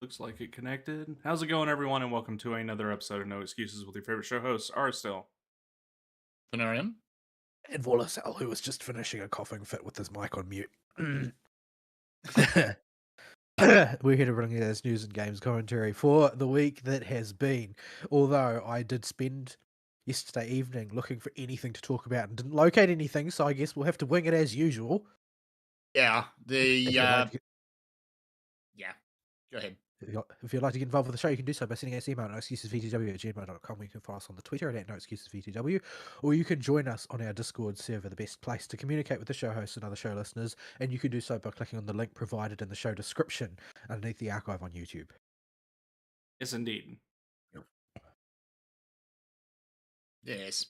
Looks like it connected. How's it going, everyone? And welcome to another episode of No Excuses with your favorite show hosts, are still. Venarian? And Volacel, who was just finishing a coughing fit with his mic on mute. We're here to bring you this news and games commentary for the week that has been. Although I did spend yesterday evening looking for anything to talk about and didn't locate anything, so I guess we'll have to wing it as usual. Yeah, If you'd like to, yeah. Go ahead. if you'd like to get involved with the show, you can do so by sending us an email at noexcusesvtw@gmail.com. You can follow us on the Twitter at noexcusesvtw, or you can join us on our Discord server, the best place to communicate with the show hosts and other show listeners, and you can do so by clicking on the link provided in the show description underneath the archive on YouTube. Yes, indeed. Yes.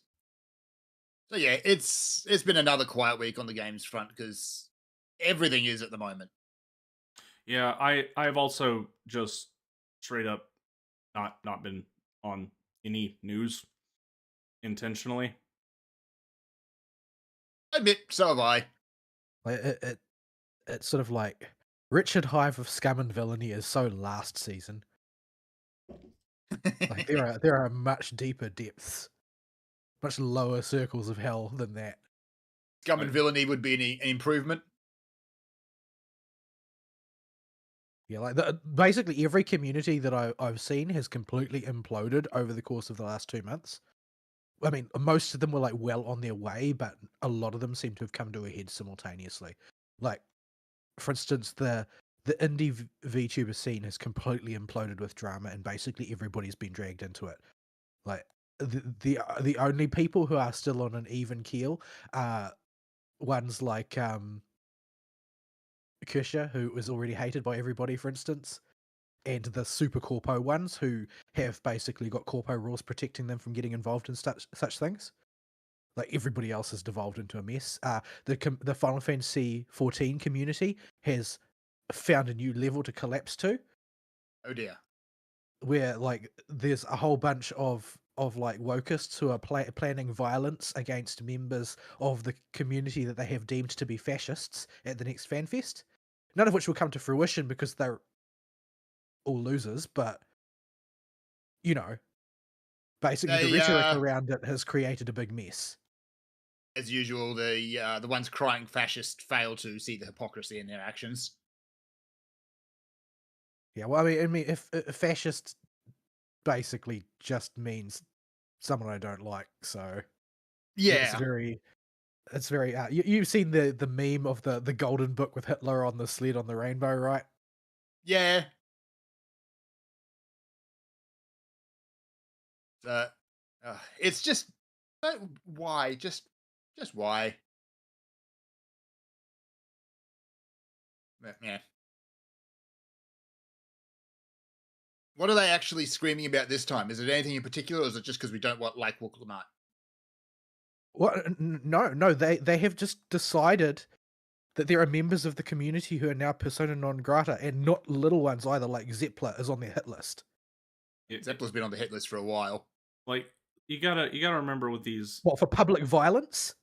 So yeah, it's been another quiet week on the games front because everything is at the moment. Yeah, I've also just straight up not been on any news intentionally. I admit, so have I. Like it's sort of like Richard Hive of Scum and Villainy is so last season. Like there are much deeper depths, much lower circles of hell than that. Scum and villainy would be an improvement. Yeah, like basically every community that I've seen has completely imploded over the course of the last 2 months. I mean, most of them were like well on their way, but a lot of them seem to have come to a head simultaneously. Like, for instance, the indie VTuber scene has completely imploded with drama, and basically everybody's been dragged into it. Like, the only people who are still on an even keel are ones like Kusha, who was already hated by everybody, for instance, and the super corpo ones who have basically got corpo rules protecting them from getting involved in such things. Like everybody else has devolved into a mess. The Final Fantasy 14 community has found a new level to collapse to, Oh dear. where like there's a whole bunch of like wokeists who are planning violence against members of the community that they have deemed to be fascists at the next FanFest. None of which will come to fruition because they're all losers, but you know, basically the rhetoric around it has created a big mess. As usual, the ones crying fascist fail to see the hypocrisy in their actions. Yeah, well, I mean, if fascist basically just means someone I don't like, so it's Yeah. very, you've seen the meme of the golden book with Hitler on the sled on the rainbow, right? Yeah. It's just why? Just why? Yeah. What are they actually screaming about this time? Is it anything in particular, or is it just because we don't like Walk Lamont? What? No, they have just decided that there are members of the community who are now persona non grata, and not little ones either. Like Zeppler is on their hit list. Zeppler's been on the hit list for a while. Like you gotta remember with these. What, for public violence?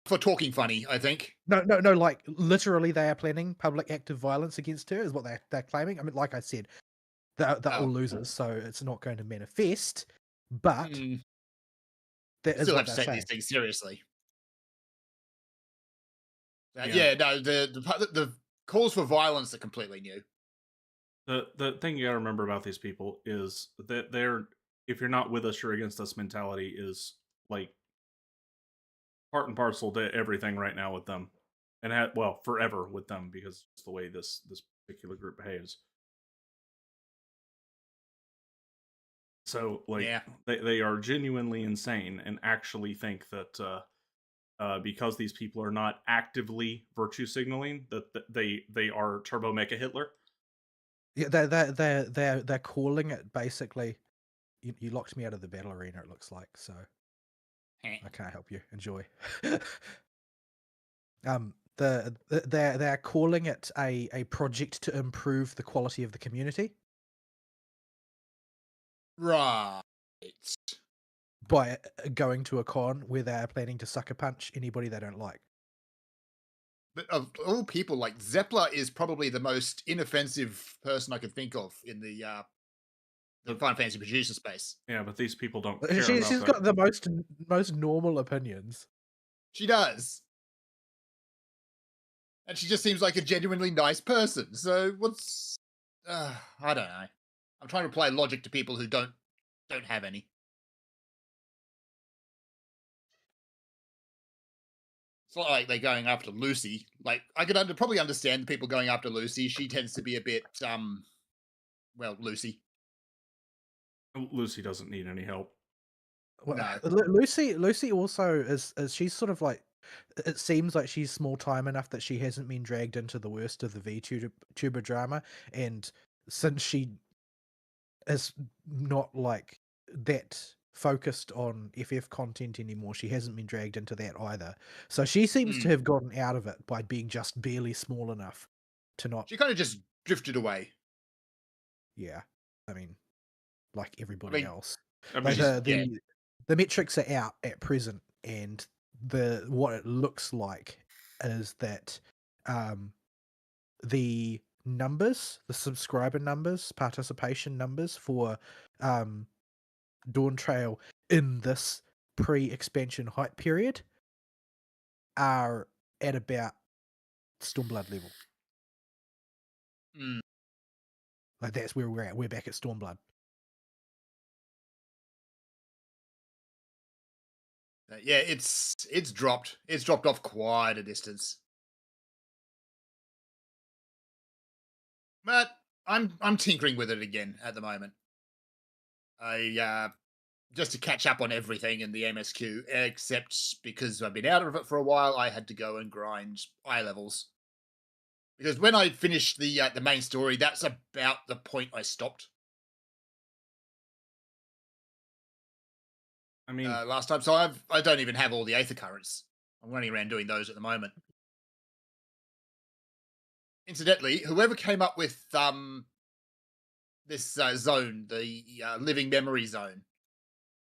For talking funny, I think. No. Like literally, they are planning public active violence against her. Is what they're claiming. I mean, like I said, they're all losers, so it's not going to manifest. But that is still what have to they're take these saying. things seriously. Yeah. No, the calls for violence are completely new. The thing you gotta remember about these people is that they're, if you're not with us, you're against us mentality is like part and parcel to everything right now with them, and forever with them, because it's the way this particular group behaves. So like they are genuinely insane and actually think that because these people are not actively virtue signaling, that they are Turbo Mecha Hitler. Yeah, they're calling it basically. You locked me out of the battle arena. It looks like, so I can't help you. Enjoy. They're calling it a project to improve the quality of the community. Right. By going to a con where they're planning to sucker punch anybody they don't like. But of all people, like Zeppler is probably the most inoffensive person I could think of in the But Final Fantasy producer space. yeah, but these people don't care about She's that. got the most normal opinions. She does. And she just seems like a genuinely nice person. So what's I don't know. I'm trying to apply logic to people who don't have any. It's not like they're going after Lucy. Like I could probably understand people going after Lucy. She tends to be a bit well, Lucy. Lucy doesn't need any help. Well, No. Lucy also is she's sort of like, it seems like she's small time enough that she hasn't been dragged into the worst of the VTuber drama, and since she is not like that focused on FF content anymore, she hasn't been dragged into that either. So she seems to Mm. have gotten out of it by being just barely small enough to not. She kind of just drifted away. Yeah, I mean, like I everybody mean, else. I mean, Like she's the metrics are out at present, and what it looks like is that the numbers, the subscriber numbers, participation numbers for Dawn Trail in this pre-expansion hype period are at about Stormblood level. mm, Like that's where we're at. We're back at Stormblood. yeah, it's dropped. It's dropped off quite a distance. But I'm tinkering with it again at the moment. I just to catch up on everything in the MSQ, except because I've been out of it for a while, I had to go and grind eye levels. Because when I finished the main story, that's about the point I stopped I mean, last time. So I don't even have all the Aether currents. I'm running around doing those at the moment. Incidentally, whoever came up with this zone, the living memory zone,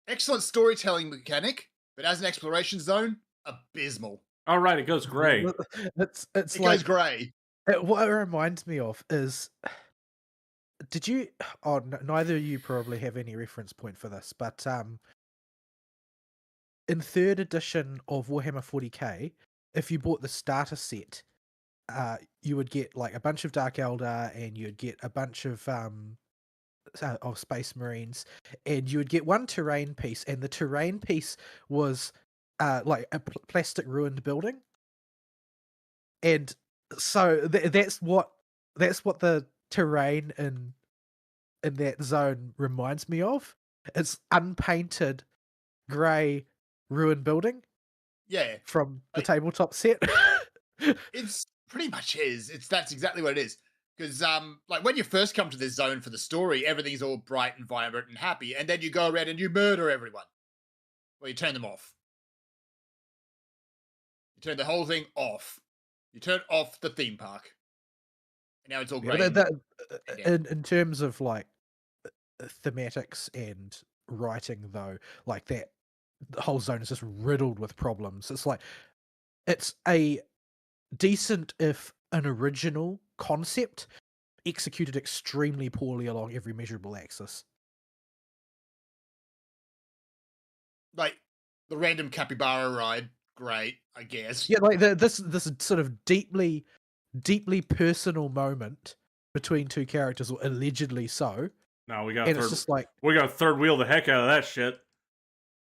excellent storytelling mechanic, but as an exploration zone, abysmal. all right, it goes gray. It's It goes like grey. what it reminds me of is, did you? Oh, neither of you probably have any reference point for this, but in third edition of Warhammer 40k, if you bought the starter set, you would get like a bunch of Dark Eldar, and you'd get a bunch of Space Marines, and you would get one terrain piece, and the terrain piece was like a plastic ruined building, and so that's what the terrain in that zone reminds me of. It's unpainted grey ruined building Yeah, from the like, tabletop set. it's pretty much is. That's exactly what it is. Because like when you first come to this zone for the story, everything's all bright and vibrant and happy, and then you go around and you murder everyone. Well, you turn them off. You turn the whole thing off. You turn off the theme park, and now it's all Yeah, grey. in terms of like thematics and writing, though, like that, the whole zone is just riddled with problems. It's like it's a decent, if an original concept, executed extremely poorly along every measurable axis. Like the random capybara ride, great, I guess. Yeah, like this sort of deeply personal moment between two characters, or allegedly so, No, we got and it's just like, we got third wheel the heck out of that shit.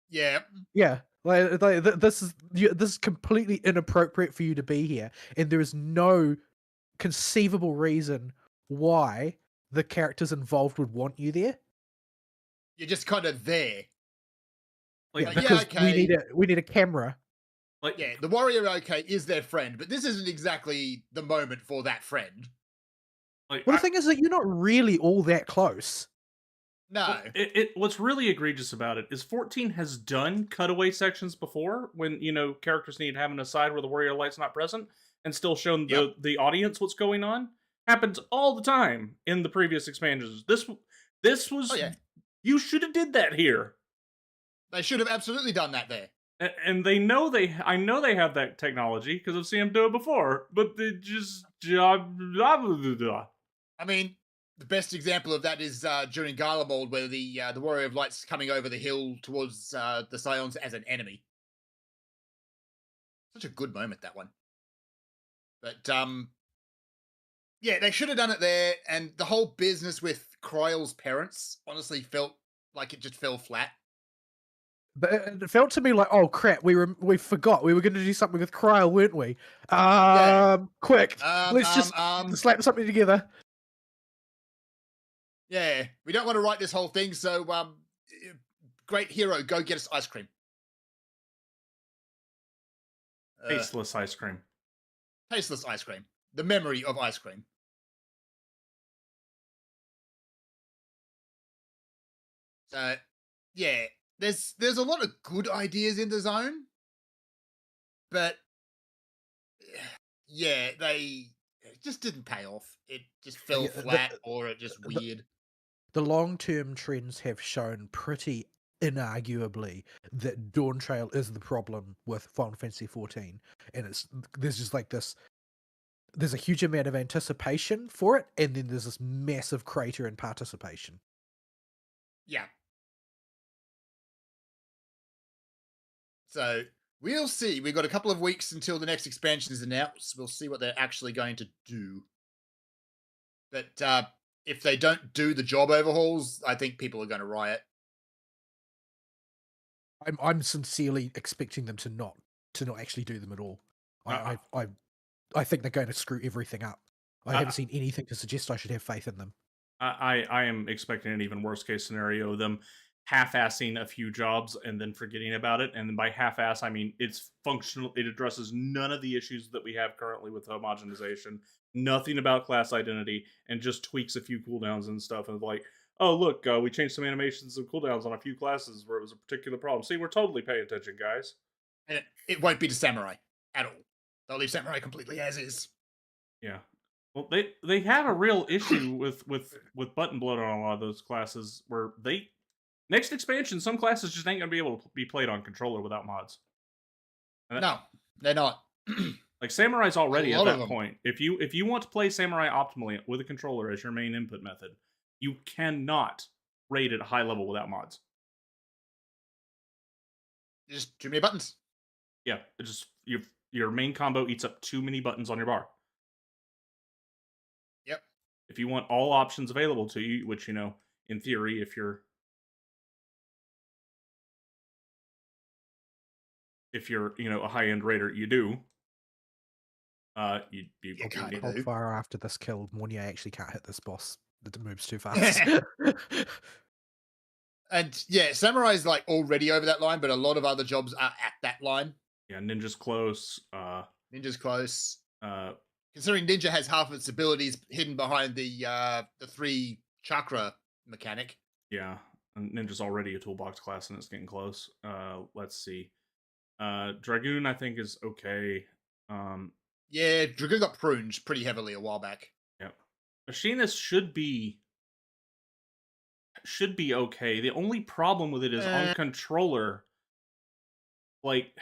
Yeah, yeah, this is completely inappropriate for you to be here, and there is no conceivable reason why the characters involved would want you there. you're just kind of there. Yeah, Like, because okay. we need a camera. Like, Yeah, the warrior, okay, is their friend, but this isn't exactly the moment for that friend. like Well, the thing is that you're not really all that close. No. what's really egregious about it is 14 has done cutaway sections before when characters need to have an aside where the warrior light's not present and still shown Yep. the audience what's going on. Happens all the time in the previous expansions. This was Oh, yeah. you should have did that here. They should have absolutely done that there. And they know I know they have that technology because I've seen them do it before, but they just blah, blah, blah, blah. I mean, the best example of that is during Gala Mold, where the Warrior of Light's coming over the hill towards the Scions as an enemy. Such a good moment, that one. But yeah, they should have done it there. And the whole business with Kryle's parents honestly felt like it just fell flat. But it felt to me like, oh crap, we forgot we were going to do something with Cryle, weren't we? Yeah. Quick, Um, let's um, just um, slap something together. yeah. We don't want to write this whole thing, so great hero, go get us ice cream. Uh, Tasteless ice cream. tasteless ice cream. The memory of ice cream. So yeah, there's a lot of good ideas in the zone, but yeah, they it just didn't pay off. It just fell Yeah, flat, or it just the, weird. the long-term trends have shown pretty inarguably that Dawn Trail is the problem with Final Fantasy 14, and there's just like this. There's a huge amount of anticipation for it, and then there's this massive crater in participation. Yeah. So we'll see. We've got a couple of weeks until the next expansion is announced. We'll see what they're actually going to do. But if they don't do the job overhauls, I think people are going to riot. I'm sincerely expecting them to not actually do them at all. Uh, I think they're going to screw everything up. I I, haven't seen anything to suggest I should have faith in them. I am expecting an even worse case scenario, them half-assing a few jobs and then forgetting about it. And by half-ass, I mean it's functional. It addresses none of the issues that we have currently with homogenization, nothing about class identity, and just tweaks a few cooldowns and stuff. And like, oh look, we changed some animations and cooldowns on a few classes where it was a particular problem. See, we're totally paying attention, guys. And it won't be the samurai at all. They'll leave samurai completely as is. Yeah. Well, they had a real issue with button bloat on a lot of those classes where they next expansion some classes just ain't gonna be able to be played on controller without mods. And No, they're not. like Samurai's A already at lot of that them. point. If you want to play Samurai optimally with a controller as your main input method, you cannot raid at a high level without mods. Just too many buttons. Yeah, it just your main combo eats up too many buttons on your bar. Yep. If you want all options available to you, which in theory, if you're a high end raider, you do. You You kind of Hold do. fire after this kill. Mornia actually can't hit this boss. It moves too fast. And yeah, samurai's like already over that line, but a lot of other jobs are at that line. Yeah, Ninja's close. Ninja's close. Uh, Considering Ninja has half of its abilities hidden behind the 3 chakra mechanic. yeah, and Ninja's already a toolbox class, and it's getting close. Let's see. Dragoon, I think, is okay. Yeah, Dragoon got pruned pretty heavily a while back. Yeah, Machinist should be okay. The only problem with it is on controller. Like,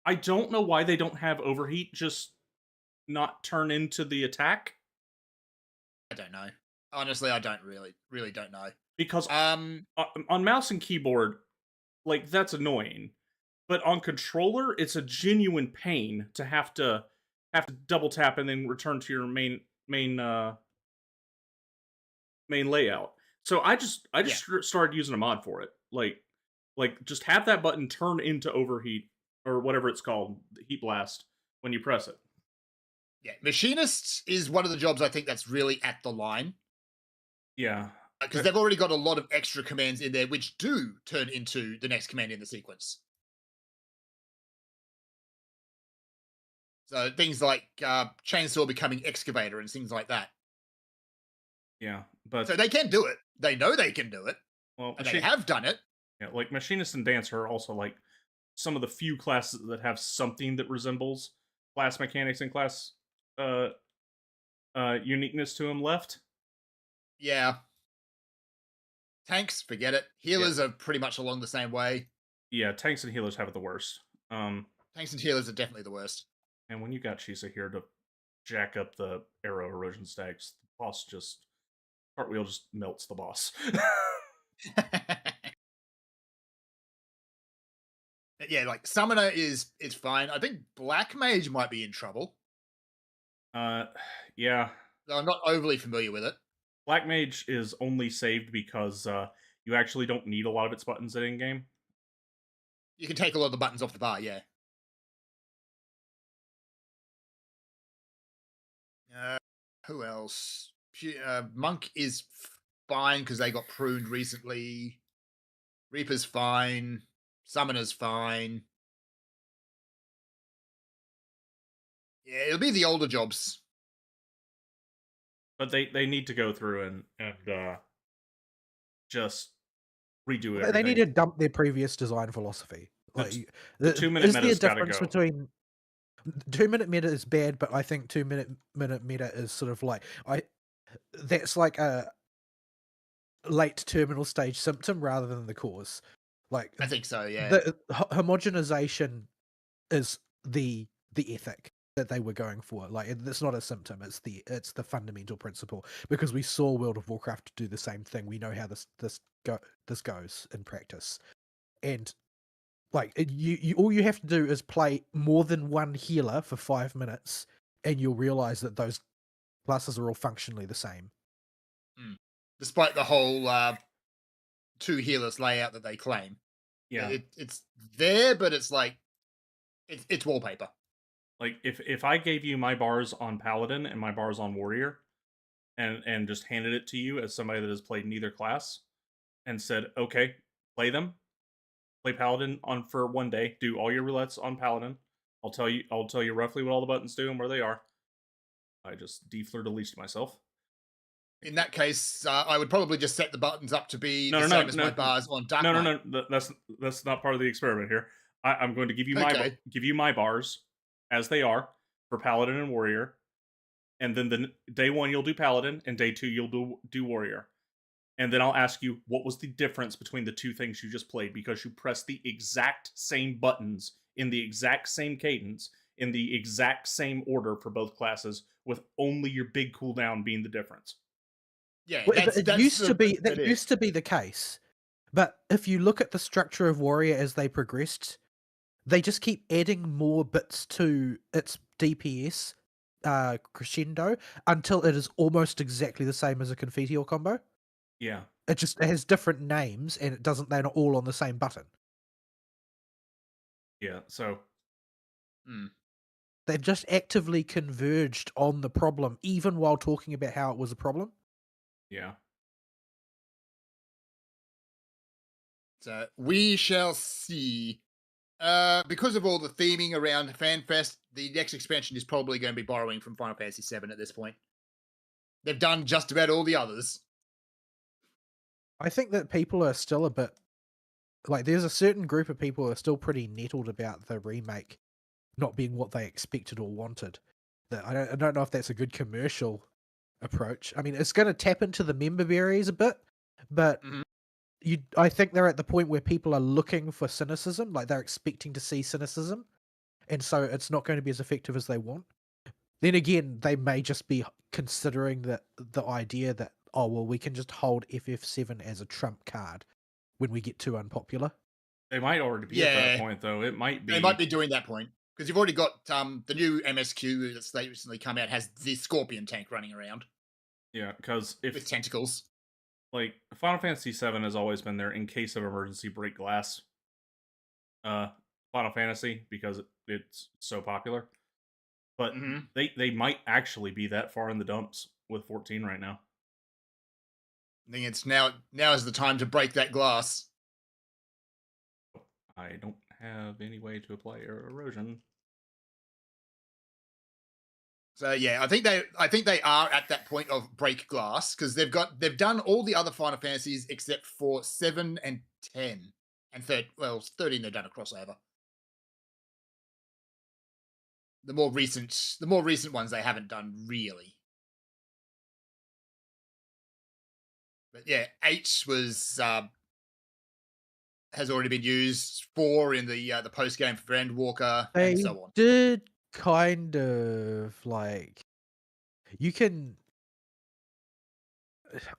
I don't know why they don't have overheat just not turn into the attack. I don't know. Honestly, I don't really don't know. Because Um, on mouse and keyboard, like that's annoying. But on controller, it's a genuine pain to have to double tap and then return to your main layout. So I just yeah, started using a mod for it. Like just have that button turn into overheat or whatever it's called, the heat blast when you press it. yeah. Machinist is one of the jobs I think that's really at the line Yeah. because they've already got a lot of extra commands in there which do turn into the next command in the sequence. So things like chainsaw becoming excavator and things like that. Yeah, but So they can do it. They know they can do it, well, and they have done it. yeah, like machinist and dancer are also like some of the few classes that have something that resembles class mechanics and class uh uniqueness to them left. Yeah. Tanks, forget it. Yeah, Healers are pretty much along the same way. Yeah, tanks and healers have it the worst. Tanks and healers are definitely the worst. And when you got Chisa here to jack up the arrow erosion stacks, the boss just cartwheel just melts the boss. Yeah, like summoner is fine. I think black mage might be in trouble. uh, yeah, Though I'm not overly familiar with it. Black Mage is only saved because you actually don't need a lot of its buttons at in game. You can take a lot of the buttons off the bar, yeah. Uh, who else? Monk is fine because they got pruned recently. Reaper's fine. Summoner's fine. Yeah, it'll be the older jobs. But they need to go through and just redo They need everything. to dump their previous design philosophy. The, The, the 2 minute is there a meta's got to difference go. between 2 minute meta is bad, but I think 2 minute meta is sort of like that's like a late terminal stage symptom rather than the cause. Like I think so, yeah. the homogenization is the ethic that they were going for. Like it's not a symptom; it's the fundamental principle. Because we saw World of Warcraft do the same thing. We know how this goes in practice, and like you all you have to do is play more than one healer for 5 minutes, and you'll realize that those classes are all functionally the same. Despite the whole two healers layout that they claim. Yeah. It's there, but it's like it's wallpaper. Like if I gave you my bars on Paladin and my bars on Warrior and just handed it to you as somebody that has played neither class and said, "Okay, play them. Play Paladin on for one day. Do all your roulettes on Paladin. I'll tell you roughly what all the buttons do and where they are." I just defleur-de-lised myself. In that case, I would probably just set the buttons up to be No, the no, same no, as my no, bars on Dark no, no, Knight. no. That's not part of the experiment here. I'm going to Okay. give you my bars as they are for Paladin and Warrior, and then the day one you'll do Paladin, and day two you'll do Warrior, and then I'll ask you what was the difference between the two things you just played because you pressed the exact same buttons in the exact same cadence in the exact same order for both classes, with only your big cooldown being the difference. Yeah, Well, that's it used to be that that used to be the case, but if you look at the structure of Warrior as they progressed, they just keep adding more bits to its DPS crescendo until it is almost exactly the same as a Confiteor combo. Yeah, It has different names and it doesn't they're not all on the same button. yeah. So Hmm. They've just actively converged on the problem, even while talking about how it was a problem. yeah, So we shall see. Because of all the theming around FanFest, the next expansion is probably going to be borrowing from Final Fantasy VII at this point. They've done just about all the others. I think that people are still a bit like there's a certain group of people who are still pretty nettled about the remake not being what they expected or wanted. That I don't know if that's a good commercial approach. I mean, it's going to tap into the member berries a bit, but Mhm. I think they're at the point where people are looking for cynicism, like they're expecting to see cynicism, and so it's not going to be as effective as they want. Then again, they may just be considering the idea that oh well, we can just hold FF7 as a trump card when we get too unpopular. they might already be at that Yeah, point though. It might they might be. be doing that point because you've already got the new MSQ that's recently come out has the Scorpion tank running around Yeah, because if with tentacles. like Final Fantasy VII has always been there in case of emergency break glass. Uh, Final Fantasy because it's so popular, but Mm-hmm. they might actually be that far in the dumps with 14 right now. I think it's now is the time to break that glass. I don't have any way to apply erosion. So yeah, I think they are at that point of break glass because they've done all the other Final Fantasies except for 7 and 10 and 13 they've done a crossover. The more recent ones they haven't done really. But yeah, 8 was has already been used, 4 in the post game for Endwalker, and They so on. did kind of like you can.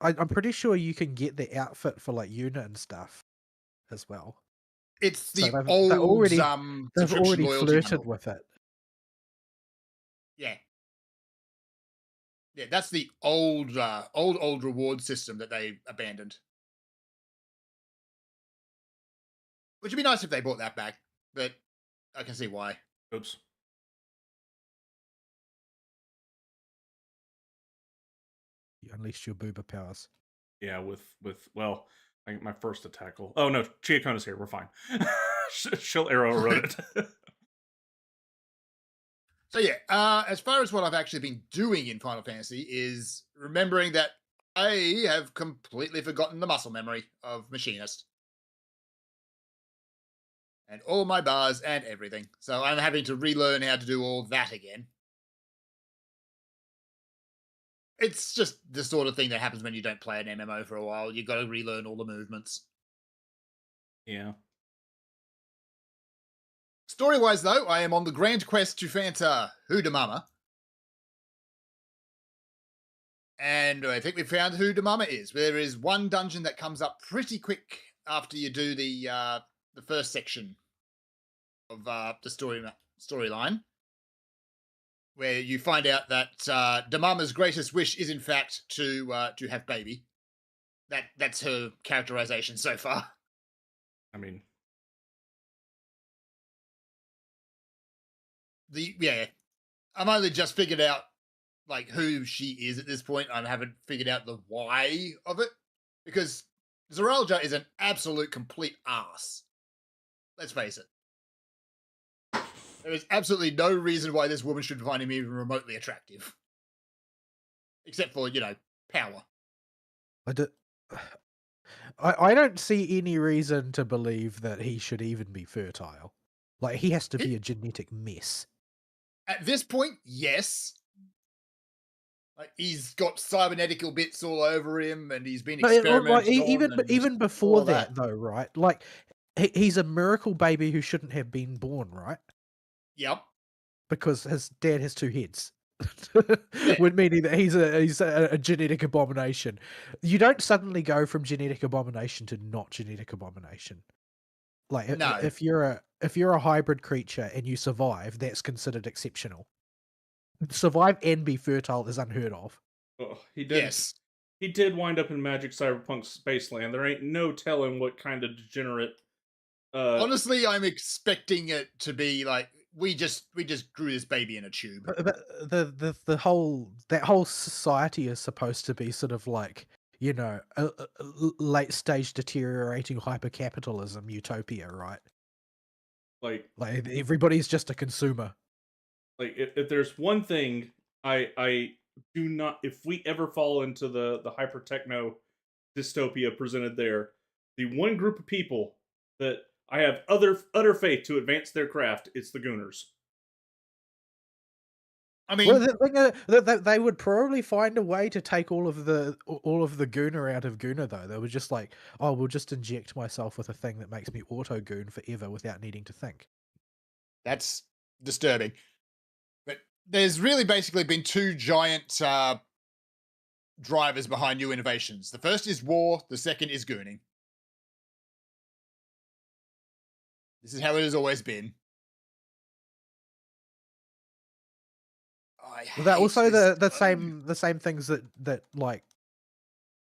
I'm pretty sure you can get the outfit for like unit and stuff as well. It's So the they've old already they've subscription already loyalty flirted bundle. with it. Yeah, yeah, that's the old reward system that they abandoned. Which would be nice if they brought that back, but I can see why. Oops. You unleashed your booba powers. Yeah, with well, I think my first attack will. Oh no, Chiakona's here. We're fine. She'll arrow erode it. So yeah, as far as what I've actually been doing in Final Fantasy is remembering that I have completely forgotten the muscle memory of Machinist and all my bars and everything. So I'm having to relearn how to do all that again. It's just the sort of thing that happens when you don't play an MMO for a while. You've got to relearn all the movements. Yeah. Story wise, though, I am on the grand quest to Fanta Hudamama. And I think we found who Damama is. There is one dungeon that comes up pretty quick after you do the first section of the storyline, where you find out that Damama's greatest wish is in fact to have baby. That's her characterization so far. I mean, I'm only just figured out like who she is at this point. I haven't figured out the why of it because Zeralja is an absolute complete ass. Let's face it. There is absolutely no reason why this woman should find him even remotely attractive. Except for, power. I, do, I don't see any reason to believe that he should even be fertile. Like, he has to be a genetic mess. At this point, yes. Like, he's got cybernetical bits all over him and he's been No, like, experimented on. And even before all that, though, right? Like, he's a miracle baby who shouldn't have been born, right? Yep. Because his dad has 2 heads. Yeah. Would meaning that he's a genetic abomination. You don't suddenly go from genetic abomination to not genetic abomination. Like No. if you're a hybrid creature and you survive, that's considered exceptional. Survive and be fertile is unheard of. oh, he did. Yes. He did wind up in Magic Cyberpunk Spaceland. There ain't no telling what kind of degenerate. Honestly, I'm expecting it to be like we just grew this baby in a tube. The whole that whole society is supposed to be sort of like a late stage deteriorating hypercapitalism utopia, right? Like everybody's just a consumer. Like if there's one thing I do not, if we ever fall into the hyper techno dystopia presented there, the one group of people that I have utter faith to advance their craft, it's the Gooners. I mean, Well, the thing is, that they would probably find a way to take all of the Gooner out of Gooner, though. They were just like, oh, we'll just inject myself with a thing that makes me auto goon forever without needing to think. that's disturbing. But there's really basically been 2 giant drivers behind new innovations. The first is war, the second is gooning. This is how it has always been. Well, that also the same things that like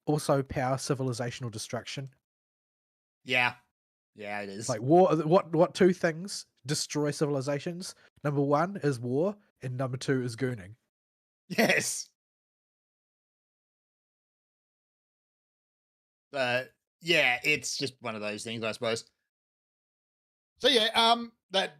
also power civilizational destruction. Yeah, it is. Like war. What 2 things destroy civilizations? Number 1 is war, and number 2 is gooning. Yes. Yeah, it's just one of those things, I suppose. So yeah, that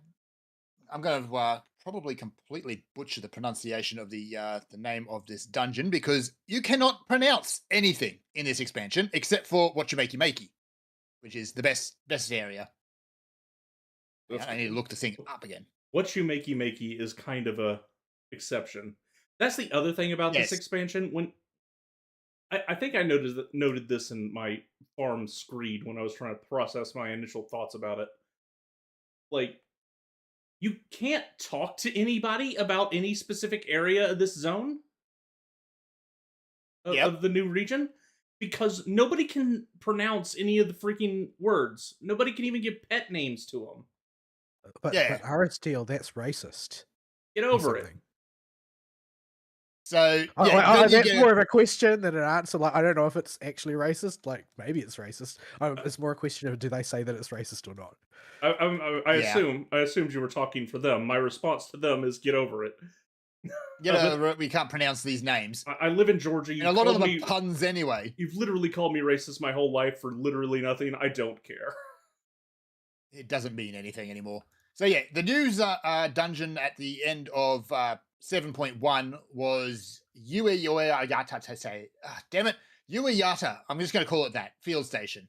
I'm going to probably completely butcher the pronunciation of the name of this dungeon because you cannot pronounce anything in this expansion except for what you makey, which is the best area. I need to look the thing up again. What you makey is kind of a exception. That's the other thing about this Yes. expansion. When I think I noted this in my farm screed when I was trying to process my initial thoughts about it. Like, you can't talk to anybody about any specific area of this zone Yep. of the new region because nobody can pronounce any of the freaking words. Nobody can even give pet names to them. Yeah. But Aristotle, that's racist Get or over it. something. So yeah, then you That's get more of a question than an answer. Like, I don't know if it's actually racist. Like, maybe it's racist. It's more a question of do they say that it's racist or not? yeah. I assumed you were talking for them. My response to them is get over it. Get over it. We can't pronounce these names, I live in Georgia. and a lot of them are puns anyway. You've literally called me racist my whole life for literally nothing. I don't care. It doesn't mean anything anymore. So yeah, the news dungeon at the end of 7.1 was Ueyata Tese. Damn it, Ueyata. I'm just going to call it that. Field station.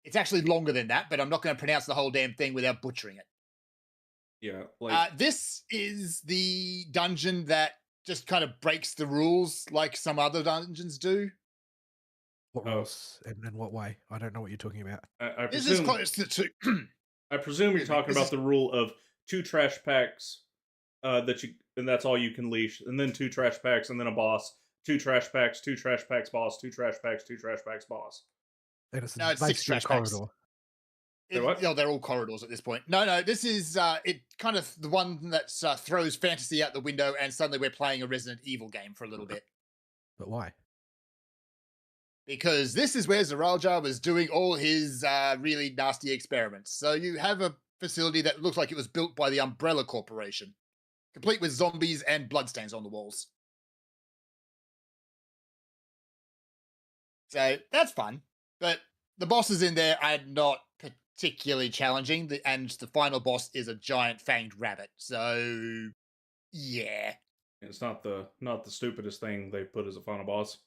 It's actually longer than that, but I'm not going to pronounce the whole damn thing without butchering it. Yeah, like This is the dungeon that just kind of breaks the rules like some other dungeons do. What oh, rules and in what way? I don't know what you're talking about. I This is presume close to I presume you're excuse me. talking This about is the rule of 2 trash packs that you and that's all you can leash, and then 2 trash packs, and then a boss. 2 trash packs, 2 trash packs, boss. 2 trash packs, 2 trash packs, boss. And it's no, it's six basically a trash packs. corridor. Say what? They're all corridors at this point. No, this is it. Kind of the one that throws fantasy out the window, and suddenly we're playing a Resident Evil game for a little bit But why? because this is where Zaralja was doing all his really nasty experiments. So you have a facility that looks like it was built by the Umbrella Corporation, complete with zombies and bloodstains on the walls. So that's fun, but the bosses in there are not particularly challenging. And the final boss is a giant fanged rabbit. So yeah. It's not the stupidest thing they put as a final boss.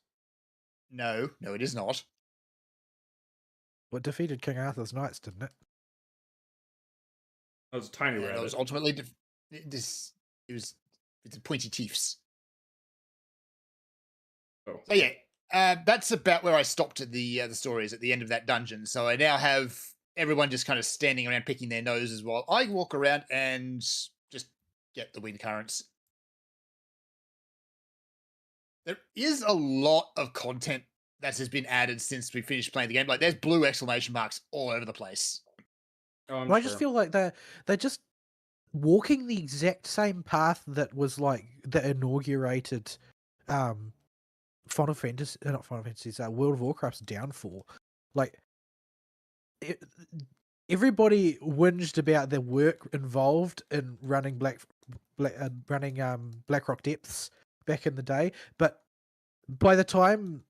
No, it is not. What defeated King Arthur's knights, didn't it? That was a tiny And it was rabbit. ultimately this. It's a pointy teeths. Oh, So yeah, that's about where I stopped at the stories at the end of that dungeon. So I now have everyone just kind of standing around picking their noses while I walk around and just get the wind currents. There is a lot of content that has been added since we finished playing the game. Like there's blue exclamation marks all over the place. oh, I'm Well, I just sure. feel like they're just walking the exact same path that was like that inaugurated Final Fantasy, not Final Fantasy's World of Warcraft's downfall. Like it, everybody whinged about the work involved in running Blackrock Depths back in the day, but by the time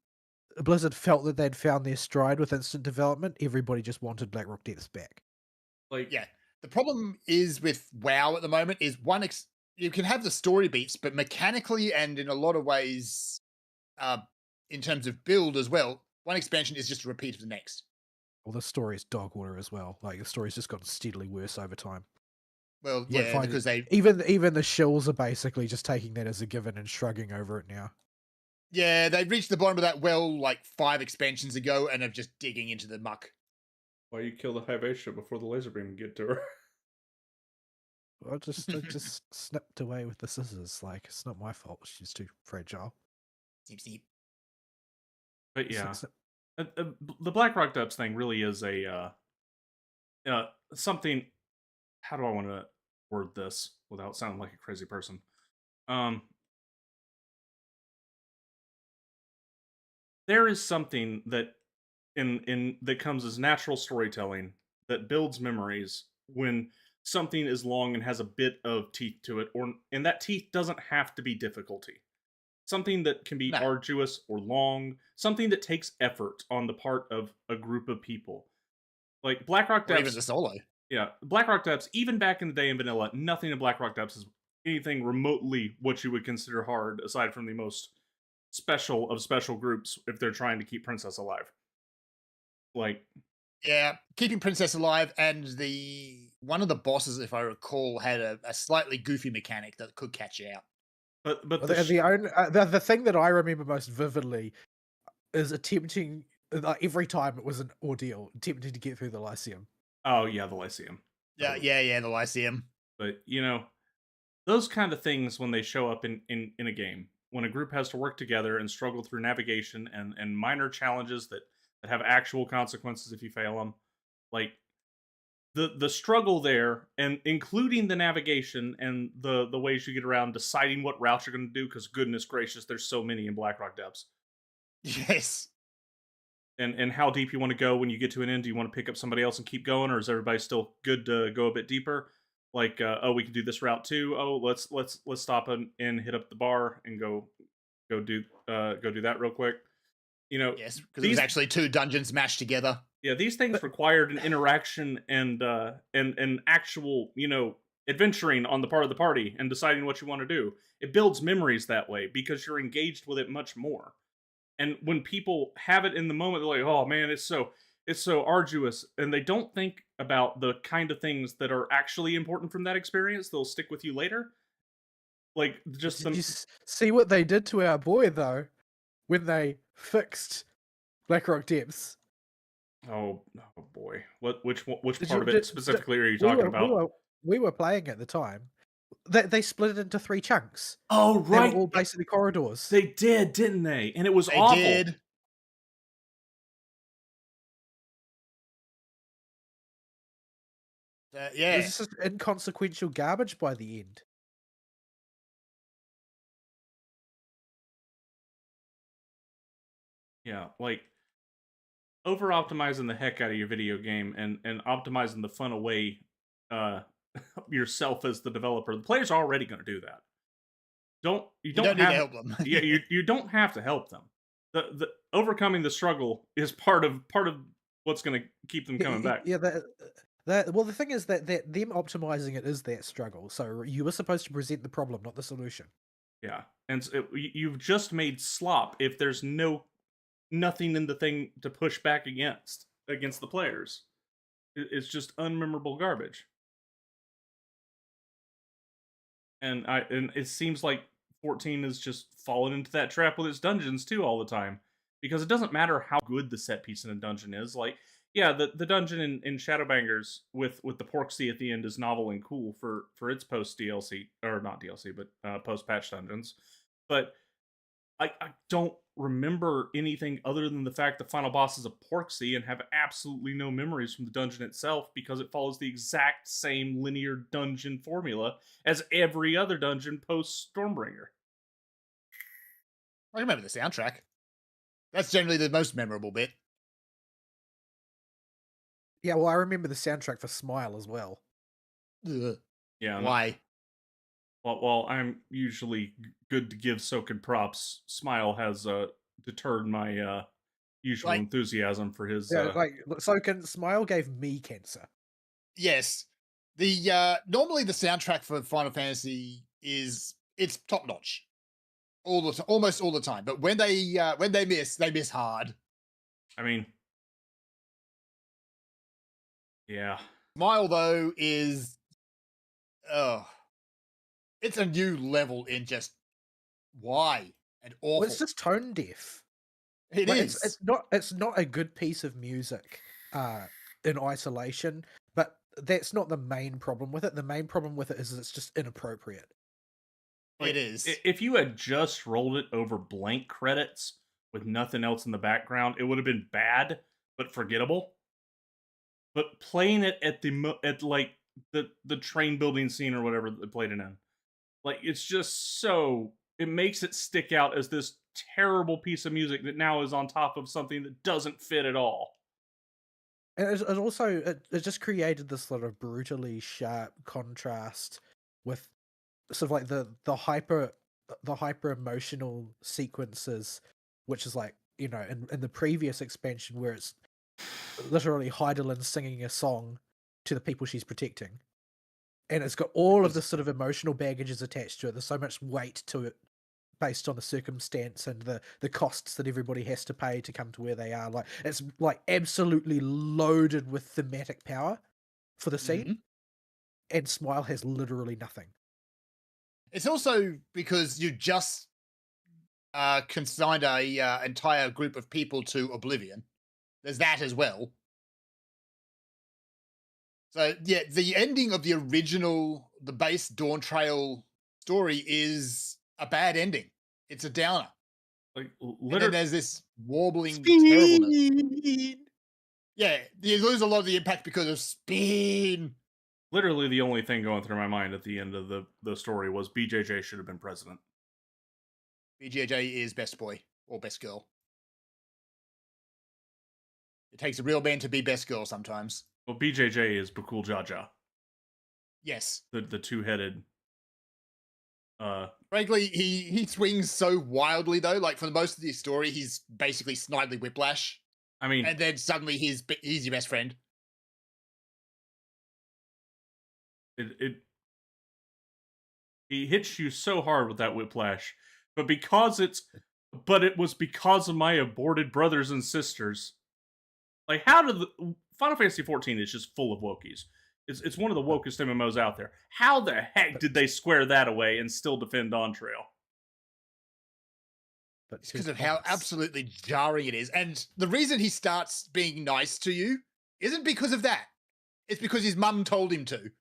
Blizzard felt that they'd found their stride with instant development, everybody just wanted Blackrock Depths back. Like Yeah. The problem is with WoW at the moment is you can have the story beats, but mechanically and in a lot of ways, uh, in terms of build as well, one expansion is just a repeat of the next. Well, the story is dog water as well. Like the story's just gotten steadily worse over time. Well, You won't yeah, find because they even the shills are basically just taking that as a given and shrugging over it now. they reached the bottom of that well like 5 expansions ago and are just digging into the muck. why you kill the Hivatia before the laser beam can get to her? I just snipped away with the scissors. Like it's not my fault. She's too fragile. Snip, snip. But yeah, Snip. the Blackrock Depths thing really is a something. How do I want to word this without sounding like a crazy person? There is something that in that comes as natural storytelling that builds memories when something is long and has a bit of teeth to it, and that teeth doesn't have to be difficulty. Something that can be No. arduous or long, something that takes effort on the part of a group of people. Like Blackrock Or even Depths, the solo. yeah, Blackrock Depths, even back in the day in vanilla, nothing in Blackrock Depths is anything remotely what you would consider hard, aside from the most special of special groups if they're trying to keep Princess alive. Like, Yeah, keeping Princess alive, and the one of the bosses, if I recall, had a slightly goofy mechanic that could catch you out. But Well, the the thing that I remember most vividly is attempting like, every time it was an ordeal, attempting to get through the Lyceum. oh yeah, the Lyceum. Yeah, Totally. yeah, the Lyceum. But those kind of things when they show up in a game, when a group has to work together and struggle through navigation and minor challenges that have actual consequences if you fail them, like the struggle there, and including the navigation and the ways you get around, deciding what route you're going to do, because goodness gracious, there's so many in Blackrock Depths, Yes. and how deep you want to go when you get to an end. Do you want to pick up somebody else and keep going, or is everybody still good to go a bit deeper? Like, oh, we can do this route too. Oh, let's stop and hit up the bar and go do that real quick. You know, Yes, because it was these actually 2 dungeons mashed together. yeah, these things But required an interaction and actual, adventuring on the part of the party and deciding what you want to do. It builds memories that way because you're engaged with it much more. And when people have it in the moment, they're like, "Oh man, it's so arduous," and they don't think about the kind of things that are actually important from that experience. They'll stick with you later, like just did you the see what they did to our boy though when they fixed Blackrock Depths? oh boy, which Did part you? of it specifically are you We talking were we about? were we were playing at the time. They split it into 3 chunks. Oh They were right, all basically corridors. they did, didn't they? And it was They awful. did. It Yeah. was just inconsequential garbage by the end. Yeah, like over optimizing the heck out of your video game and optimizing the fun away uh yourself as the developer. The players are already going to do that. You You don't don't need to have help them. yeah, you don't have to help them. The overcoming the struggle is part of what's going to keep them coming back. Yeah, that well, the thing is that them optimizing it is that struggle. So you were supposed to present the problem, not the solution. Yeah. And you've just made slop if there's nothing in the thing to push back against the players. It's just unmemorable garbage. And it seems like 14 is just fallen into that trap with its dungeons too all the time, because it doesn't matter how good the set piece in a dungeon is. Like, yeah, the dungeon in Shadowbangers with the Porksy at the end is novel and cool for its post DLC, or not DLC, but post patch dungeons. But I don't remember anything other than the fact the final boss is a Porksy, and have absolutely no memories from the dungeon itself because it follows the exact same linear dungeon formula as every other dungeon post Stormbringer. I remember the soundtrack. That's generally the most memorable bit. Yeah, well, I remember the soundtrack for Smile as well. Ugh. Yeah, Why? while I'm usually good to give Soken props, Smile has deterred my usual Like, enthusiasm for his. Yeah, like so can Smile gave me cancer. yes. The normally the soundtrack for Final Fantasy it's top notch. Almost all the time. But when they miss hard. I mean, yeah, Smile though is oh, it's a new level in just why and Well, awful. it's just tone deaf. It Like is. it's not a good piece of music in isolation, but that's not the main problem with it. The main problem with it is it's just inappropriate. It like is. if you had just rolled it over blank credits with nothing else in the background, it would have been bad but forgettable. But playing it at like the train building scene or whatever they played it in, like it's just so it makes it stick out as this terrible piece of music that now is on top of something that doesn't fit at all. And it also it just created this sort of brutally sharp contrast with sort of like the hyper emotional sequences, which is like in the previous expansion where it's literally Heidelin singing a song to the people she's protecting, and it's got all of Was the sort of emotional baggages attached to it. There's so much weight to it based on the circumstance and the costs that everybody has to pay to come to where they are. Like it's like absolutely loaded with thematic power for the scene, Mhm. and Smile has literally nothing. It's also because you just consigned a entire group of people to oblivion. There's that as well. So yeah, the ending of the original, the base Dawn Trail story is a bad ending. It's a downer, Like and then literally, there's this warbling terribleness. Speed. Yeah, you lose a lot of the impact because of spin. literally the only thing going through my mind at the end of the story was BJJ should have been president. BJJ is best boy or best girl. It takes a real man to be best girl sometimes. Well, BJJ is Bakul Jaja, Yes. the two-headed. Frankly, he swings so wildly though. Like for the most of the story, he's basically Snidely Whiplash, I mean, and then suddenly he's your best friend. it he hits you so hard with that whiplash, but it was because of my aborted brothers and sisters. Like, how did the Final Fantasy 14 is just full of Wokies. It's one of the But, wokest MMOs out there. How the heck but, did they square that away and still defend Dawn Trail? but It's 2 because of how points. absolutely jarring it is. And the reason he starts being nice to you isn't because of that. It's because his mum told him to.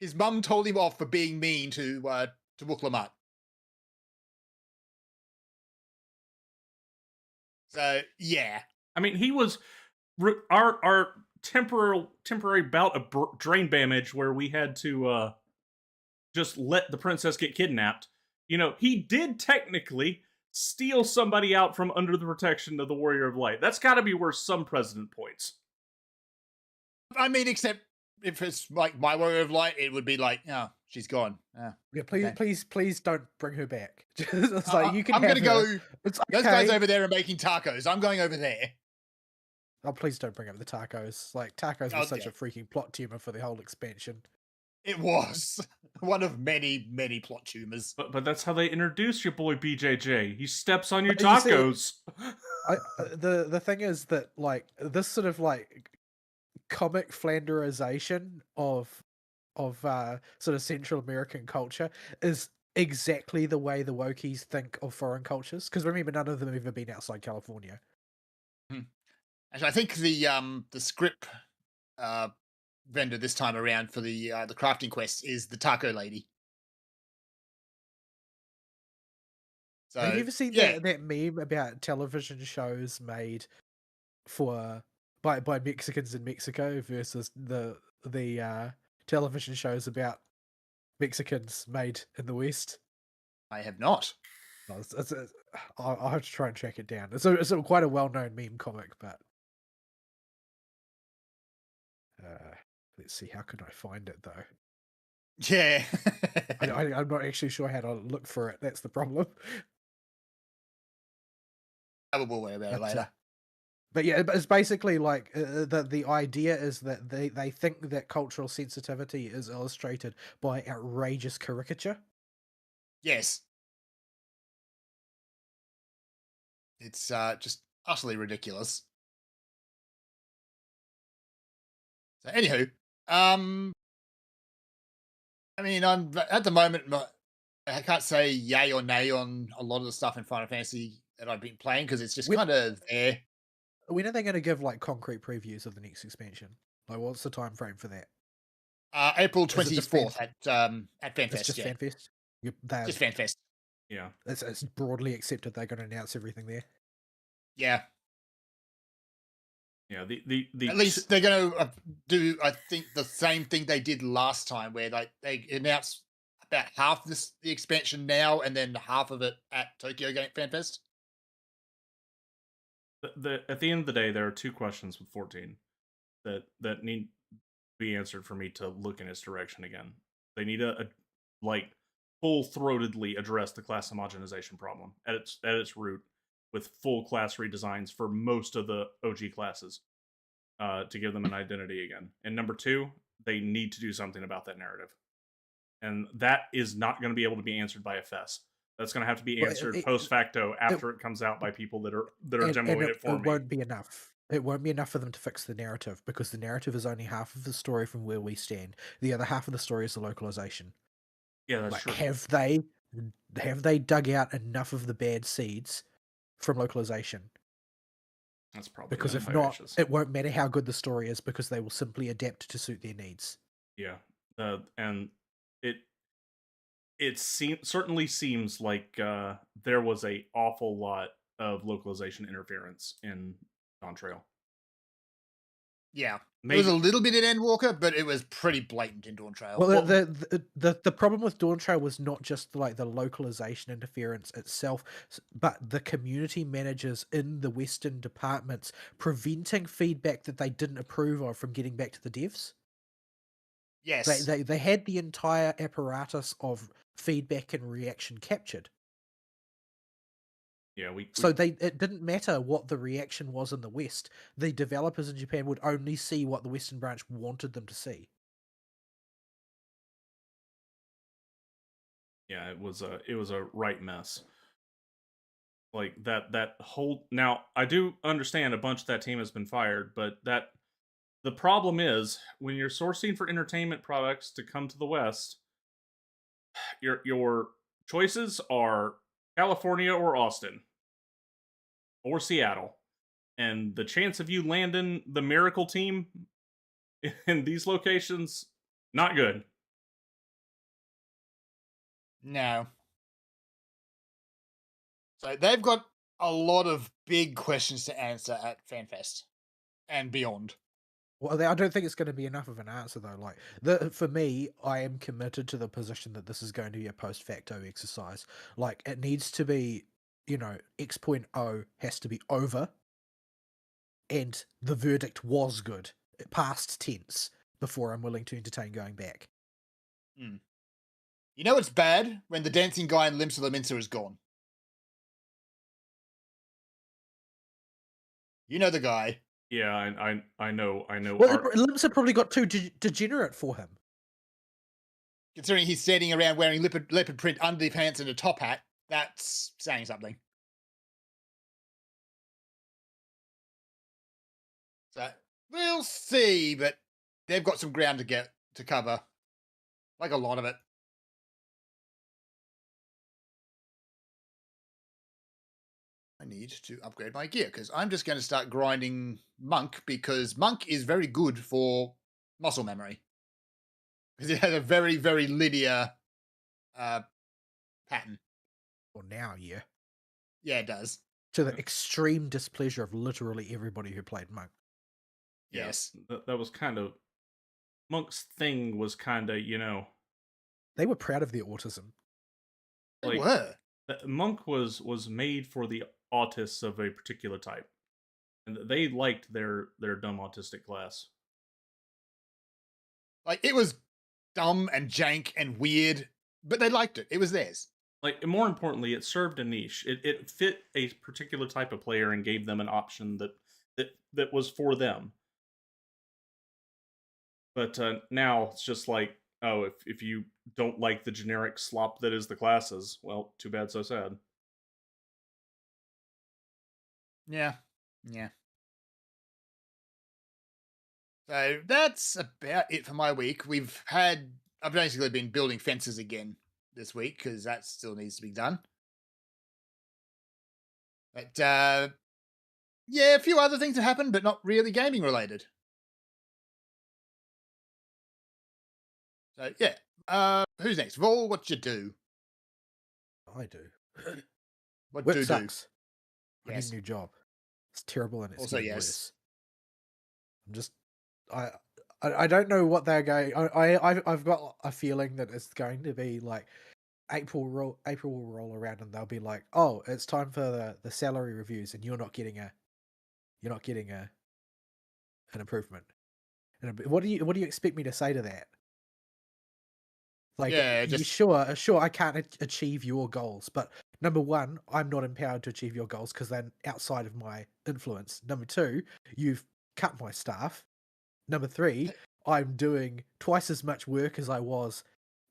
His mum told him off for being mean to Wuklamut. So yeah, I mean, he was our temporary bout of drain damage where we had to just let the princess get kidnapped. You know, he did technically steal somebody out from under the protection of the Warrior of Light. That's got to be worth some president points. I mean, except if it's like my Warrior of Light, it would be like, oh, she's gone. Yeah, please, okay. please don't bring her back. It's like you can I'm have gonna her. go. It's Those guys okay. over there are making tacos. I'm going over there. Oh, please don't bring up the tacos. Like tacos was such Okay. a freaking plot tumor for the whole expansion. It was one of many, many plot tumors. But that's how they introduce your boy BJJ. He steps on your But you see, tacos. the thing is that like this sort of like comic flanderization of sort of Central American culture is exactly the way the Wokies think of foreign cultures. Because remember, none of them have ever been outside California. Actually, I think the script uh, vendor this time around for the crafting quest is the taco lady. Have you So ever seen yeah, that meme about television shows made for by Mexicans in Mexico versus the television shows about Mexicans made in the West? I have not. No, I'll have to try and track it down. It's quite a well-known meme comic, but let's see. How can I find it though? Yeah. I'm not actually sure how to look for it. That's the problem. We'll worry about it But later. but yeah, but it's basically like the idea is that they think that cultural sensitivity is illustrated by outrageous caricature. Yes. It's just utterly ridiculous. So, anywho, I mean, I'm at the moment. I can't say yay or nay on a lot of the stuff in Final Fantasy that I've been playing because it's just When kind of there. when are they going to give like concrete previews of the next expansion? Like, what's the time frame for that? April Is it just fan? 24th at It's FanFest. just Yeah, FanFest. Yep, they're just FanFest. Yeah. it's broadly accepted they're going to announce everything there. Yeah, Yeah. The at least they're going to do. I think the same thing they did last time, where they announced about half the expansion now, and then half of it at Tokyo Game FanFest. at the end of the day, there are two questions with 14 that need to be answered for me to look in its direction again. They need a like full-throatedly address the class homogenization problem at its root with full class redesigns for most of the OG classes to give them an identity again. And number two, they need to do something about that narrative, and that is not going to be able to be answered by FS. That's going to have to be Well, answered post facto it after it comes out by people that are and demoing it for it me. won't be enough. It won't be enough for them to fix the narrative because the narrative is only half of the story from where we stand. The other half of the story is the localization. Yeah, that's Like, true. have they dug out enough of the bad seeds from localization? That's probably Because them, if my not, wishes. it won't matter how good the story is because they will simply adapt to suit their needs. Yeah, and it certainly seems like there was a awful lot of localization interference in Dawn Trail. Yeah. It was a Maybe, little bit in Endwalker, but it was pretty blatant in Dawn Trail. Well, well, the problem with Dawn Trail was not just like the localization interference itself, but the community managers in the Western departments preventing feedback that they didn't approve of from getting back to the devs. They Yes. they they had the entire apparatus of feedback and reaction captured. yeah, we So it didn't matter what the reaction was in the West. The developers in Japan would only see what the Western branch wanted them to see. yeah, it was a right mess. Like that whole now I do understand a bunch of that team has been fired, but that the problem is when you're sourcing for entertainment products to come to the West, your choices are California or Austin or Seattle. And the chance of you landing the miracle team in these locations, not good. No. So they've got a lot of big questions to answer at FanFest and beyond. Well, I don't think it's going to be enough of an answer though. Like for me, I am committed to the position that this is going to be a post facto exercise. Like it needs to be, X.0 has to be over, and the verdict was good, past tense, before I'm willing to entertain going back. Hmm. You know it's bad when the dancing guy in Limsa Lominsa is gone. You know the guy. Yeah, I know Well, art. Limsa probably got too degenerate for him. Considering he's standing around wearing leopard print underpants and a top hat, that's saying something. So we'll see, but they've got some ground to cover, like a lot of it. I need to upgrade my gear because I'm just going to start grinding Monk because Monk is very good for muscle memory because it has a very, very linear uh, pattern. Well, now, yeah. Yeah, it does. To the extreme displeasure of literally everybody who played Monk. Yeah, Yes. that was kind of Monk's thing was kind of, They were proud of their autism. They like were. Monk was made for the autists of a particular type. And they liked their dumb autistic class. Like, it was dumb and jank and weird, but they liked it. It was theirs. Like, and more importantly, it served a niche. It fit a particular type of player and gave them an option that was for them. But now it's just like, oh, if you don't like the generic slop that is the classes, well, too bad, so sad. Yeah. Yeah. So that's about it for my week. I've basically been building fences again this week because that still needs to be done. But yeah, a few other things have happened, but not really gaming related. So yeah, who's next? Vol, what you do? I do. What Work do? sucks. I need Yes. a new job. It's terrible and it's Also getting yes. worse. I'm just, I don't know what they're going. I've got a feeling that it's going to be like April will roll around and they'll be like, oh, it's time for the salary reviews, and you're not getting an improvement. And what do you expect me to say to that? Like, Yeah, you just sure I can't achieve your goals, but number one, I'm not empowered to achieve your goals because they're outside of my influence. Number two, you've cut my staff. Number three, I'm doing twice as much work as I was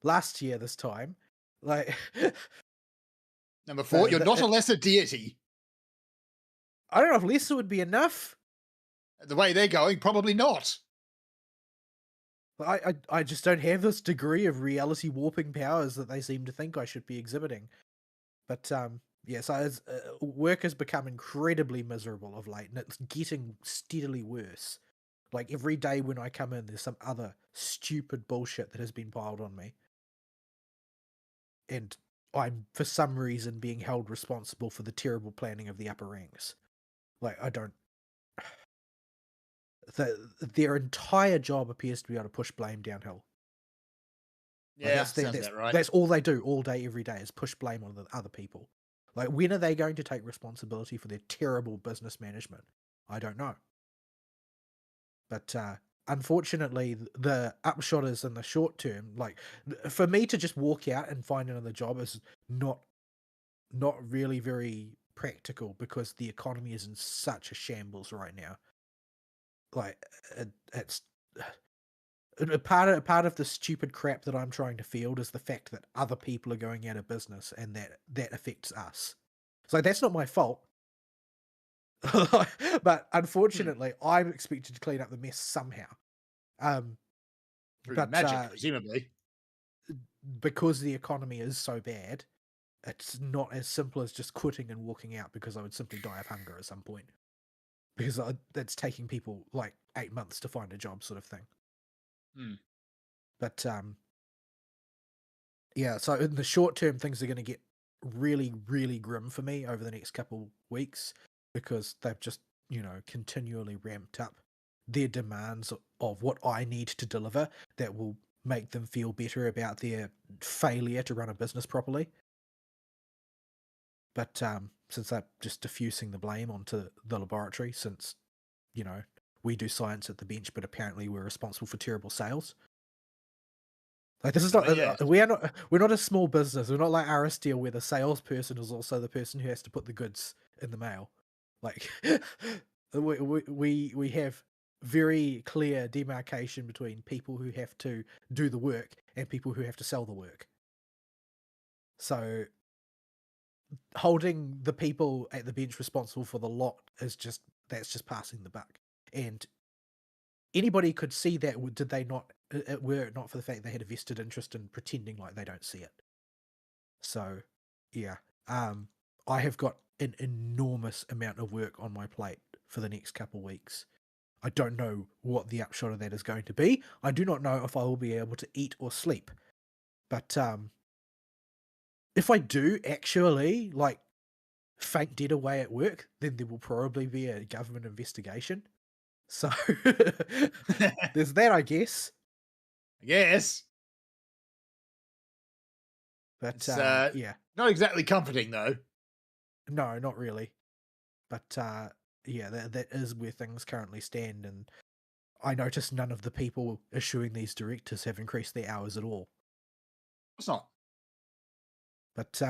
last year this time. Like, number 4. You're not a lesser deity. I don't know if lesser would be enough. The way they're going, probably not. I just don't have this degree of reality warping powers that they seem to think I should be exhibiting. But yeah, so work has become incredibly miserable of late, and it's getting steadily worse. Like every day when I come in, there's some other stupid bullshit that has been piled on me, and I'm for some reason being held responsible for the terrible planning of the upper ranks. Like I don't. Their entire job appears to be able to push blame downhill. Like Yeah, sounds about right. that's all they do all day, every day is push blame on the other people. Like when are they going to take responsibility for their terrible business management? I don't know. But unfortunately, the upshot is in the short term. Like for me to just walk out and find another job is not really very practical because the economy is in such a shambles right now. Like it's part of the stupid crap that I'm trying to field is the fact that other people are going out of business and that affects us. So that's not my fault. But Hmm. unfortunately, I'm expected to clean up the mess somehow. Um, Through but magic, presumably. because the economy is so bad, it's not as simple as just quitting and walking out because I would simply die of hunger at some point. Because that's taking people like 8 months to find a job, sort of thing. Hmm. But yeah, so in the short term, things are going to get really, really grim for me over the next couple weeks because they've just, continually ramped up their demands of what I need to deliver that will make them feel better about their failure to run a business properly. But since they're just diffusing the blame onto the laboratory, since, we do science at the bench, but apparently we're responsible for terrible sales. Like this is not Yes. we're not a small business. We're not like Aristeal where the salesperson is also the person who has to put the goods in the mail. Like we have very clear demarcation between people who have to do the work and people who have to sell the work. So holding the people at the bench responsible for the lot is that's just passing the buck. And anybody could see that did they not were it not for the fact they had a vested interest in pretending like they don't see it. So yeah, I have got an enormous amount of work on my plate for the next couple weeks. I don't know what the upshot of that is going to be. I do not know if I will be able to eat or sleep. But if I do actually like faint dead away at work, then there will probably be a government investigation. So there's that, I guess. Yes. But It's yeah, not exactly comforting, though. no, not really. But yeah, that is where things currently stand. And I noticed none of the people issuing these directives have increased their hours at all. It's not. But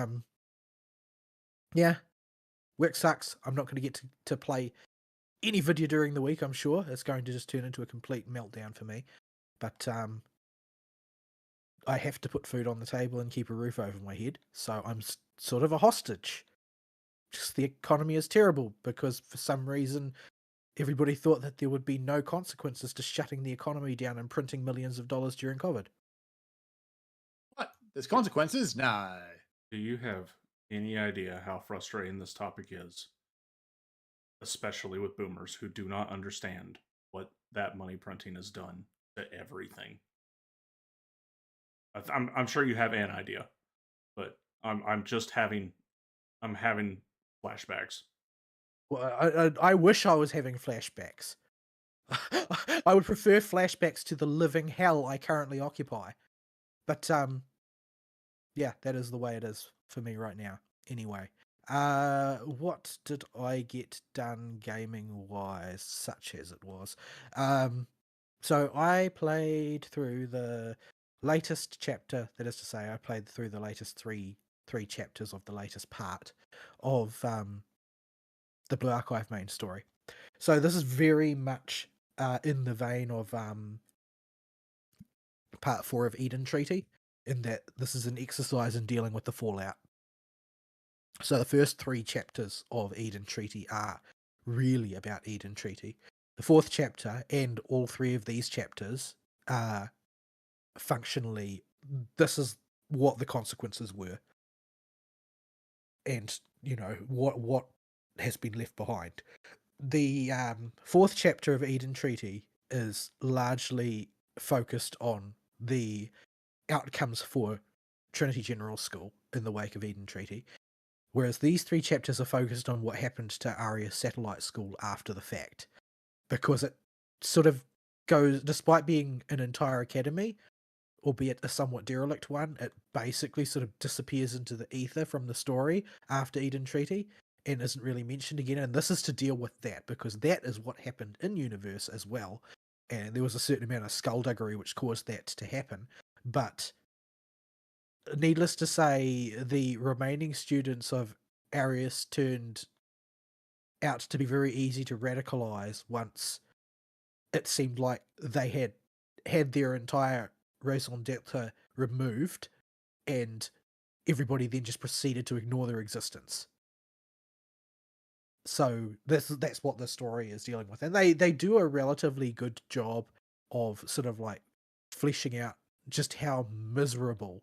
yeah, work sucks. I'm not going to get to play any video during the week. I'm sure it's going to just turn into a complete meltdown for me. But I have to put food on the table and keep a roof over my head, so I'm sort of a hostage. Just the economy is terrible because for some reason everybody thought that there would be no consequences to shutting the economy down and printing millions of dollars during COVID. What? There's consequences? No. Do you have any idea how frustrating this topic is? Especially with boomers who do not understand what that money printing has done to everything. I'm sure you have an idea, but I'm having flashbacks. Well, I wish I was having flashbacks. I would prefer flashbacks to the living hell I currently occupy. But yeah, that is the way it is for me right now. Anyway, what did I get done gaming wise, such as it was? So I played through the latest chapter. That is to say, I played through the latest three chapters of the latest part of the Blue Archive main story. So this is very much in the vein of part 4 of Eden Treaty, in that this is an exercise in dealing with the fallout. So the first 3 chapters of Eden Treaty are really about Eden Treaty. The fourth chapter and all three of these chapters are functionally this is what the consequences were, and what has been left behind. The fourth chapter of Eden Treaty is largely focused on the outcomes for Trinity General School in the wake of Eden Treaty, whereas these three chapters are focused on what happened to Aria Satellite School after the fact, because it sort of goes, despite being an entire academy, albeit a somewhat derelict one, it basically sort of disappears into the ether from the story after Eden Treaty and isn't really mentioned again. And this is to deal with that, because that is what happened in universe as well. And there was a certain amount of skullduggery which caused that to happen. But needless to say, the remaining students of Arius turned out to be very easy to radicalize once it seemed like they had their entire raison d'etre removed, and everybody then just proceeded to ignore their existence. So that's what the story is dealing with, and they do a relatively good job of sort of like fleshing out just how miserable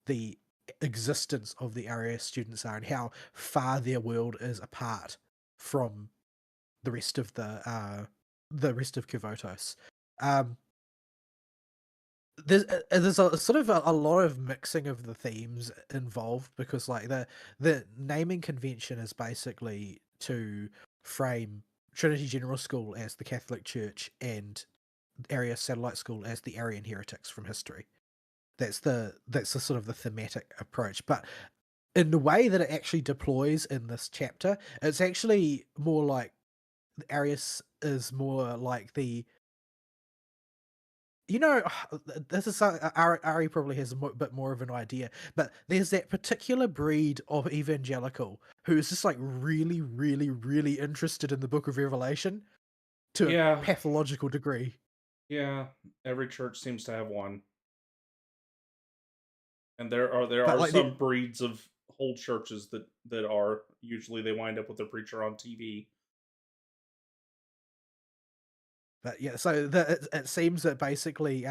the existence of the area students are and how far their world is apart from the rest of the rest of Kivotos. Um, there's a sort of a lot of mixing of the themes involved, because like the naming convention is basically to frame Trinity General School as the Catholic Church and Area Satellite School as the Aryan heretics from history. That's the sort of the thematic approach, but in the way that it actually deploys in this chapter, it's actually more like Arius is more like the you know, this is Ari probably has a bit more of an idea, but there's that particular breed of evangelical who is just like really, really, really interested in the Book of Revelation to a Yeah, pathological degree. yeah. Every church seems to have one, and there are But like, the, some breeds of whole churches that are usually they wind up with their preacher on TV. but yeah, so it seems that basically,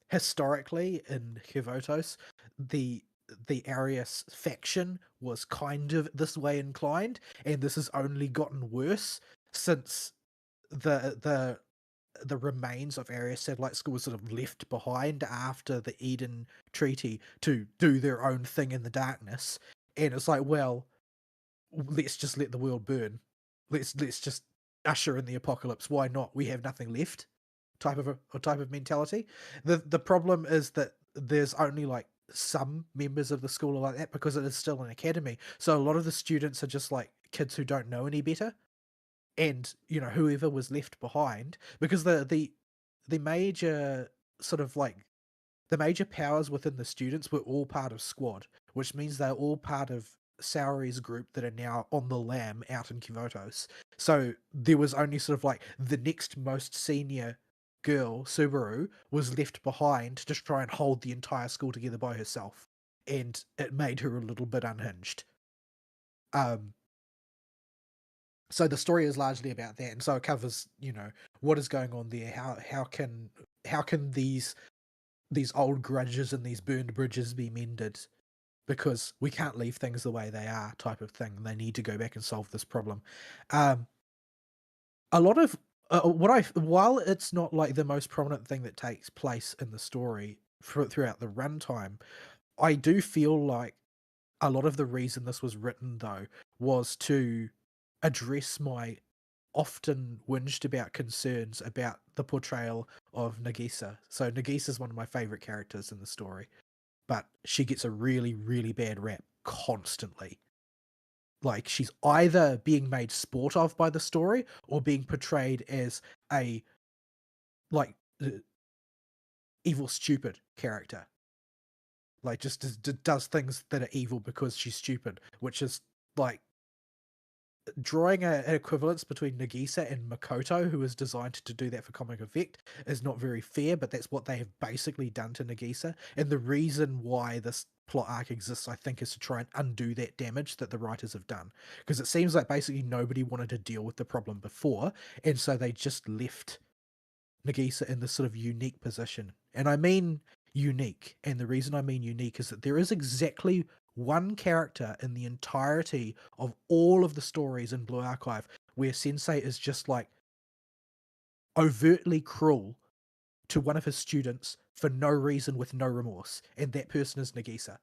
historically in Hivotos, the the Arius faction was kind of this way inclined, and this has only gotten worse since the the remains of Arius Satellite School was sort of left behind after the Eden Treaty to do their own thing in the darkness. And it's like, well, let's just let the world burn. Let's just usher in the apocalypse. Why not? We have nothing left. Type of mentality. The problem is that there's only like some members of the school are like that because it is still an academy. So a lot of the students are just like kids who don't know any better, and whoever was left behind, because the major sort of like the major powers within the students were all part of squad, which means they're all part of Saori's group that are now on the lam out in Kivotos. So there was only sort of like the next most senior girl, Subaru, was left behind to try and hold the entire school together by herself, and it made her a little bit unhinged. um so the story is largely about that, and so it covers what is going on there, how can these old grudges and these burned bridges be mended, because we can't leave things the way they are, type of thing. They need to go back and solve this problem. um a lot of what I while it's not like the most prominent thing that takes place in the story throughout the runtime, I do feel like a lot of the reason this was written, though, was to address my often whinged about concerns about the portrayal of Nagisa. So Nagisa is one of my favorite characters in the story, but she gets a really, really bad rap constantly. Like, she's either being made sport of by the story or being portrayed as a like evil, stupid character. Like, just does things that are evil because she's stupid, which is like drawing an equivalence between Nagisa and Makoto, who is designed to do that for comic effect, is not very fair, but that's what they have basically done to Nagisa. And the reason why this plot arc exists, I think, is to try and undo that damage that the writers have done. Because it seems like basically nobody wanted to deal with the problem before, and so they just left Nagisa in this sort of unique position. And I mean unique. And the reason I mean unique is that there is exactly one character in the entirety of all of the stories in Blue Archive where Sensei is just like overtly cruel to one of his students for no reason with no remorse. And that person is Nagisa.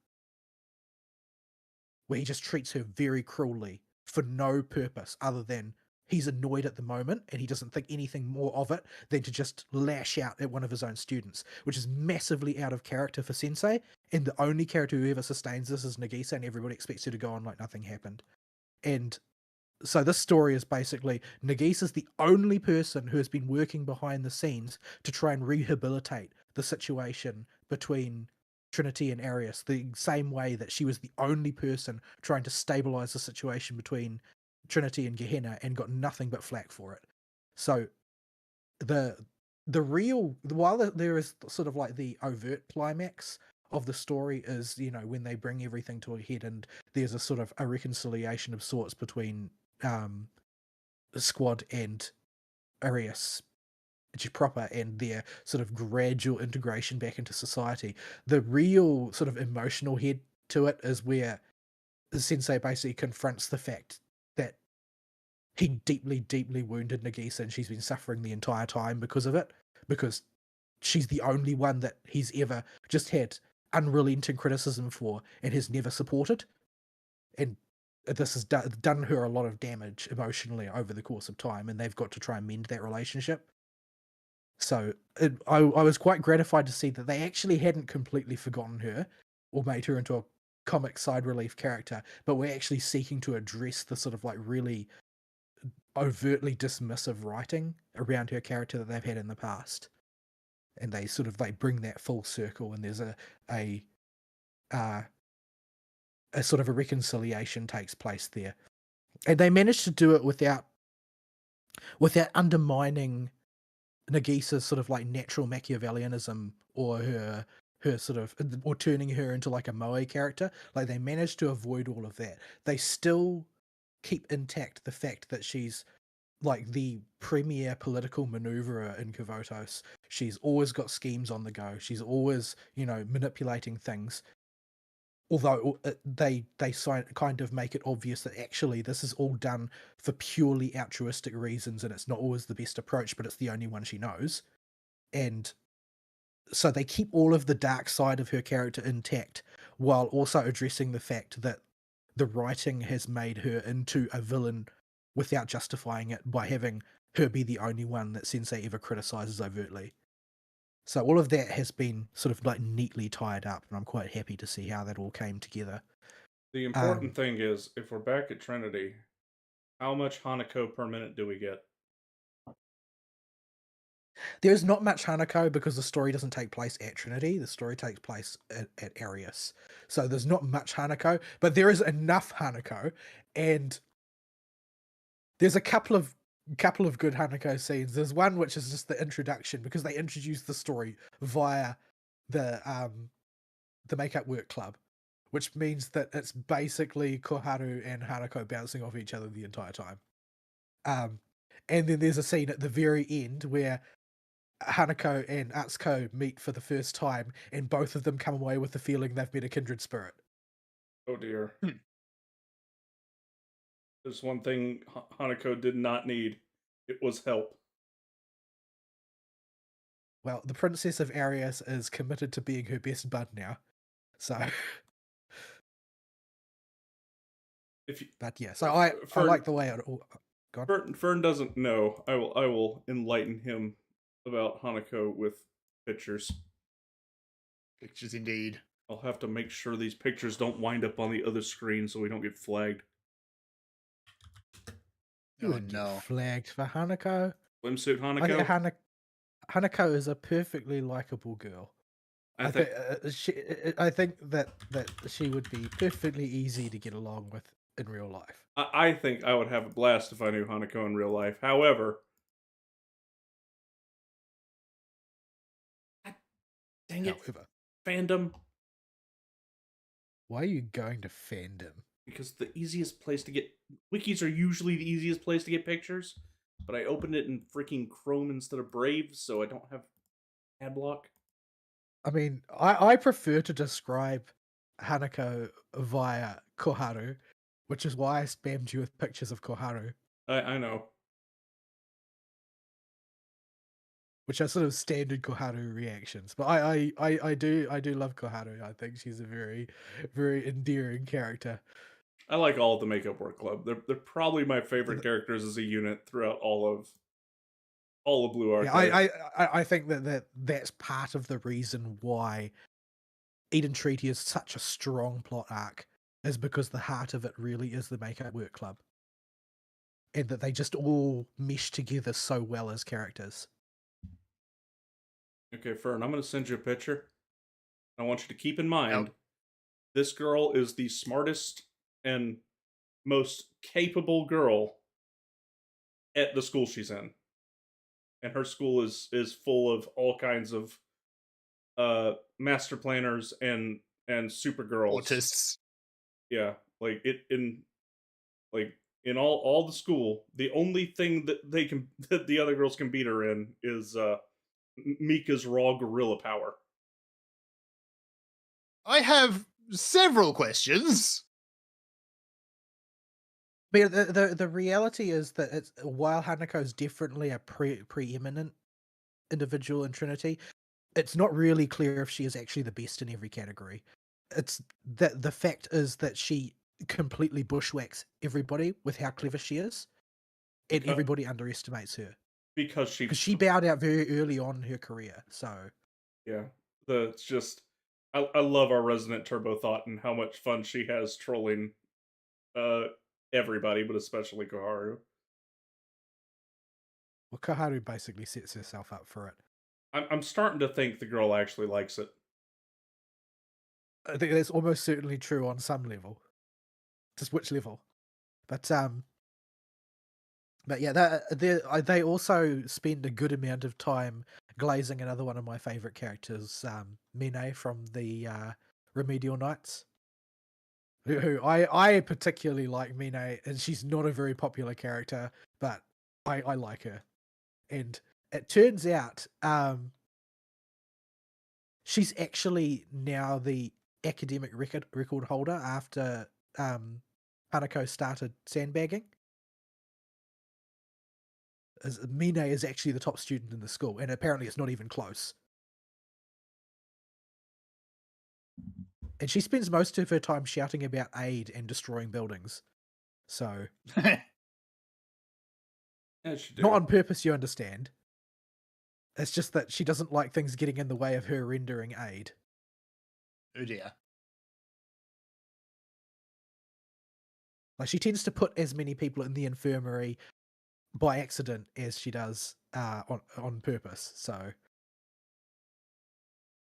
Where he just treats her very cruelly for no purpose other than he's annoyed at the moment and he doesn't think anything more of it than to just lash out at one of his own students, which is massively out of character for Sensei. And the only character who ever sustains this is Nagisa, and everybody expects her to go on like nothing happened. And so this story is basically Nagisa's the only person who has been working behind the scenes to try and rehabilitate the situation between Trinity and Arius, the same way that she was the only person trying to stabilize the situation between Trinity and Gehenna and got nothing but flack for it. So the real, while there is sort of like the overt climax of the story is, you know, when they bring everything to a head and there's a sort of a reconciliation of sorts between Squad and Arius proper and their sort of gradual integration back into society. The real sort of emotional head to it is where Sensei basically confronts the fact that he deeply, deeply wounded Nagisa and she's been suffering the entire time because of it, because she's the only one that he's ever just had unrelenting criticism for and has never supported. And this has done her a lot of damage emotionally over the course of time, and they've got to try and mend that relationship. So I was quite gratified to see that they actually hadn't completely forgotten her or made her into a comic side relief character, but we're actually seeking to address the sort of like really overtly dismissive writing around her character that they've had in the past. And they sort of like bring that full circle, and there's a sort of a reconciliation takes place there. And they managed to do it without undermining Nagisa's sort of like natural Machiavellianism or her sort of, or turning her into like a Moe character. Like they managed to avoid all of that. They still keep intact the fact that she's like the premier political maneuverer in Kavotos. She's always got schemes on the go. She's always, you know, manipulating things. Although they kind of make it obvious that actually this is all done for purely altruistic reasons and it's not always the best approach, but it's the only one she knows. And so they keep all of the dark side of her character intact while also addressing the fact that the writing has made her into a villain without justifying it by having her be the only one that Sensei ever criticizes overtly. So all of that has been sort of like neatly tied up, and I'm quite happy to see how that all came together. The important thing is, if we're back at Trinity, how much Hanako per minute do we get? There's not much Hanako because the story doesn't take place at Trinity. The story takes place at Arius. So there's not much Hanako, but there is enough Hanako, and there's a couple of good Hanako scenes. There's one which is just the introduction because they introduce the story via the Make-up Work Club, which means that it's basically Koharu and Hanako bouncing off each other the entire time. And then there's a scene at the very end where Hanako and Atsuko meet for the first time, and both of them come away with the feeling they've met a kindred spirit. Oh dear. There's one thing Hanako did not need. It was help. Well, the Princess of Arius is committed to being her best bud now. So but yeah, so I like the way it all gone. Fern doesn't know. I will enlighten him about Hanako with pictures. Pictures indeed. I'll have to make sure these pictures don't wind up on the other screen so we don't get flagged. You would get flagged for Hanako. Swimsuit Hanako? Hanako is a perfectly likable girl. I think that she would be perfectly easy to get along with in real life. I think I would have a blast if I knew Hanako in real life. However, God dang it, However, fandom, why are you going to fandom? because the easiest place to get wikis are usually the easiest place to get pictures. But I opened it in freaking Chrome instead of Brave, so I don't have ad block. I mean, I prefer to describe Hanako via Koharu, which is why I spammed you with pictures of Koharu, I know. which are sort of standard Koharu reactions. But I do love Koharu. I think she's a very, very endearing character. I like all of the Makeup Work Club. They're probably my favorite characters as a unit throughout all of Blue Yeah, Archive. I think that's part of the reason why Eden Treaty is such a strong plot arc, is because the heart of it really is the Makeup Work Club, and that they just all mesh together so well as characters. Okay, Fern, I'm going to send you a picture. I want you to keep in Out. mind this girl is the smartest and most capable girl at the school she's in. And her school is full of all kinds of master planners and super girls. Autists. Yeah, like it in like in all the school, the only thing that they can that the other girls can beat her in is Mika's raw gorilla power. I have several questions. But yeah, the reality is that it's while Hanako is definitely a preeminent individual in Trinity, it's not really clear if she is actually the best in every category. It's that the fact is that she completely bushwhacks everybody with how clever she is, and Because everybody underestimates her because she because she bowed out very early on in her career. So yeah. It's just I love our resident Turbo Thought and how much fun she has trolling uh everybody, but especially Koharu. well, Koharu basically sets herself up for it. I'm starting to think the girl actually likes it. I think that's almost certainly true on some level. Just which level? But But yeah, they also spend a good amount of time glazing another one of my favorite characters, Mine from the Remedial Knights. Who I particularly like Mine, and she's not a very popular character, but I like her. And it turns out she's actually now the academic record holder after Hanako started sandbagging. As Mine is actually the top student in the school, and apparently it's not even close. And she spends most of her time shouting about aid and destroying buildings. So, As she not do. on purpose, you understand. It's just that she doesn't like things getting in the way of her rendering aid. Oh dear. Like, she tends to put as many people in the infirmary by accident as she does on purpose. So,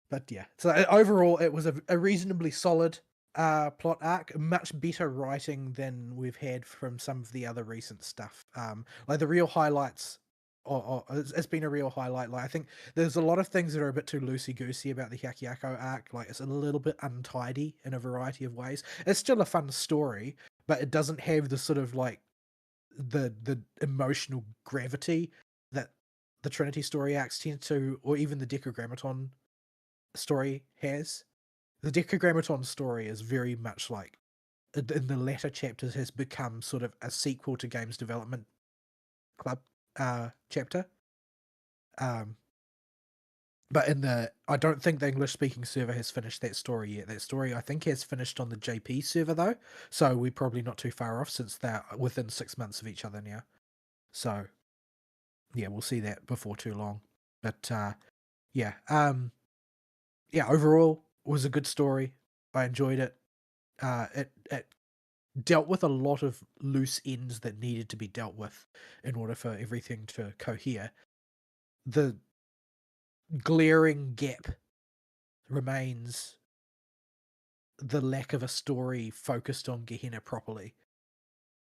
but yeah. So overall, it was a reasonably solid plot arc. Much better writing than we've had from some of the other recent stuff. Like the real highlights. Or it's been a real highlight. Like I think there's a lot of things that are a bit too loosey goosey about the Hyakuako arc. Like it's a little bit untidy in a variety of ways. It's still a fun story, but it doesn't have the sort of like the emotional gravity that the Trinity story arcs tend to, or even the Decagrammaton story has. The Decagrammaton story is very much like in the latter chapters has become sort of a sequel to Games Development Club chapter. Um, but I don't think the English speaking server has finished that story yet. That story I think has finished on the JP server though, so we're probably not too far off since they're within 6 months of each other now. So yeah, we'll see that before too long. But yeah, yeah. Overall, it was a good story. I enjoyed it. It dealt with a lot of loose ends that needed to be dealt with in order for everything to cohere. The glaring gap remains the lack of a story focused on Gehenna properly.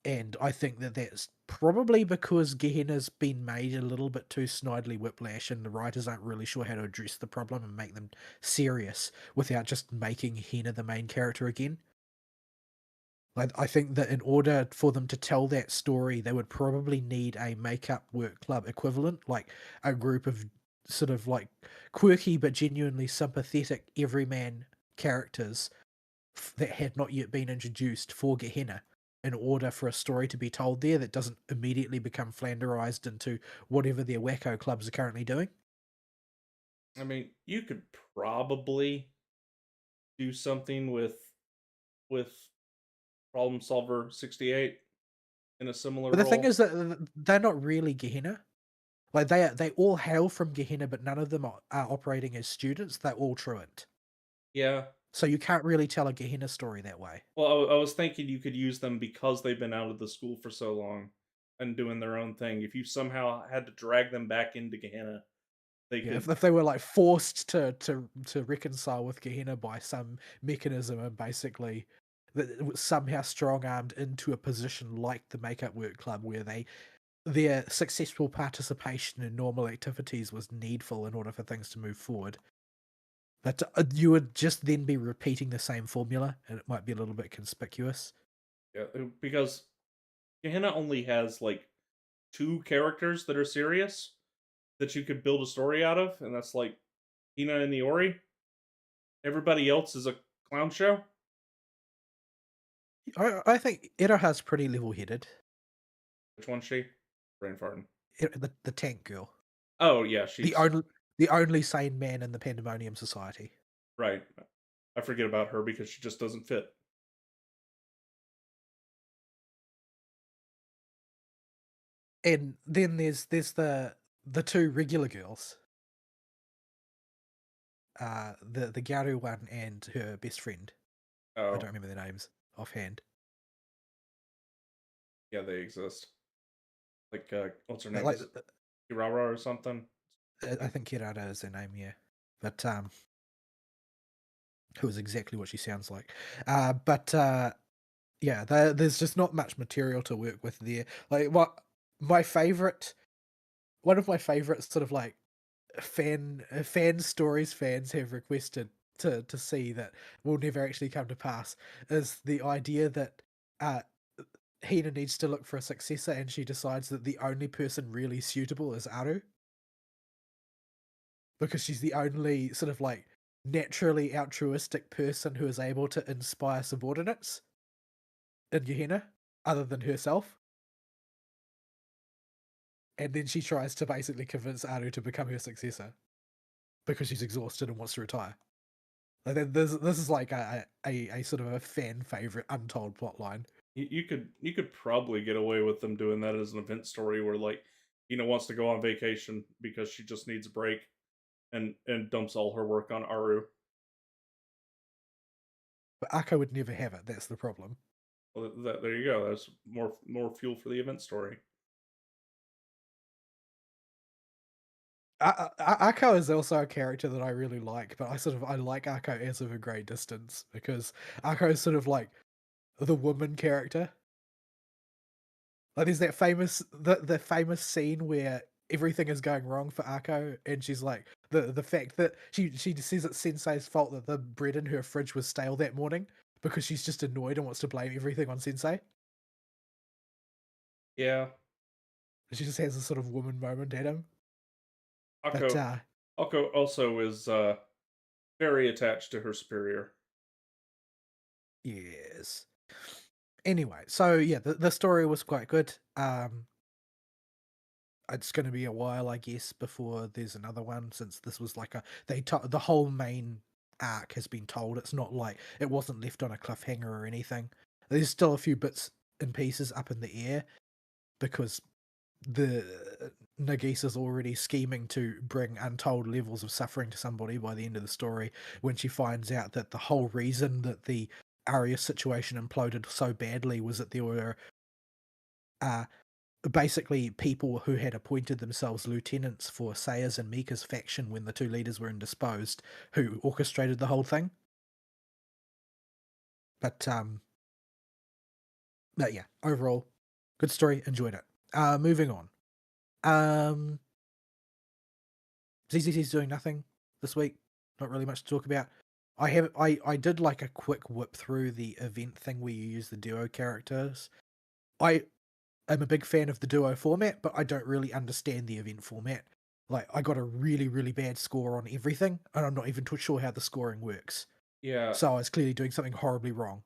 And I think that that's probably because Gehenna's been made a little bit too snidely whiplash, and the writers aren't really sure how to address the problem and make them serious without just making Henna the main character again. I think that in order for them to tell that story, they would probably need a makeup work club equivalent, like a group of sort of like quirky but genuinely sympathetic everyman characters that had not yet been introduced for Gehenna in order for a story to be told there that doesn't immediately become flanderized into whatever their wacko clubs are currently doing. I mean, you could probably do something with Problem Solver 68 in a similar But the thing role. is that they're not really Gehenna. Like they all hail from Gehenna, but none of them are operating as students. They're all truant. Yeah. So you can't really tell a Gehenna story that way. Well, I was thinking you could use them because they've been out of the school for so long and doing their own thing. If you somehow had to drag them back into Gehenna, they Yeah, could. if they were like forced to reconcile with Gehenna by some mechanism and basically that it was somehow strong armed into a position like the Makeup Work Club where their successful participation in normal activities was needful in order for things to move forward. But you would just then be repeating the same formula, and it might be a little bit conspicuous. Yeah, because Gehenna only has like two characters that are serious that you could build a story out of, and that's like Hina and Iori. Everybody else is a clown show. I think Eroha's pretty level headed. Which one's she? Brain farting. The tank girl, Oh yeah, the she's only the only sane man in the Pandemonium Society. right. I forget about her because she just doesn't fit. And then there's the two regular girls, the Garu one and her best friend. I Oh don't remember their names offhand. yeah, they exist. Like what's her But name? like, Is it Kirara or something? I think Kirara is their name, yeah. But who is exactly what she sounds like. But yeah, there's just not much material to work with there. Like what my favorite, one of my favorite sort of like fan stories fans have requested to see that will never actually come to pass is the idea that uh Hina needs to look for a successor, and she decides that the only person really suitable is Aru because she's the only sort of like naturally altruistic person who is able to inspire subordinates in Gehenna other than herself. And then she tries to basically convince Aru to become her successor because she's exhausted and wants to retire. Like this is like a sort of a fan favorite untold plot line. You could probably get away with them doing that as an event story where like wants to go on vacation because she just needs a break and dumps all her work on Aru. But Akko would never have it. That's the problem. Well, there you go. That's more fuel for the event story. Akko is also a character that I really like, but I like Akko as of a great distance because Akko is sort of like the woman character. Like there's that the famous scene where everything is going wrong for Akko, and she's like the fact that she says it's Sensei's fault that the bread in her fridge was stale that morning because she's just annoyed and wants to blame everything on Sensei. Yeah, She just has a sort of woman moment at him. But Akko Akko also is very attached to her superior. yes. Anyway, so yeah, the story was quite good. It's going to be a while, I guess, before there's another one since this was like the whole main arc has been told. It's not like it wasn't left on a cliffhanger or anything. There's still a few bits and pieces up in the air because the Nagisa's already scheming to bring untold levels of suffering to somebody by the end of the story when she finds out that the whole reason that the Arya situation imploded so badly was that there were uh, basically people who had appointed themselves lieutenants for Saya's and Mika's faction when the two leaders were indisposed, who orchestrated the whole thing. But yeah, overall, Good story, enjoyed it. Moving on. Um, ZZZ's doing nothing this week. Not really much to talk about. I did like a quick whip through the event thing where you use the duo characters. I am a big fan of the duo format, but I don't really understand the event format. Like, I got a really, really bad score on everything, and I'm not even too sure how the scoring works. Yeah, So I was clearly doing something horribly wrong.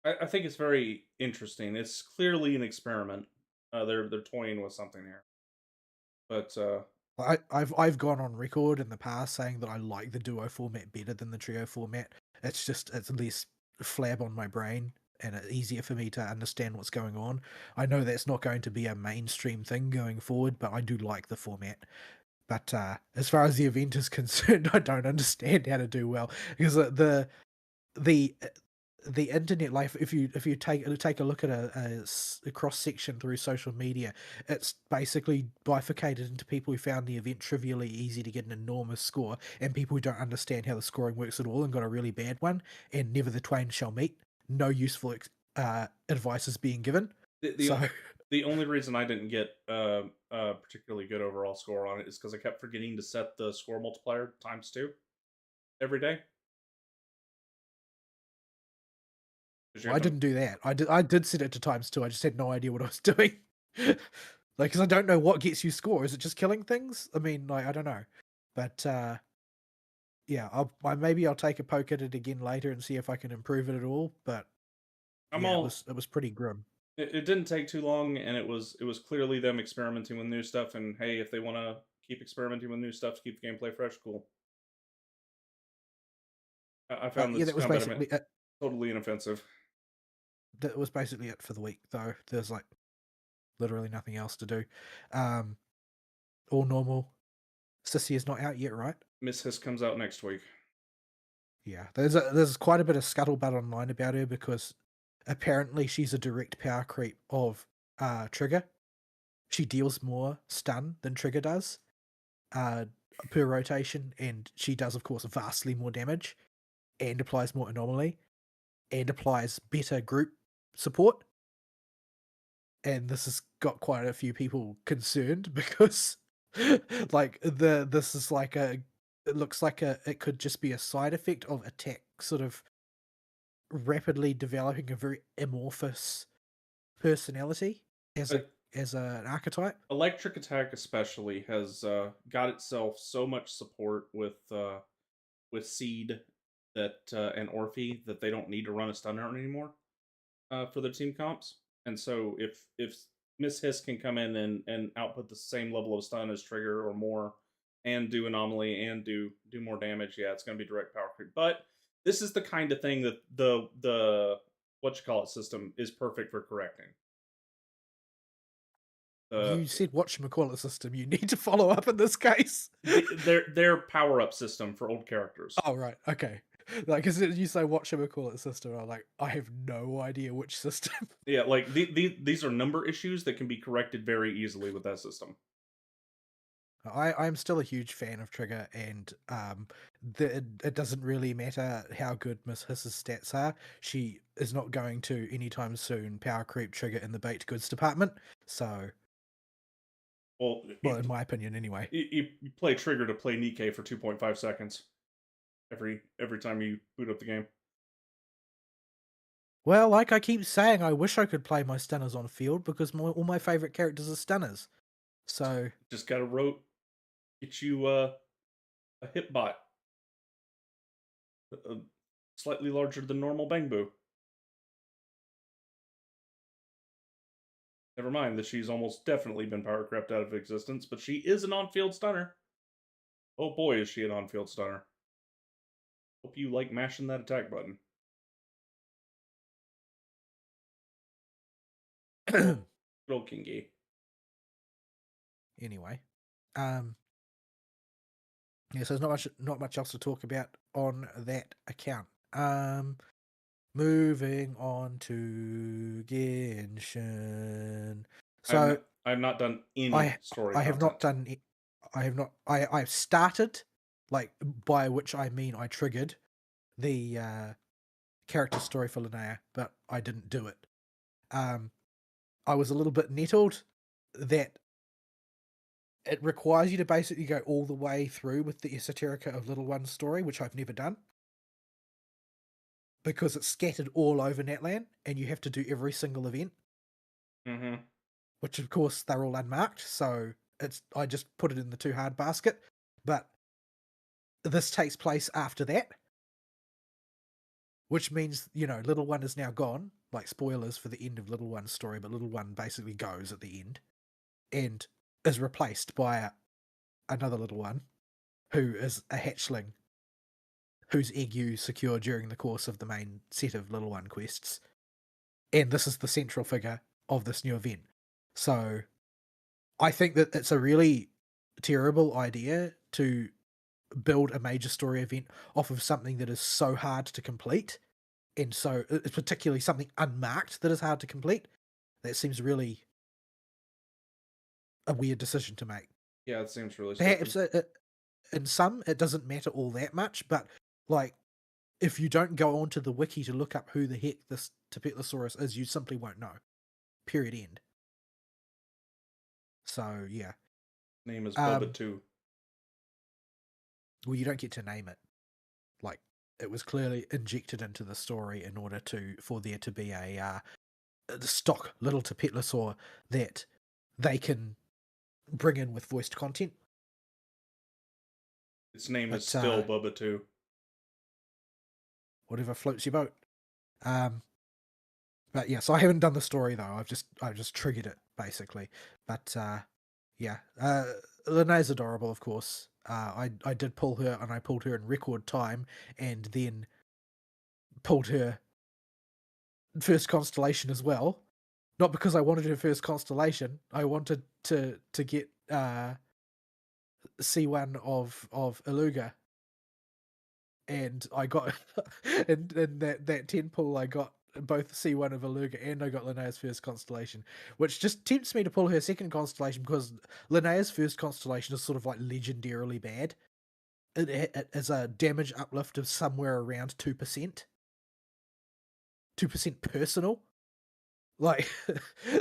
I think it's very interesting. It's clearly an experiment. They're toying with something here, but I've gone on record in the past saying that I like the duo format better than the trio format. It's less flab on my brain and it's easier for me to understand what's going on. I know that's not going to be a mainstream thing going forward, but I do like the format. But as far as the event is concerned, I don't understand how to do well because the the internet life, if you take a look at a cross section through social media, it's basically bifurcated into people who found the event trivially easy to get an enormous score and people who don't understand how the scoring works at all and got a really bad one, and never the twain shall meet. No useful advice is being given. the So the, the only reason I didn't get a particularly good overall score on it is because I kept forgetting to set the score multiplier times two every day. 'Cause you well, have I to, didn't do that. I did set it to times two. I just had no idea what I was doing. Like, because I don't know what gets you score. Is it just killing things? I mean, like, I don't know. But yeah, maybe I'll take a poke at it again later and see if I can improve it at all. But I'm yeah, it all. was pretty grim. It didn't take too long, and it was clearly them experimenting with new stuff. And hey, if they want to keep experimenting with new stuff to keep the gameplay fresh, cool. I found Yeah, this that was combat basically it. totally inoffensive. That was basically it for the week, though. There's like literally nothing else to do. Um, all normal. Sissy is not out yet, right? Miss Hiss comes out next week. Yeah, there's quite a bit of scuttlebutt online about her because apparently she's a direct power creep of Trigger. She deals more stun than Trigger does uh, per rotation, and she does, of course, vastly more damage and applies more anomaly and applies better group support. And this has got quite a few people concerned because, like, this is like it looks like it could just be a side effect of attack sort of rapidly developing a very amorphous personality as a But an archetype. Electric Attack especially has got itself so much support with Seed that and Orphe that they don't need to run a stunner anymore for their team comps. And so if Miss Hiss can come in and output the same level of stun as Trigger or more, and do anomaly and do more damage, yeah, it's going to be direct power creep. But this is the kind of thing that the what you call it system is perfect for correcting. You The said whatchamacallit system. You need to follow up in this case. their power up system for old characters. Oh, right. Okay. Like, because you say whatchamacallit system, I'm like, I have no idea which system. Yeah, like these are number issues that can be corrected very easily with that system. I'm still a huge fan of Trigger, and it doesn't really matter how good Miss Hiss's stats are. She is not going to anytime soon power creep Trigger in the baked goods department. So, Well, well, in my opinion, anyway. you play Trigger to play Nikke for 2.5 seconds every time you boot up the game. Well, like I keep saying, I wish I could play my stunners on field because all my favorite characters are stunners. So, Just gotta get you a hit bot, slightly larger than normal Bangbu. Never mind that she's almost definitely been power crept out of existence, but she is an on-field stunner. Oh boy, is she an on-field stunner. Hope you like mashing that attack button. Good old Kingy. anyway, um, yeah. So there's not much else to talk about on that account. Moving on to Genshin. So I've not done any I story I have not content. done. I have not. I've started, like, by which I mean I triggered the character story for Linnea, but I didn't do it. Um, I was a little bit nettled that it requires you to basically go all the way through with the Esoterica of Little One's story, which I've never done, because it's scattered all over Netland, and you have to do every single event, Mm-hmm. which of course they're all unmarked, so I just put it in the too hard basket. But this takes place after that, which means, Little One is now gone. Like, spoilers for the end of Little One's story, but Little One basically goes at the end and is replaced by another Little One who is a hatchling whose egg you secure during the course of the main set of Little One quests. And this is the central figure of this new event. So I think that it's a really terrible idea to build a major story event off of something that is so hard to complete. And so it's particularly something unmarked that is hard to complete. That seems really a weird decision to make. Yeah, it seems really stupid. Perhaps in some, it doesn't matter all that much, but like, if you don't go onto the wiki to look up who the heck this Tapetlosaurus is, you simply won't know. Period. End. So yeah. Name is Bubba Um, too. well, you don't get to name it. Like, it was clearly injected into the story in order for there to be a stock little Tapetlosaur that they can bring in with voiced content. Its name is But still Bubba too. whatever floats your boat. But yeah, so I haven't done the story though. I've just triggered it basically. But yeah, Linnea's adorable, of course. I did pull her, and I pulled her in record time, and then pulled her first constellation as well. Not because I wanted her first constellation. I wanted to get C1 of Iluga, and I got in that 10 pull. I got both C1 of Iluga, and I got Linnea's first constellation, which just tempts me to pull her second constellation, because Linnea's first constellation is sort of like legendarily bad. It is a damage uplift of somewhere around 2%. 2% personal. Like,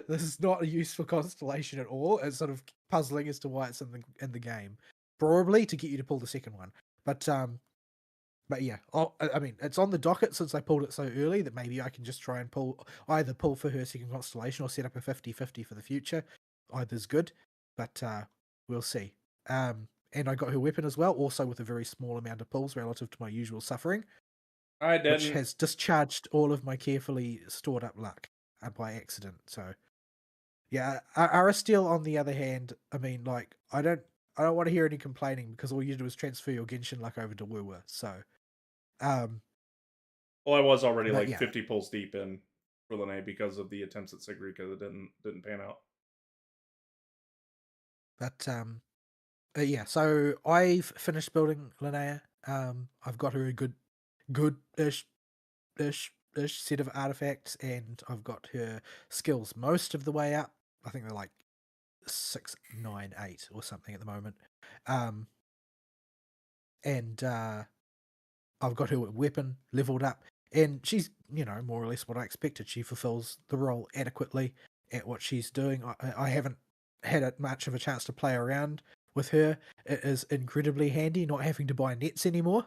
this is not a useful constellation at all. It's sort of puzzling as to why it's in the game. Probably to get you to pull the second one. But yeah, I mean, it's on the docket since I pulled it so early that maybe I can just try and either pull for her second constellation or set up a 50-50 for the future. Either's good, but we'll see. And I got her weapon as well, also with a very small amount of pulls relative to my usual suffering, I which didn't. has discharged all of my carefully stored up luck by accident. So yeah, Aristeal, on the other hand, I mean, like, I don't want to hear any complaining, because all you do is transfer your Genshin luck over to Wuwa. So um Well, I was already but like yeah, 50 pulls deep in for Linnaea because of the attempts at Sigrika that didn't pan out. but yeah, so I've finished building Linnea. I've got her a good-ish ish set of artifacts, and I've got her skills most of the way up. I think they're like 6, 9, 8 or something at the moment. And I've got her weapon leveled up, and she's, more or less what I expected. She fulfills the role adequately at what she's doing. I haven't had much of a chance to play around with her. It is incredibly handy not having to buy nets anymore.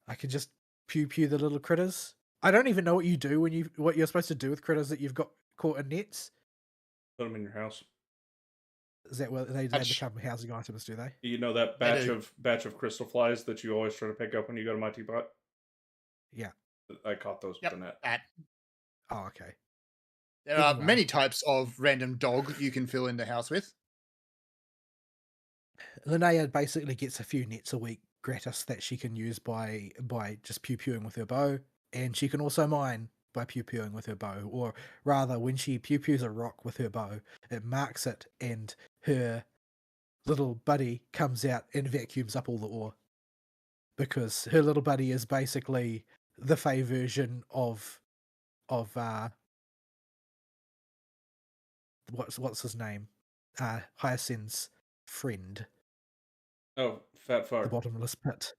I can just pew pew the little critters. I don't even know what you do what you're supposed to do with critters that you've got caught in nets. Put them in your house. Is that what they Hatch. become housing items? Do they? You know that They do. batch of crystal flies that you always try to pick up when you go to my teapot? Yeah. I caught those with Yep. the net. That. Oh, okay. There are Anyway. many types of random dog you can fill in the house with. Linnea basically gets a few nets a week gratis that she can use by just pew pewing with her bow, and she can also mine by pew pewing with her bow. Or rather, when she pew pews a rock with her bow, it marks it, and her little buddy comes out and vacuums up all the ore, because her little buddy is basically the Fey version of what's his name, Hyacinth's friend, Oh, fat the fuck. bottomless pit.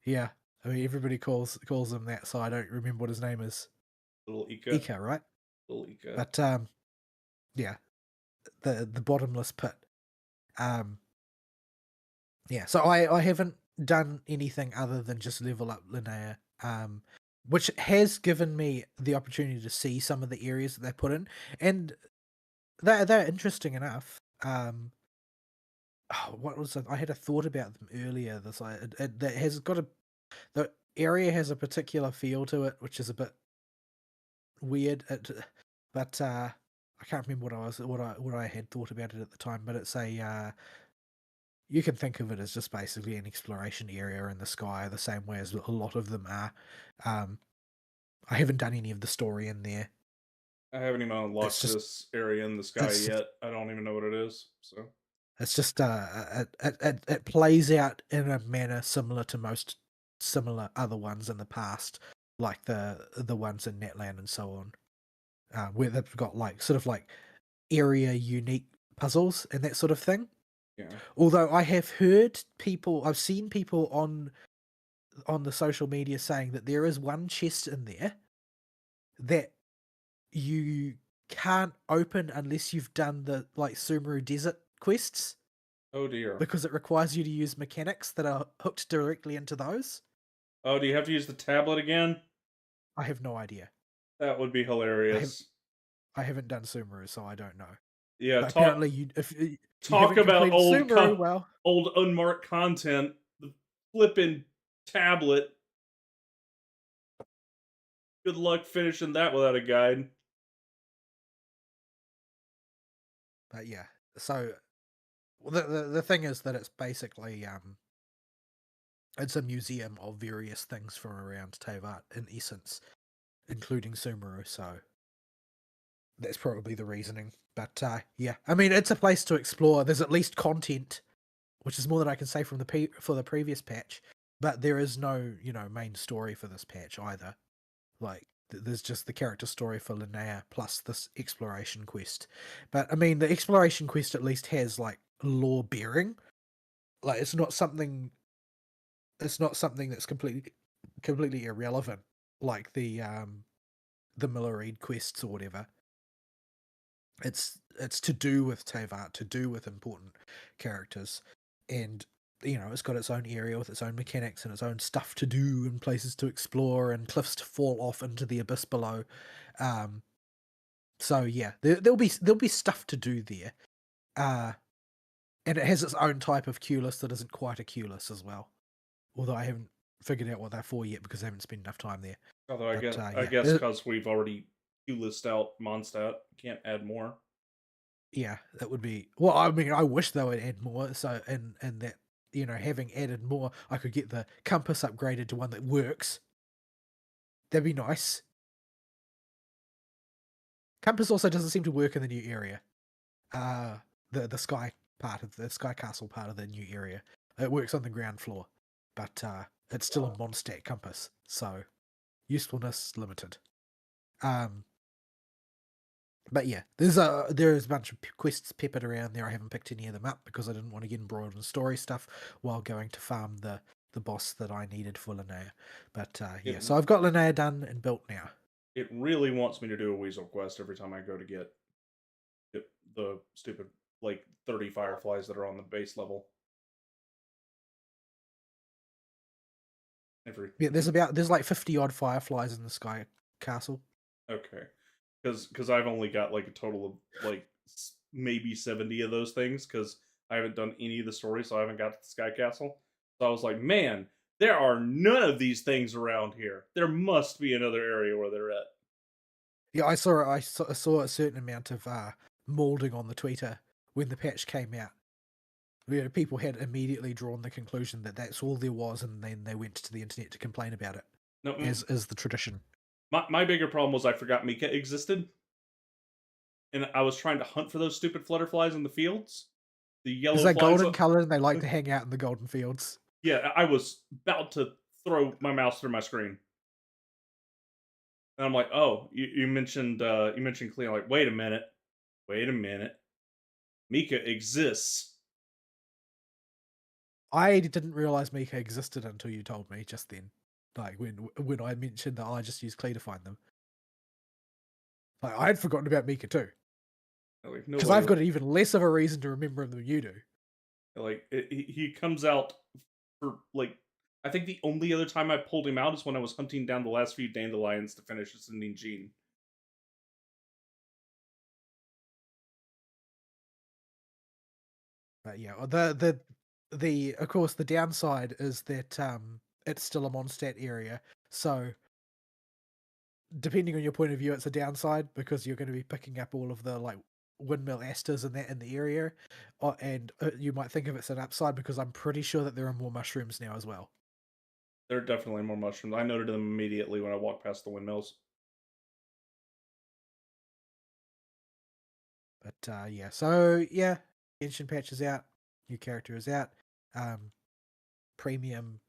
Yeah, I mean, everybody calls him that, so I don't remember what his name is. Little Ika. Ika, right? Alika. But yeah, the bottomless pit. Um, yeah, so I haven't done anything other than just level up Linnea, which has given me the opportunity to see some of the areas that they put in, and they're interesting enough. Oh, what was it? I had a thought about them earlier. This like that has got a the area has a particular feel to it, which is a bit weird. But I can't remember what I had thought about it at the time. But it's a you can think of it as just basically an exploration area in the sky, the same way as a lot of them are. Um, I haven't done any of the story in there. I haven't even It's unlocked just this area in the sky it's yet. I don't even know what it is. So it's just it plays out in a manner similar to most similar other ones in the past, like the ones in Netland and so on, where they've got like sort of like area unique puzzles and that sort of thing. yeah. Although I've seen people on the social media saying that there is one chest in there that you can't open unless you've done the like Sumeru Desert quests Oh dear. because it requires you to use mechanics that are hooked directly into those. Oh, do you have to use the tablet again? I have no idea. That would be I have hilarious. I haven't done Sumeru, so I don't know. Yeah, But talk apparently, if you talk haven't about completed Sumeru, well, old unmarked content. The flipping tablet. Good luck finishing that without a guide. but yeah. So the thing is that it's basically it's a museum of various things from around Tevat in essence, including Sumeru. So that's probably the reasoning. But yeah, I mean, it's a place to explore. There's at least content, which is more than I can say from for the previous patch. But there is no, main story for this patch either. Like, there's just the character story for Linnea plus this exploration quest. But I mean, the exploration quest at least has like lore bearing. Like, it's not something. It's not something that's completely irrelevant, like the Miller quests or whatever. It's to do with Tevat, to do with important characters, and it's got its own area with its own mechanics and its own stuff to do and places to explore and cliffs to fall off into the abyss below. Um, so yeah, there'll be stuff to do there. And it has its own type of queue list that isn't quite a queue list as well. Although I haven't figured out what they're for yet because I haven't spent enough time there. Although But I yeah, guess because we've already queue list out Mondstadt, can't add more. yeah, that would be. Well, I mean, I wish they would add more. So, and that having added more, I could get the compass upgraded to one that works. That'd be nice. Compass also doesn't seem to work in the new area. The sky castle part of the new area. It works on the ground floor, but it's still a Mondstadt compass, so usefulness limited. But yeah, there's a bunch of quests peppered around there. I haven't picked any of them up because I didn't want to get embroiled in story stuff while going to farm the boss that I needed for Linnea. But yeah, so I've got Linnea done and built now. It really wants me to do a Weasel quest every time I go to get the stupid like 30 fireflies that are on the base level. Yeah, there's like 50 odd fireflies in the sky castle. Okay, because I've only got like a total of like maybe 70 of those things because I haven't done any of the stories, so I haven't got to the Sky Castle. So I was like, man, there are none of these things around here. There must be another area where they're at. Yeah, I saw a certain amount of molding on the Twitter when the patch came out. People had immediately drawn the conclusion that that's all there was, and then they went to the internet to complain about it, No, as is the tradition. my bigger problem was I forgot Mika existed, and I was trying to hunt for those stupid flutterflies in the fields. The Is yellow that flies. golden color, and they like to hang out in the golden fields? Yeah, I was about to throw my mouse through my screen. And I'm like, oh, you mentioned Cleo. Like, wait a minute. Mika exists. I didn't realize Mika existed until you told me just then. Like when I mentioned that I just use Clee to find them. Like, I had forgotten about Mika too, Like because nobody I've got even less of a reason to remember him than you do. he comes out for like I think the only other time I pulled him out is when I was hunting down the last few dandelions to finish ascending Gene. But yeah, the of course the downside is that it's still a Mondstadt area, so depending on your point of view, it's a downside because you're going to be picking up all of the like windmill asters and that in the area, and you might think of it's an upside because I'm pretty sure that there are more mushrooms now as well. There are definitely more mushrooms. I noted them immediately when I walked past the windmills. But yeah, so yeah, Genshin patch is out, new character is out, premium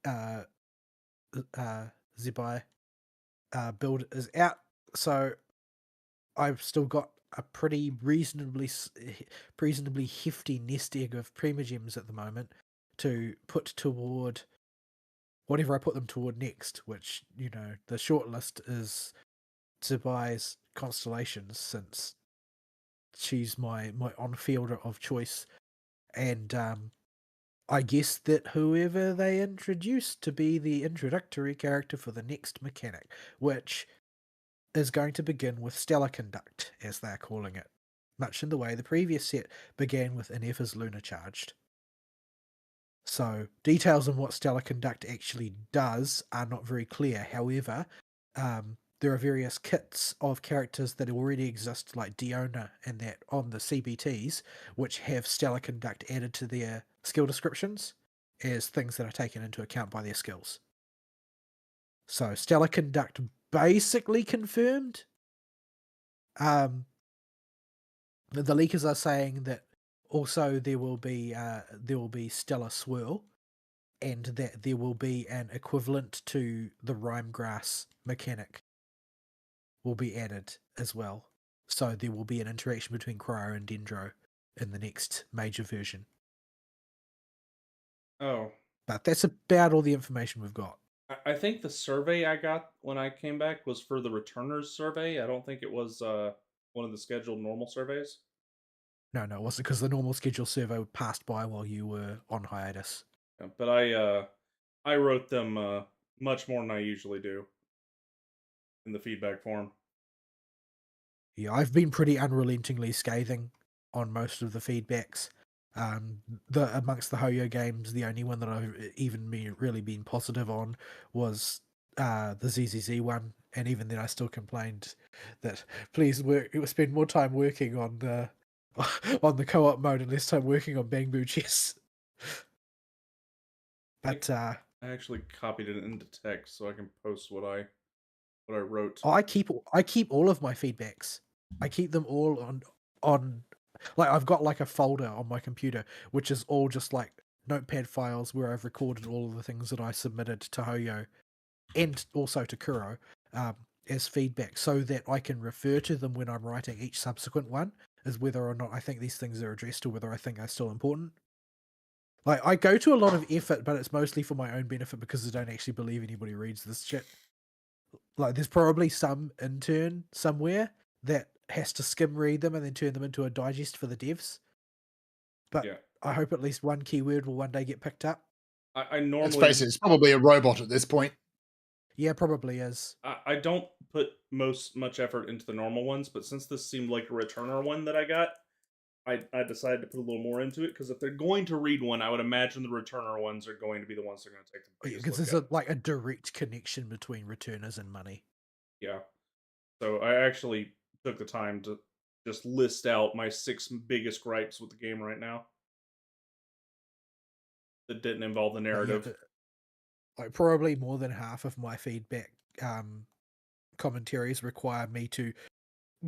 uh Zibai build is out, so I've still got a pretty reasonably hefty nest egg of Primogems at the moment to put toward whatever I put them toward next, which, you know, the shortlist is Zibai's constellations, since she's my on-fielder of choice, and I guess that whoever they introduce to be the introductory character for the next mechanic, which is going to begin with Stellar Conduct, as they're calling it, much in the way the previous set began with Ineffa's Lunar Charged. So, details on what Stellar Conduct actually does are not very clear. However, there are various kits of characters that already exist, like Diona and that on the CBTs, which have Stellar Conduct added to their skill descriptions as things that are taken into account by their skills. So, Stellar Conduct basically confirmed. The leakers are saying that also there will be Stellar Swirl, and that there will be an equivalent to the Rhyme Grass mechanic will be added as well. So there will be an interaction between Cryo and Dendro in the next major version. Oh, But that's about all the information we've got. I think the survey I got when I came back was for the returners survey. I don't think it was one of the scheduled normal surveys. No, it wasn't, because the normal schedule survey passed by while you were on hiatus. Yeah, but I wrote them much more than I usually do in the feedback form. Yeah, I've been pretty unrelentingly scathing on most of the feedbacks. The amongst the Hoyo games, the only one that I've even really been positive on was the ZZZ one, and even then, I still complained that please spend more time working on the on the co-op mode and less time working on Bamboo Chess. But I actually copied it into text so I can post what I wrote. I keep all of my feedbacks. I keep them all on like, I've got like a folder on my computer which is all just like notepad files where I've recorded all of the things that I submitted to Hoyo and also to Kuro as feedback, so that I can refer to them when I'm writing each subsequent one, as whether or not I think these things are addressed or whether I think they're still important. Like, I go to a lot of effort, but it's mostly for my own benefit because I don't actually believe anybody reads this shit. Like, there's probably some intern somewhere that has to skim read them and then turn them into a digest for the devs. But Yeah, I hope at least one keyword will one day get picked up. I Let's normally face it, it's probably a robot at this point. Yeah, probably is. I don't put much effort into the normal ones, but since this seemed like a returner one that I got, I decided to put a little more into it, because if they're going to read one, I would imagine the returner ones are going to be the ones they're going to take the biggest Because look there's at. like a direct connection between returners and money. Yeah. So I actually took the time to just list out my 6 biggest gripes with the game right now that didn't involve the But yeah, narrative. like probably more than half of my feedback commentaries require me to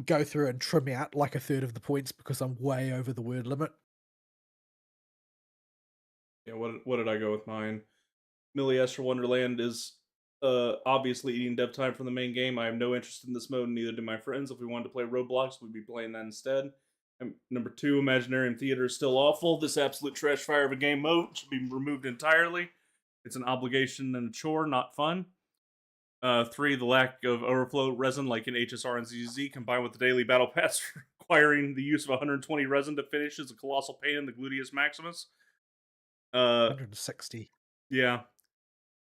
go through and trim out like a third of the points because I'm way over the word limit. Yeah, what did I go with mine? Millie Esther Wonderland is obviously eating dev time from the main game. I have no interest in this mode, and neither do my friends. If we wanted to play Roblox, we'd be playing that instead. And number 2, Imaginarium Theater is still awful. This absolute trash fire of a game mode should be removed entirely. It's an obligation and a chore, not fun. 3, the lack of overflow resin like in HSR and ZZ, combined with the daily battle pass requiring the use of 120 resin to finish, is a colossal pain in the gluteus maximus. 160. Yeah.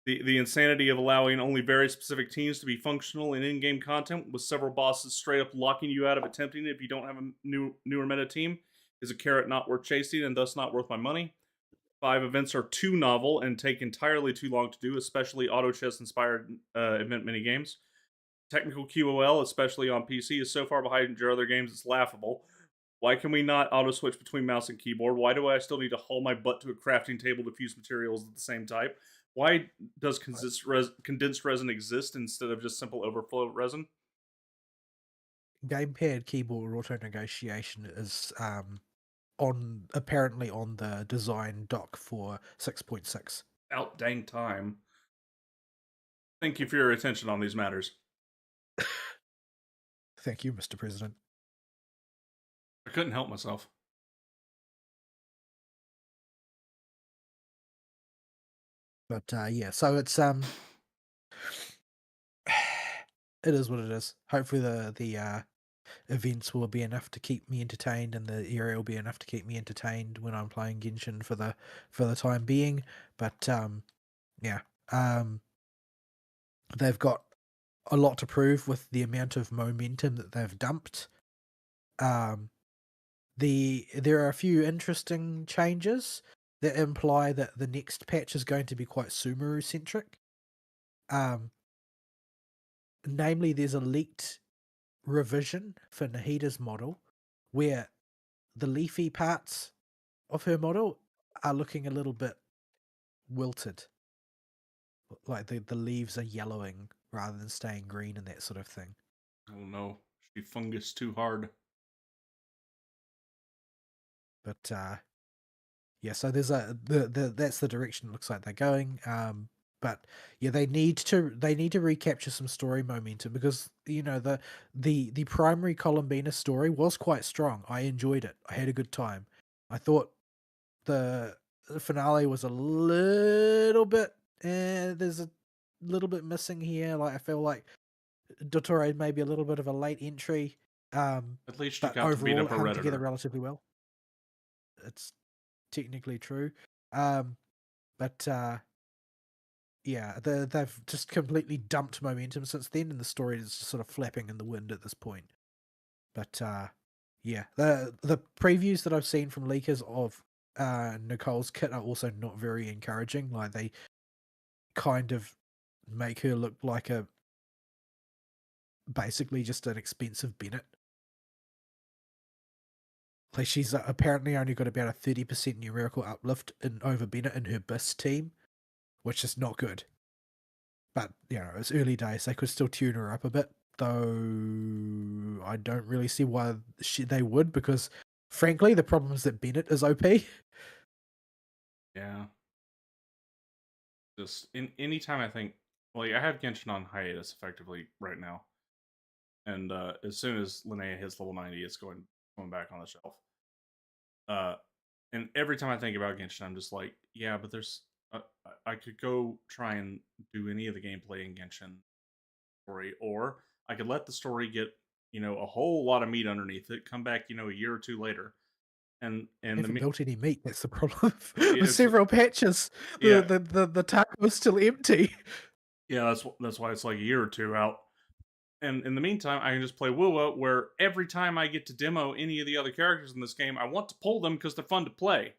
The insanity of allowing only very specific teams to be functional in in-game content, with several bosses straight up locking you out of attempting it if you don't have a newer meta team, is a carrot not worth chasing and thus not worth my money. 5 events are too novel and take entirely too long to do, especially auto chess inspired event minigames. Technical QOL, especially on PC, is so far behind your other games it's laughable. Why can we not auto switch between mouse and keyboard? Why do I still need to haul my butt to a crafting table to fuse materials of the same type? Why does condensed resin exist instead of just simple overflow resin? Gamepad keyboard auto negotiation is apparently on the design doc for 6.6. Out dang time. Thank you for your attention on these matters. Thank you, Mr. President. I couldn't help myself. But yeah, so it's it is what it is. Hopefully the events will be enough to keep me entertained, and the area will be enough to keep me entertained when I'm playing Genshin for the time being. But yeah, they've got a lot to prove with the amount of momentum that they've dumped. There are a few interesting changes that imply that the next patch is going to be quite Sumeru centric. Namely, there's a leaked revision for Nahida's model where the leafy parts of her model are looking a little bit wilted. Like the leaves are yellowing rather than staying green and that sort of thing. Oh no, she fungus too hard. But yeah, so there's that's the direction it looks like they're going. But yeah, they need to recapture some story momentum, because the primary Columbina story was quite strong. I enjoyed it. I had a good time. I thought the finale was a little bit there's a little bit missing here. Like, I feel like Dottore may be a little bit of a late entry. At least you But got to beat overall up it a hung together redditor. relatively well. It's technically true. But yeah, they've just completely dumped momentum since then, and the story is just sort of flapping in the wind at this point. But yeah, the previews that I've seen from leakers of Nicole's kit are also not very encouraging. Like, they kind of make her look like basically just an expensive Bennett. Like, she's apparently only got about a 30% numerical uplift over Bennett in her BIS team, which is not good. But, it's early days. They could still tune her up a bit, though I don't really see why they would, because, frankly, the problem is that Bennett is OP. Yeah. Just anytime I think, like, I have Genshin on hiatus effectively right now, and as soon as Linnea hits level 90, it's going back on the shelf. And every time I think about Genshin, I'm just like, yeah, but there's I could go try and do any of the gameplay in Genshin story, or I could let the story get a whole lot of meat underneath it, come back a year or two later, and Haven't built any meat. That's the problem. With it's several patches, yeah the taco is still empty. yeah that's why it's like a year or two out. And in the meantime, I can just play Wua, where every time I get to demo any of the other characters in this game, I want to pull them because they're fun to play.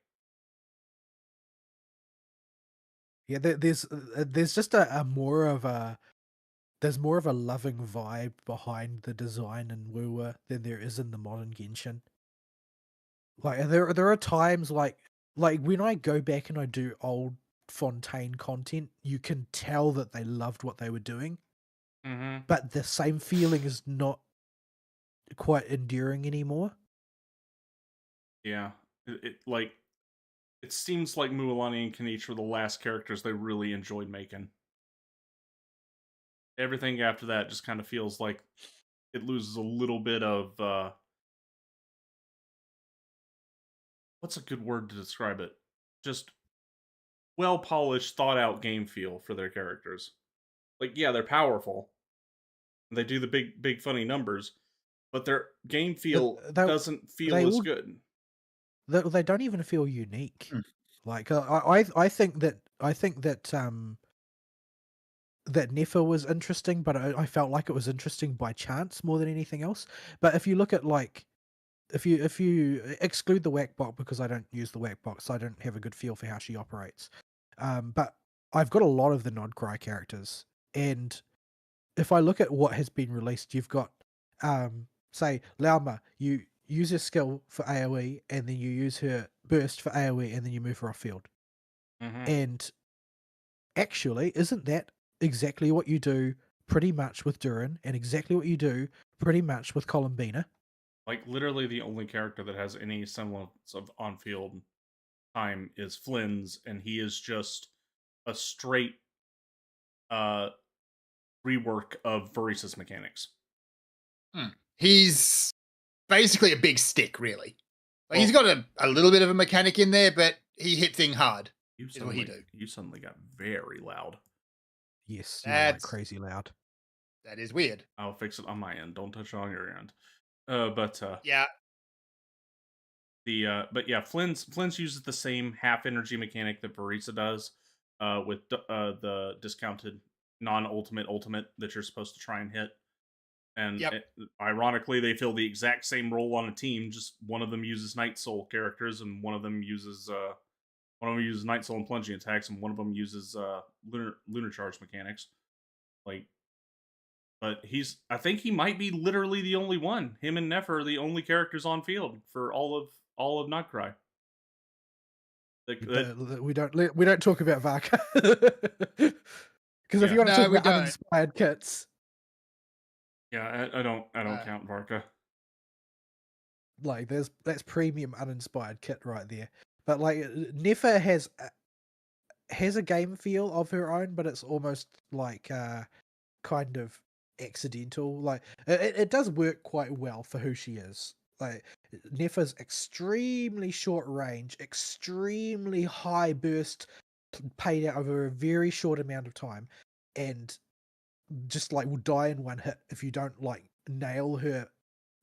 Yeah, there's just a more of a there's more of a loving vibe behind the design in Woowa than there is in the modern Genshin. Like, there are times like when I go back and I do old Fontaine content, you can tell that they loved what they were doing, Mm-hmm. but the same feeling is not quite enduring anymore. Yeah, it seems like Mualani and Kanichi were the last characters they really enjoyed making. Everything after that just kind of feels like it loses a little bit of what's a good word to describe it? Just well polished, thought out game feel for their characters. Like, yeah, they're powerful. They do the big funny numbers, but their game Th- feel They doesn't they feel as all good. they don't even feel unique. Mm. Like I think that Nefer was interesting, but I felt like it was interesting by chance more than anything else. But if you look at like if you exclude the whack bot because I don't use the whack bot, so I don't have a good feel for how she operates. But I've got a lot of the Nodcry characters, and if I look at what has been released, you've got say Lauma, you use her skill for AoE, and then you use her burst for AoE, and then you move her off field. Hmm. And actually, isn't that exactly what you do pretty much with Durin, and exactly what you do pretty much with Columbina? Like, literally, the only character that has any semblance of on-field time is Flynn's, and he is just a straight uh rework of Varisa's mechanics. Mm. He's basically a big stick, really. Like, he's Well, got a little bit of a mechanic in there, but he hit thing hard. Is what he do. you suddenly got very loud. Yes, you are like That's crazy loud. that is weird. I'll fix it on my end. Don't touch it on your end. But Yeah. but yeah, Flynn's uses the same half energy mechanic that Barisa does, with the discounted non-ultimate ultimate that you're supposed to try and hit. And Yep. ironically, they fill the exact same role on a team. Just one of them uses Night Soul characters, and one of them uses Night Soul and plunging attacks, and one of them uses lunar charge mechanics. Like, but I think he might be literally the only one. Him and Nefer are the only characters on field for all of Nightcry. Like that, We don't talk about Varka because if you yeah, want to talk No, we about don't. uninspired kits, yeah. I don't Uh, count Varka. like that's premium uninspired kit right there. But like Nefer has a game feel of her own, but it's almost like kind of accidental. Like it does work quite well for who she is. Like Nefer's extremely short range, extremely high burst, paid out over a very short amount of time, and just like will die in one hit if you don't like nail her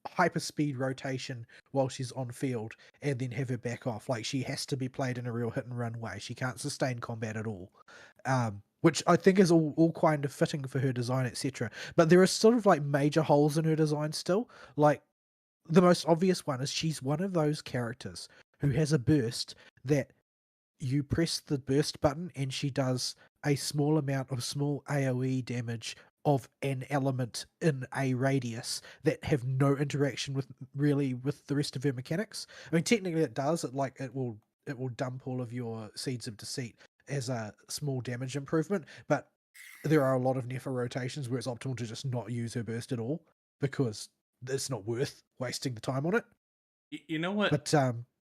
hyperspeed rotation while she's on field and then have her back off. Like she has to be played in a real hit and run way. She can't sustain combat at all. Which I think is all kind of fitting for her design, etc. But there are sort of like major holes in her design still. Like the most obvious one is she's one of those characters who has a burst that you press the burst button and she does a small amount of small AoE damage of an element in a radius that have no interaction with the rest of her mechanics. I mean, technically it does. It will dump all of your seeds of deceit as a small damage improvement, but there are a lot of Nefer rotations where it's optimal to just not use her burst at all because it's not worth wasting the time on it. You know what But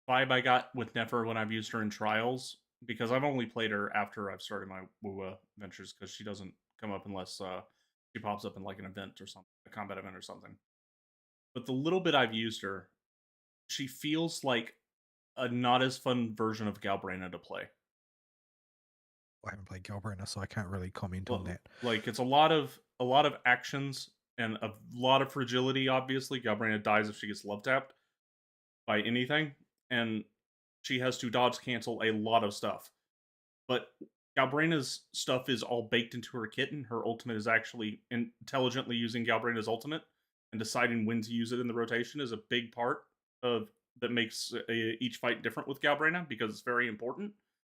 vibe I got with Nefer when I've used her in trials, because I've only played her after I've started my WoW ventures, because she doesn't come up unless she pops up in like an event or something, a combat event or something. But the little bit I've used her, she feels like a not as fun version of Galbrana to play. I haven't played Galbrina, so I can't really comment on that. Like, it's a lot of actions and a lot of fragility. Obviously, Galbrana dies if she gets love tapped by anything, and she has to dodge cancel a lot of stuff. But Galbrina's stuff is all baked into her kit, and her ultimate is actually intelligently using Galbrina's ultimate and deciding when to use it in the rotation is a big part of that makes each fight different with Galbrina, because it's very important.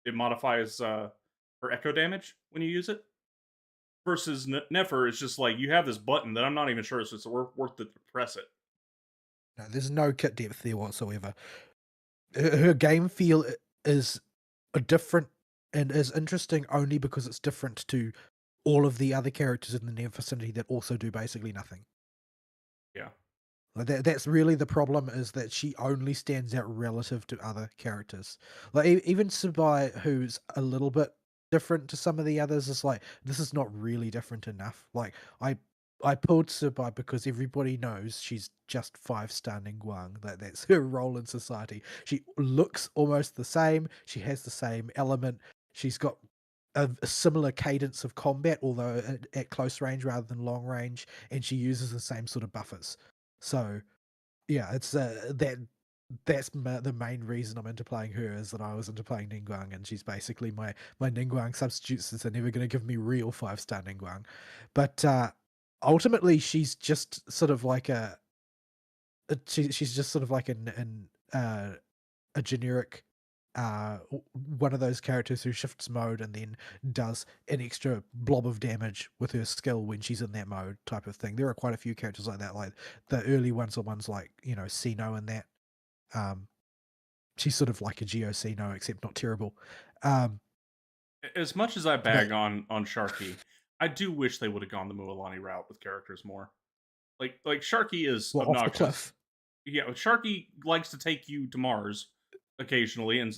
It modifies her echo damage when you use it. Versus Nefer is just like, you have this button that I'm not even sure it's worth it to press it. No, there's no kit depth there whatsoever. Her game feel is a different and is interesting only because it's different to all of the other characters in the near vicinity that also do basically nothing. Yeah. Like that's really the problem, is that she only stands out relative to other characters. Like even Subai, who's a little bit different to some of the others, is like, this is not really different enough. Like I pulled Subai because everybody knows she's just 5-star Ningguang. That's her role in society. She looks almost the same. She has the same element. She's got a similar cadence of combat, although at close range rather than long range, and she uses the same sort of buffers. So yeah, it's the main reason I'm into playing her is that I was into playing Ningguang, and she's basically my Ningguang substitute since they're never going to give me real 5-star Ningguang. But ultimately, she's just sort of like she's just sort of like a generic one of those characters who shifts mode and then does an extra blob of damage with her skill when she's in that mode type of thing. There are quite a few characters like that. Like the early ones are ones like, Sino and that. Um, she's sort of like a Geo Sino, except not terrible. As much as I But bag on Sharky, I do wish they would have gone the Mualani route with characters more. Like Sharky is well, off the obnoxious. cliff. Yeah, Sharky likes to take you to Mars occasionally, and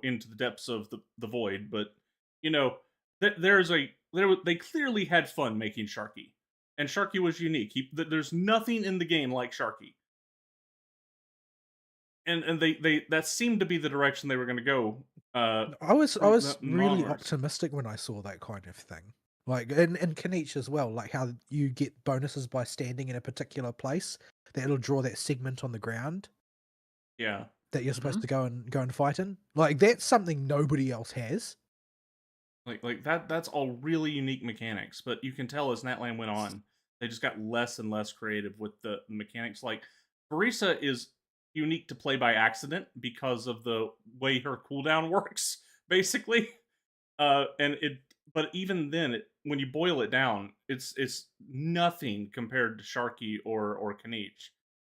into the depths of the void. But you know, they clearly had fun making Sharky, and Sharky was unique. There's nothing in the game like Sharky, and they that seemed to be the direction they were going to go. I was really Onwards. optimistic when I saw that kind of thing. Like in Kanichi as well, like how you get bonuses by standing in a particular place that'll draw that segment on the ground Yeah. that you're supposed Mhm. to go and fight in. Like that's something nobody else has. Like that's all really unique mechanics, but you can tell as Natlan went on, they just got less and less creative with the mechanics. Like Barisa is unique to play by accident because of the way her cooldown works, basically. And it but even then when you boil it down, it's nothing compared to Sharky or Kanich.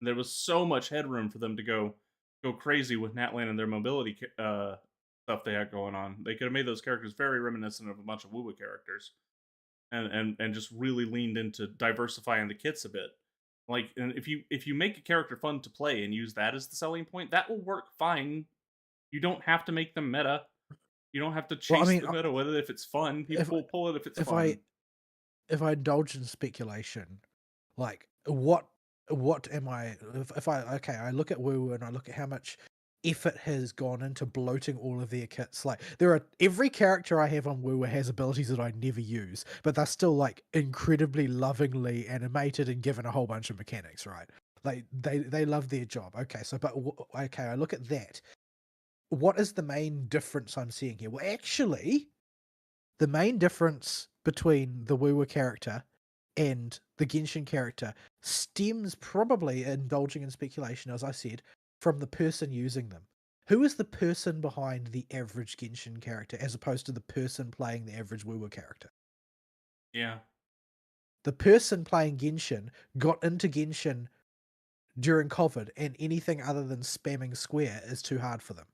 There was so much headroom for them to go crazy with Natlan and their mobility stuff they had going on. They could have made those characters very reminiscent of a bunch of Wuwa characters, and just really leaned into diversifying the kits a bit. Like, and if you make a character fun to play and use that as the selling point, that will work fine. You don't have to make them meta. You don't have to Well, I chase mean, the meta with it if it's fun. People if will pull it if it's if I fun. if I indulge in speculation, like what am I if I okay, I look at Woo and I look at how much effort has gone into bloating all of their kits. Like there are every character I have on Woo has abilities that I never use, but they're still like incredibly lovingly animated and given a whole bunch of mechanics, right? Like they love their job. Okay, so okay, I look at that. What is the main difference I'm seeing here? Well, actually, the main difference between the Wuwa character and the Genshin character stems probably, indulging in speculation, as I said, from the person using them. Who is the person behind the average Genshin character as opposed to the person playing the average Wuwa character? Yeah. The person playing Genshin got into Genshin during COVID, and anything other than spamming square is too hard for them.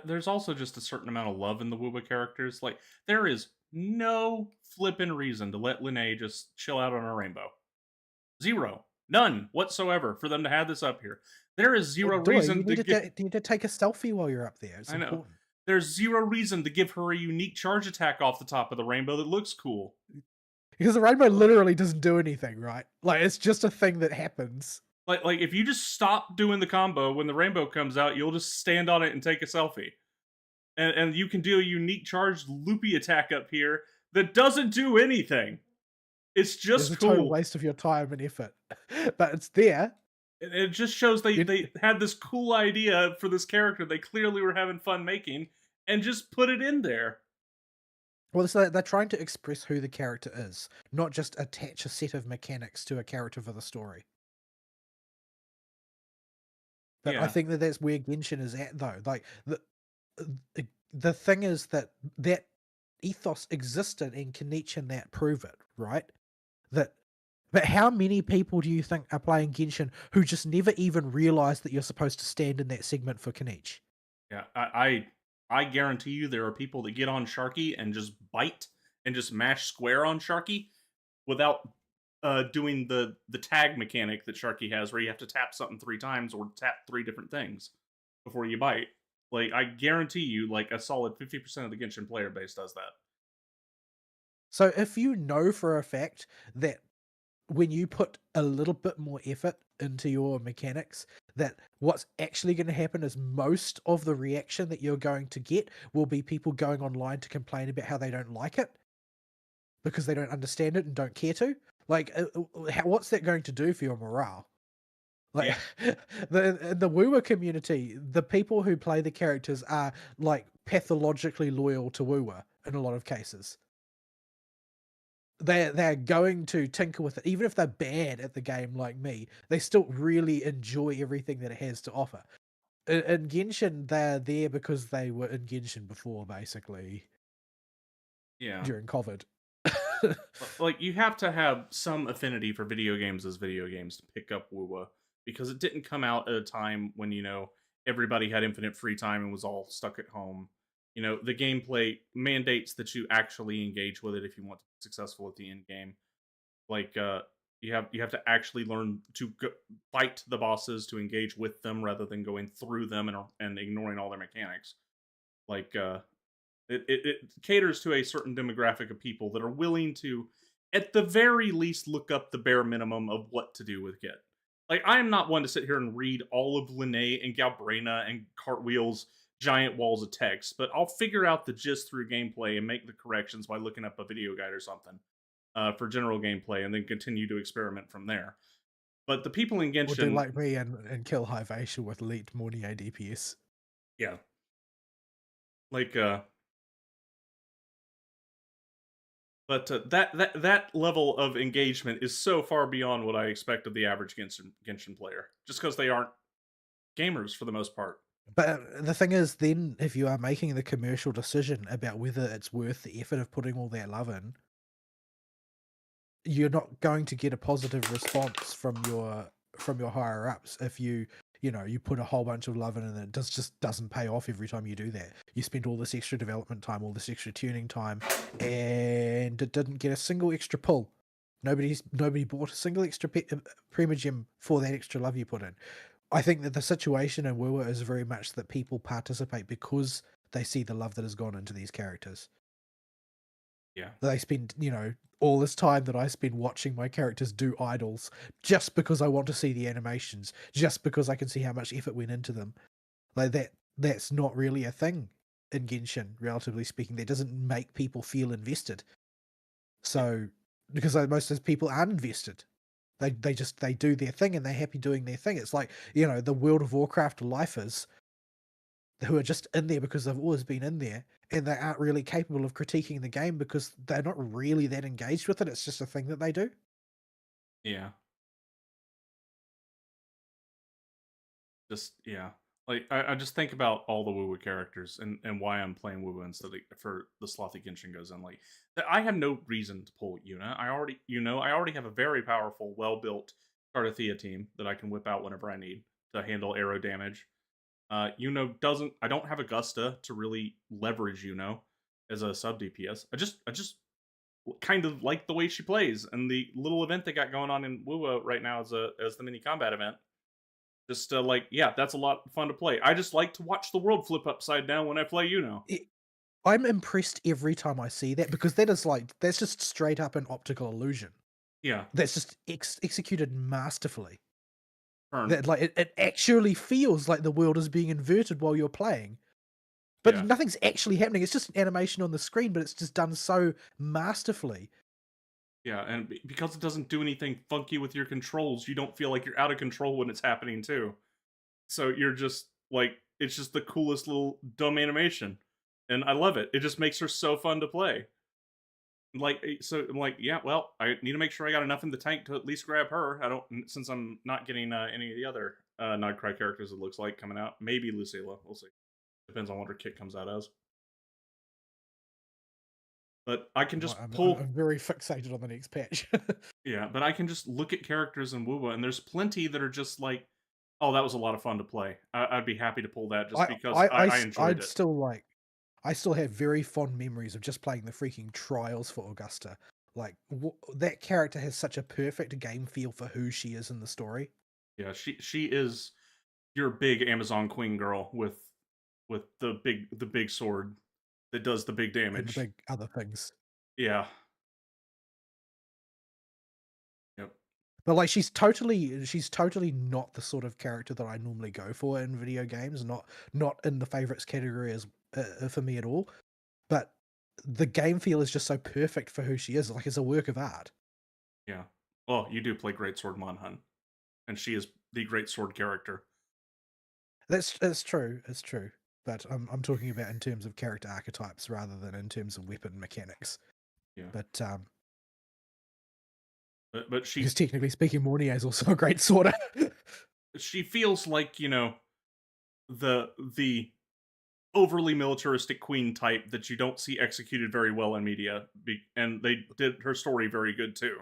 There's also just a certain amount of love in the Wooba characters. Like, there is no flippin' reason to let Linnea just chill out on a rainbow. Zero. None whatsoever for them to have this up here. There is Well, zero duh, you reason to give. need to take a selfie while you're up there. It's I know. important. There's zero reason to give her a unique charge attack off the top of the rainbow that looks cool. Because the rainbow literally doesn't do anything, right? Like it's just a thing that happens. Like if you just stop doing the combo when the rainbow comes out, you'll just stand on it and take a selfie. And you can do a unique charged loopy attack up here that doesn't do anything. It's It's a just total cool. waste of your time and effort. But it's there. It just shows You, they had this cool idea for this character they clearly were having fun making and just put it in there. well, it's like they're trying to express who the character is, not just attach a set of mechanics to a character for the story. But I Yeah. think that that's where Genshin is at, though. Like the thing is that that ethos existed in Kenichi and that prove it, right? That but how many people do you think are playing Genshin who just never even realize that you're supposed to stand in that segment for Kenichi? Yeah. I guarantee you there are people that get on Sharky and just bite and just mash square on Sharky without doing the tag mechanic that Sharky has, where you have to tap something 3 times or tap 3 different things before you bite. Like I guarantee you, like a solid 50% of the Genshin player base does that. So if you know for a fact that when you put a little bit more effort into your mechanics, that what's actually going to happen is most of the reaction that you're going to get will be people going online to complain about how they don't like it because they don't understand it and don't care to. Like, what's that going to do for your morale? Like, Yeah. the Woowa community, the people who play the characters are like pathologically loyal to Woowa in a lot of cases. They're going to tinker with it, even if they're bad at the game like me. They still really enjoy everything that it has to offer. In Genshin, they're there because they were in Genshin before, basically Yeah. during COVID. Like, you have to have some affinity for video games as video games to pick up Wuwa, because it didn't come out at a time when, everybody had infinite free time and was all stuck at home. The gameplay mandates that you actually engage with it if you want to be successful at the end game. Like, you have to actually learn to fight the bosses, to engage with them rather than going through them and ignoring all their mechanics. Like, it caters to a certain demographic of people that are willing to, at the very least, look up the bare minimum of what to do with Git. Like, I am not one to sit here and read all of Linnae and Galbrena and Cartwheel's giant walls of text, but I'll figure out the gist through gameplay and make the corrections by looking up a video guide or something for general gameplay, and then continue to experiment from there. But the people in Or do Genshin, like me and kill Hivation with elite Morning DPS. yeah, like But that level of engagement is so far beyond what I expect of the average Genshin player, just because they aren't gamers for the most part. But the thing is, then if you are making the commercial decision about whether it's worth the effort of putting all that love in, you're not going to get a positive response from your higher ups if you put a whole bunch of love in and it just doesn't pay off every time you do that. You spend all this extra development time, all this extra tuning time, and it didn't get a single extra pull. Nobody bought a single extra Primagem for that extra love you put in. I think that the situation in Wua is very much that people participate because they see the love that has gone into these characters. Yeah, They spend, all this time that I spend watching my characters do idols just because I want to see the animations, just because I can see how much effort went into them. Like that's not really a thing in Genshin, relatively speaking. That doesn't make people feel invested. yeah, So because most of those people aren't invested. They do their thing and they're happy doing their thing. It's like, the World of Warcraft lifers who are just in there because they've always been in there and they aren't really capable of critiquing the game because they're not really that engaged with it. It's just a thing that they do. yeah. Just yeah. Like, I just think about all the Woo characters and why I'm playing Woo instead of for the Slothy Genshin goes in. Like, I have no reason to pull Yuna. I already have a very powerful, well built Cardathea team that I can whip out whenever I need to handle arrow damage. Doesn't. I don't have Augusta to really leverage as a sub DPS. I just kind of like the way she plays, and the little event they got going on in Wua right now as the mini combat event. Just yeah, that's a lot of fun to play. I just like to watch the world flip upside down when I play It, I'm impressed every time I see that because that's just straight up an optical illusion. Yeah, That's just executed masterfully. turn. That like it actually feels like the world is being inverted while you're playing. But Yeah, nothing's actually happening. It's just an animation on the screen, but it's just done so masterfully. yeah, and because it doesn't do anything funky with your controls, you don't feel like you're out of control when it's happening too. So you're just like, it's just the coolest little dumb animation, and I love it. It just makes her so fun to play. So I'm like, yeah, well, I need to make sure I got enough in the tank to at least grab her. I don't, since I'm not getting any of the other Nightcry characters. It looks like coming out. Maybe Lucilla. We'll see. Depends on what her kit comes out as. But I can just pull. I'm very fixated on the next patch. Yeah, but I can just look at characters in Woowa, and there's plenty that are just like, oh, that was a lot of fun to play. I'd be happy to pull that just because I enjoyed I'd it. still like. I still have very fond memories of just playing the freaking trials for Augusta. Like that character has such a perfect game feel for who she is in the story. Yeah, she is your big Amazon Queen girl with the big sword that does the big And the damage. big other things. Yeah. Yep. But like she's totally not the sort of character that I normally go for in video games. Not in the favorites category as for me at all. But the game feel is just so perfect for who she is. Like it's a work of art. Yeah. Well, you do play Great Sword Monhun, and she is the Great Sword character. That's true. It's true. But I'm talking about in terms of character archetypes rather than in terms of weapon mechanics. Yeah. But But because technically speaking, Mornier is also a great sworder. she feels like, the overly militaristic queen type that you don't see executed very well in media, and they did her story very good too.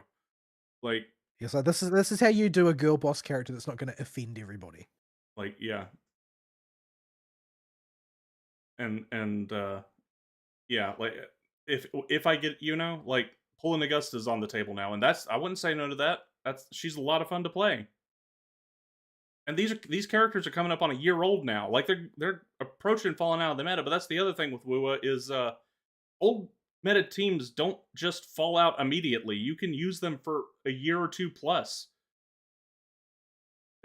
Like, Yeah, so this is how you do a girl boss character that's not going to offend everybody. yeah, and yeah, like if I get like pulling Augusta's on the table now, and I wouldn't say no to that. She's a lot of fun to play. And these characters are coming up on a year old now. Like they're approaching falling out of the meta. But that's the other thing with WUA is old meta teams don't just fall out immediately. You can use them for a year or two plus,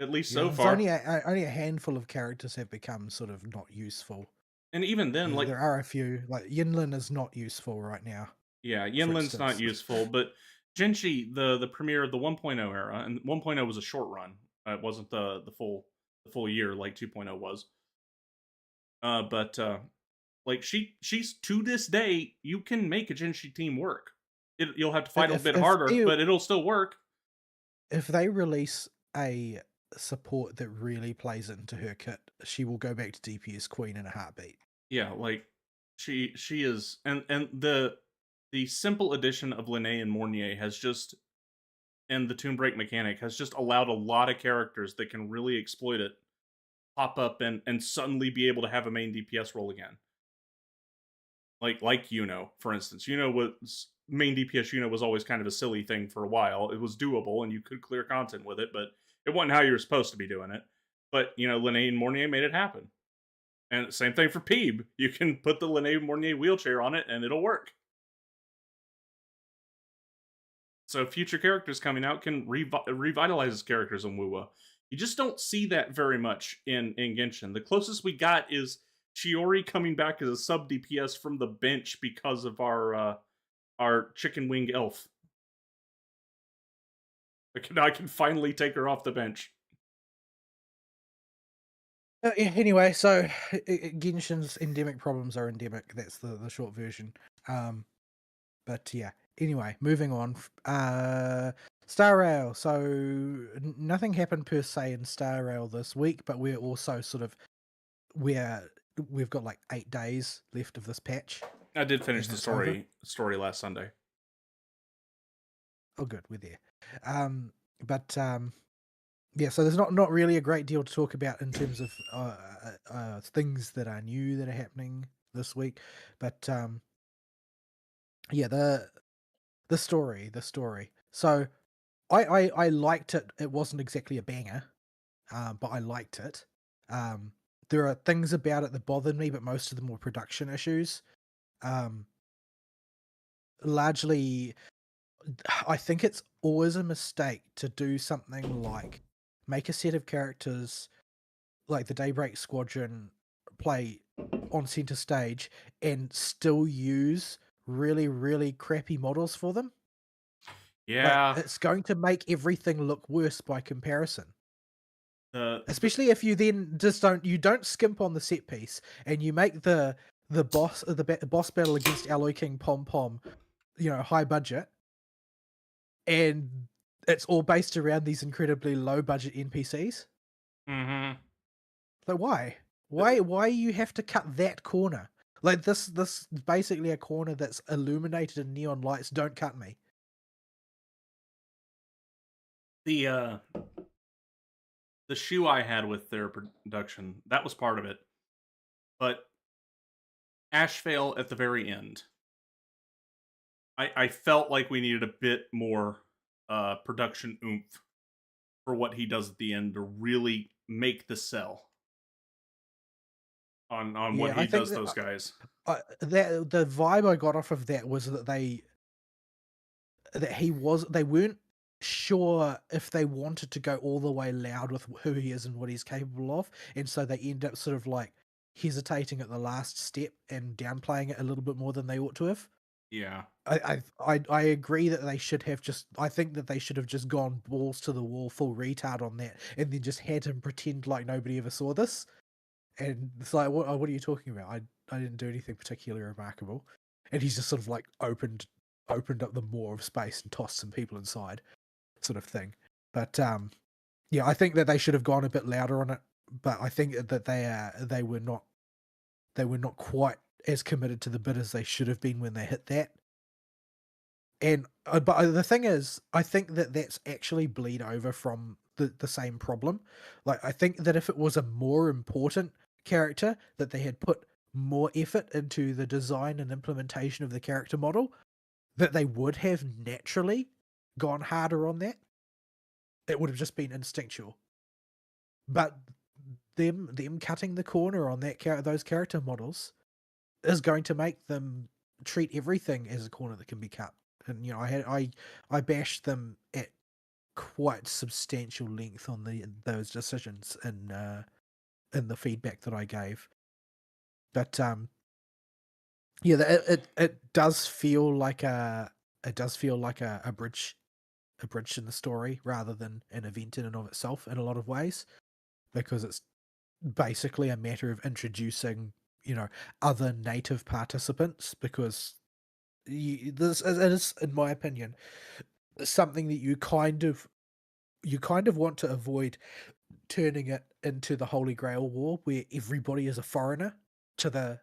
at least Yeah, so there's far. only a handful of characters have become sort of not useful. And even then, like, There are a few, like Yinlin is not useful right now, yeah, for Yinlin's not instance. useful, but Genshi, the premiere of the 1.0 era, and 1.0 was a short run. It wasn't the full year like 2.0 was. But like she's to this day, you can make a Genshi team work. You'll have to fight a bit harder, but it'll still work. If they release a support that really plays into her kit, she will go back to DPS Queen in a heartbeat. Yeah, like she is, and the simple addition of Linné and Mornier has just, and the Tomb Break mechanic has just allowed a lot of characters that can really exploit it pop up and suddenly be able to have a main DPS role again. Like for instance, was main DPS. Was always kind of a silly thing for a while. It was doable and you could clear content with it, but it wasn't how you were supposed to be doing it. But Linné and Mornier made it happen. And same thing for Peeb. You can put the Linné Mornier wheelchair on it and it'll work. So future characters coming out can revitalize his characters in WUWA. You just don't see that very much in Genshin. The closest we got is Chiori coming back as a sub DPS from the bench because of our chicken wing elf. I can finally take her off the bench. Yeah, anyway, so Genshin's endemic problems are endemic. That's the short version. But yeah. Anyway, moving on. Star Rail. So nothing happened per se in Star Rail this week, but we're also sort of we've got like 8 days left of this patch. I did finish the it's over. story last Sunday. Oh, good, we're there. But yeah, so there's not really a great deal to talk about in terms of things that are new that are happening this week. But yeah, the story. So I liked it. It wasn't exactly a banger, but I liked it. There are things about it that bothered me, but most of them were production issues. Largely, I think it's always a mistake to do something like make a set of characters like the Daybreak Squadron play on center stage and still use really, really crappy models for them. Yeah. Like, it's going to make everything look worse by comparison. Especially The, if you then just don't skimp on the set piece and you make the boss battle against Alloy King Pom Pom, high budget, and it's all based around these incredibly low budget NPCs. mm-hmm. Like why you have to cut that corner? Like this basically a corner that's illuminated in neon lights. Don't cut me. The shoe I had with their production, that was part of it. But Ashvale at the very end, I felt like we needed a bit more production oomph for what he does at the end to really make the sell on what he does those guys. The vibe I got off of that was that they weren't sure if they wanted to go all the way loud with who he is and what he's capable of, and so they end up sort of like hesitating at the last step and downplaying it a little bit more than they ought to have. Yeah. I agree that they should have just. I think that they should have just gone balls to the wall, full retard on that, and then just had him pretend like nobody ever saw this. And it's like, what are you talking about? I didn't do anything particularly remarkable. And he's just sort of like opened up the maw of space and tossed some people inside, sort of thing. But yeah, I think that they should have gone a bit louder on it. But I think that they were not quite as committed to the bit as they should have been when they hit that. And but the thing is, I think that that's actually bleed over from the same problem. Like, I think that if it was a more important character, that they had put more effort into the design and implementation of the character model, that they would have naturally gone harder on that. It would have just been instinctual. But them cutting the corner on those character models is going to make them treat everything as a corner that can be cut. And I bashed them at quite substantial length on those decisions in the feedback that I gave. But yeah, it does feel like a bridge in the story rather than an event in and of itself in a lot of ways, because it's basically a matter of introducing other native participants, because this it is, in my opinion, something that you kind of want to avoid, turning it into the Holy Grail War where everybody is a foreigner to the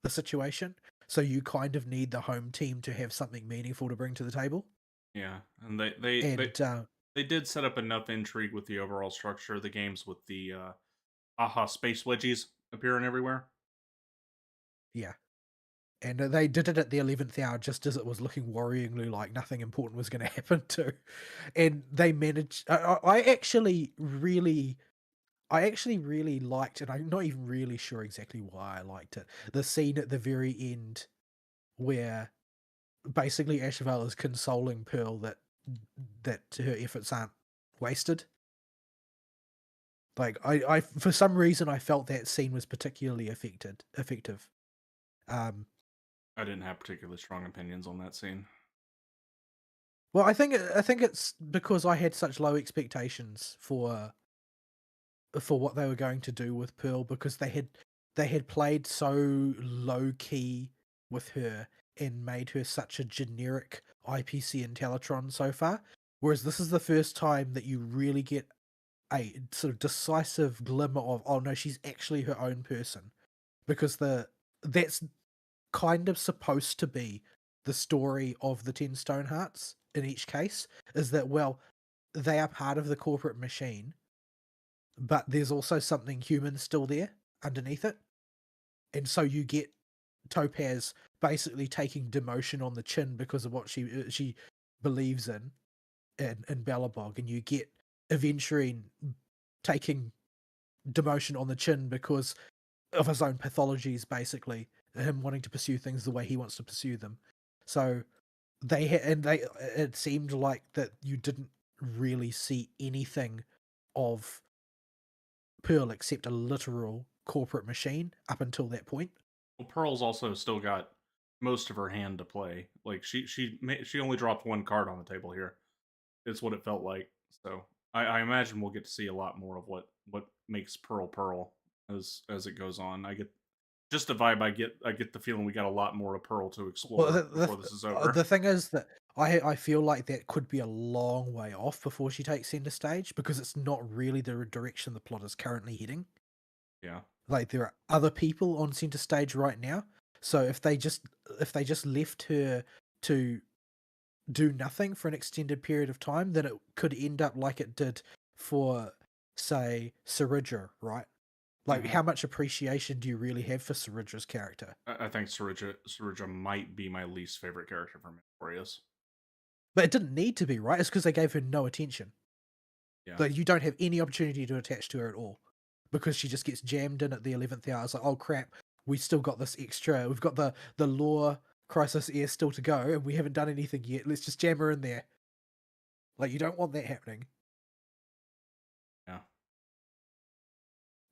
situation. So you kind of need the home team to have something meaningful to bring to the table. Yeah, and they did set up enough intrigue with the overall structure of the games with the aha space wedgies appearing everywhere. Yeah. And they did it at the 11th hour, just as it was looking worryingly like nothing important was going to happen too. And they managed. I actually really liked, and I'm not even really sure exactly why I liked it, the scene at the very end where basically Ashval is consoling Pearl that her efforts aren't wasted. Like, I for some reason I felt that scene was particularly effective. Um, I didn't have particularly strong opinions on that scene. well, I think it's because I had such low expectations for what they were going to do with Pearl, because they had played so low key with her and made her such a generic IPC Intellatron so far. Whereas this is the first time that you really get a sort of decisive glimmer of, oh no, she's actually her own person. Because that's kind of supposed to be the story of the 10 Stone Hearts in each case, is that, well, they are part of the corporate machine, but there's also something human still there underneath it. And so you get Topaz basically taking demotion on the chin because of what she believes in Bellabog, and you get Aventurine taking demotion on the chin because of his own pathologies, basically him wanting to pursue things the way he wants to pursue them. So it seemed like that you didn't really see anything of Pearl except a literal corporate machine up until that point. Well, Pearl's also still got most of her hand to play. Like she only dropped one card on the table here. It's what it felt like. So I imagine we'll get to see a lot more of what makes Pearl Pearl as it goes on. I get just the vibe I get. I get the feeling we got a lot more of Pearl to Well, explore before this is over. the thing is that I feel like that could be a long way off before she takes center stage, because it's not really the direction the plot is currently heading. Yeah. Like, there are other people on center stage right now, so if they just left her to do nothing for an extended period of time, then it could end up like it did for, say, Saridja, right? Like, Mhm. how much appreciation do you really have for Saridja's character? I think Saridja might be my least favorite character from Victorious. But it didn't need to be, right? It's because they gave her no attention. Yeah. Like, you don't have any opportunity to attach to her at all, because she just gets jammed in at the 11th hour. It's like, oh crap, we still got this extra. We've got the lore crisis air still to go, and we haven't done anything yet. Let's just jam her in there. Like, you don't want that happening. Yeah.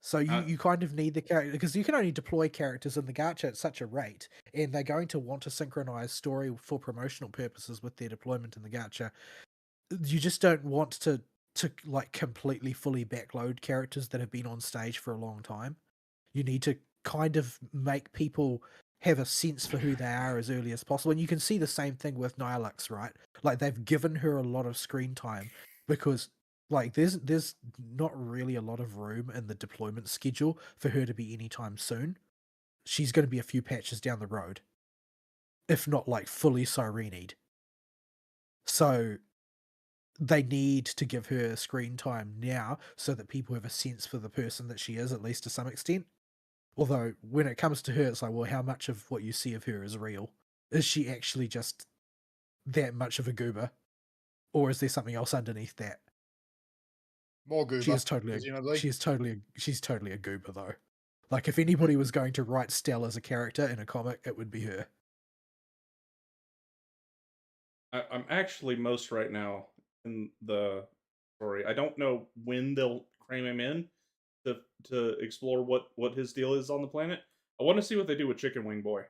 So Uh, you kind of need the character because you can only deploy characters in the gacha at such a rate, and they're going to want to synchronize story for promotional purposes with their deployment in the gacha. You just don't want to like completely fully backload characters that have been on stage for a long time. You need to kind of make people have a sense for who they are as early as possible. And you can see the same thing with Nihilux, right? Like they've given her a lot of screen time because like there's not really a lot of room in the deployment schedule for her to be anytime soon. She's going to be a few patches down the road, if not like fully Sirened. So they need to give her screen time now so that people have a sense for the person that she is, at least to some extent. Although, when it comes to her, it's like, well, how much of what you see of her is real? Is she actually just that much of a goober? Or is there something else underneath that? More She goober, is totally a, presumably. she's totally a goober though. Like if anybody was going to write Stell as a character in a comic, it would be her. I'm actually most right now in the story. I don't know when they'll cram him in to explore what his deal is on the planet. I want to see what they do with Chicken Wing Boy.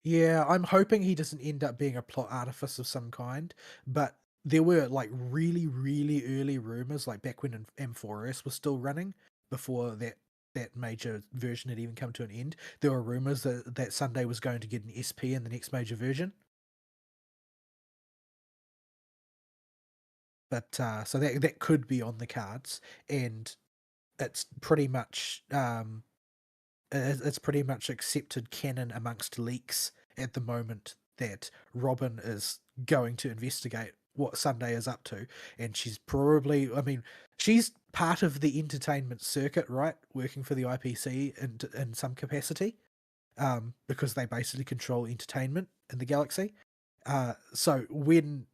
Yeah, I'm hoping he doesn't end up being a plot artifice of some kind, but there were like really, really early rumors, like back when M4S was still running, before that major version had even come to an end. There were rumors that Sunday was going to get an SP in the next major version. But so that could be on the cards, and it's pretty much it's pretty much accepted canon amongst leaks at the moment that Robin is going to investigate what Sunday is up to, and she's probably, I mean, she's part of the entertainment circuit, right? Working for the IPC in some capacity, because they basically control entertainment in the galaxy. So when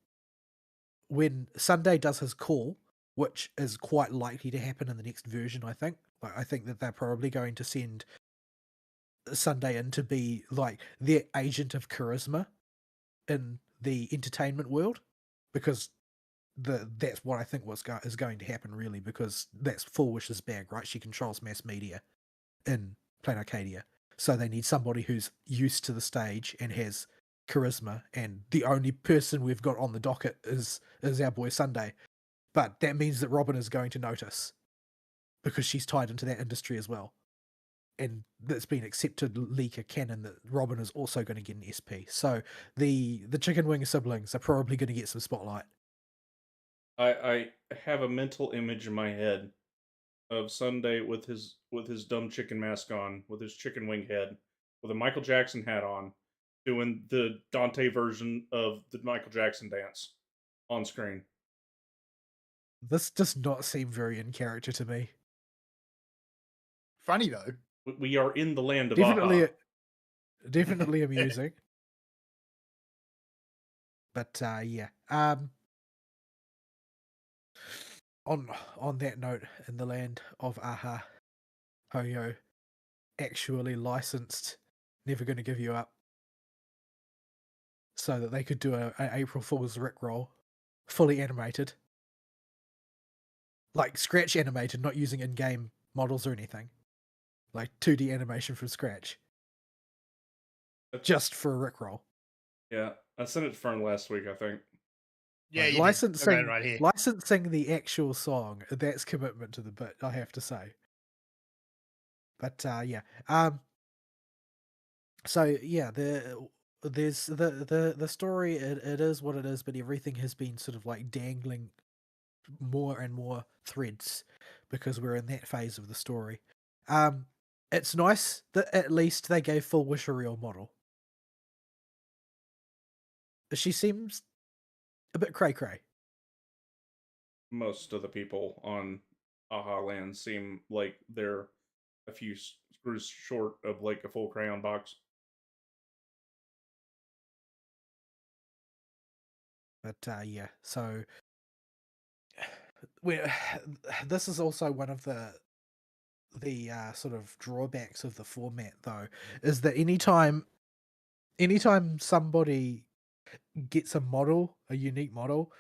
Sunday does his call, which is quite likely to happen in the next version, I think. Like, I think that they're probably going to send Sunday in to be like their agent of charisma in the entertainment world, because that's what I think is going to happen really, because that's Full Wish's bag, right? She controls mass media in Plain Arcadia, so they need somebody who's used to the stage and has charisma. And the only person we've got on the docket is our boy Sunday, but that means that Robin is going to notice because she's tied into that industry as well. And that's been accepted leaker canon that Robin is also going to get an SP. So the chicken wing siblings are probably going to get some spotlight. I have a mental image in my head of Sunday with his dumb chicken mask on, with his chicken wing head, with a Michael Jackson hat on, doing the Dante version of the Michael Jackson dance on screen. This does not seem very in character to me. Funny though. We are in the land of Definitely, Aha. definitely amusing. But yeah. On that note, in the land of Aha, Hoyo actually licensed Never Gonna Give You Up so that they could do an April Fool's Rickroll, fully animated. Like scratch animated, not using in-game models or anything. Like 2D animation from scratch. Just for a Rickroll. Yeah, I sent it to Fern last week, I think. Yeah, Like you did. I got it right here. licensing the actual song, that's commitment to the bit, I have to say. But yeah. So yeah, there's the story, it is what it is, but everything has been sort of like dangling more and more threads because we're in that phase of the story. It's nice that at least they gave Full Wish a real model. She seems a bit cray cray. Most of the people on Aha Land seem like they're a few screws short of like a full crayon box. But yeah, so we this is also one of the sort of drawbacks of the format though, is that anytime somebody gets a model, a unique model,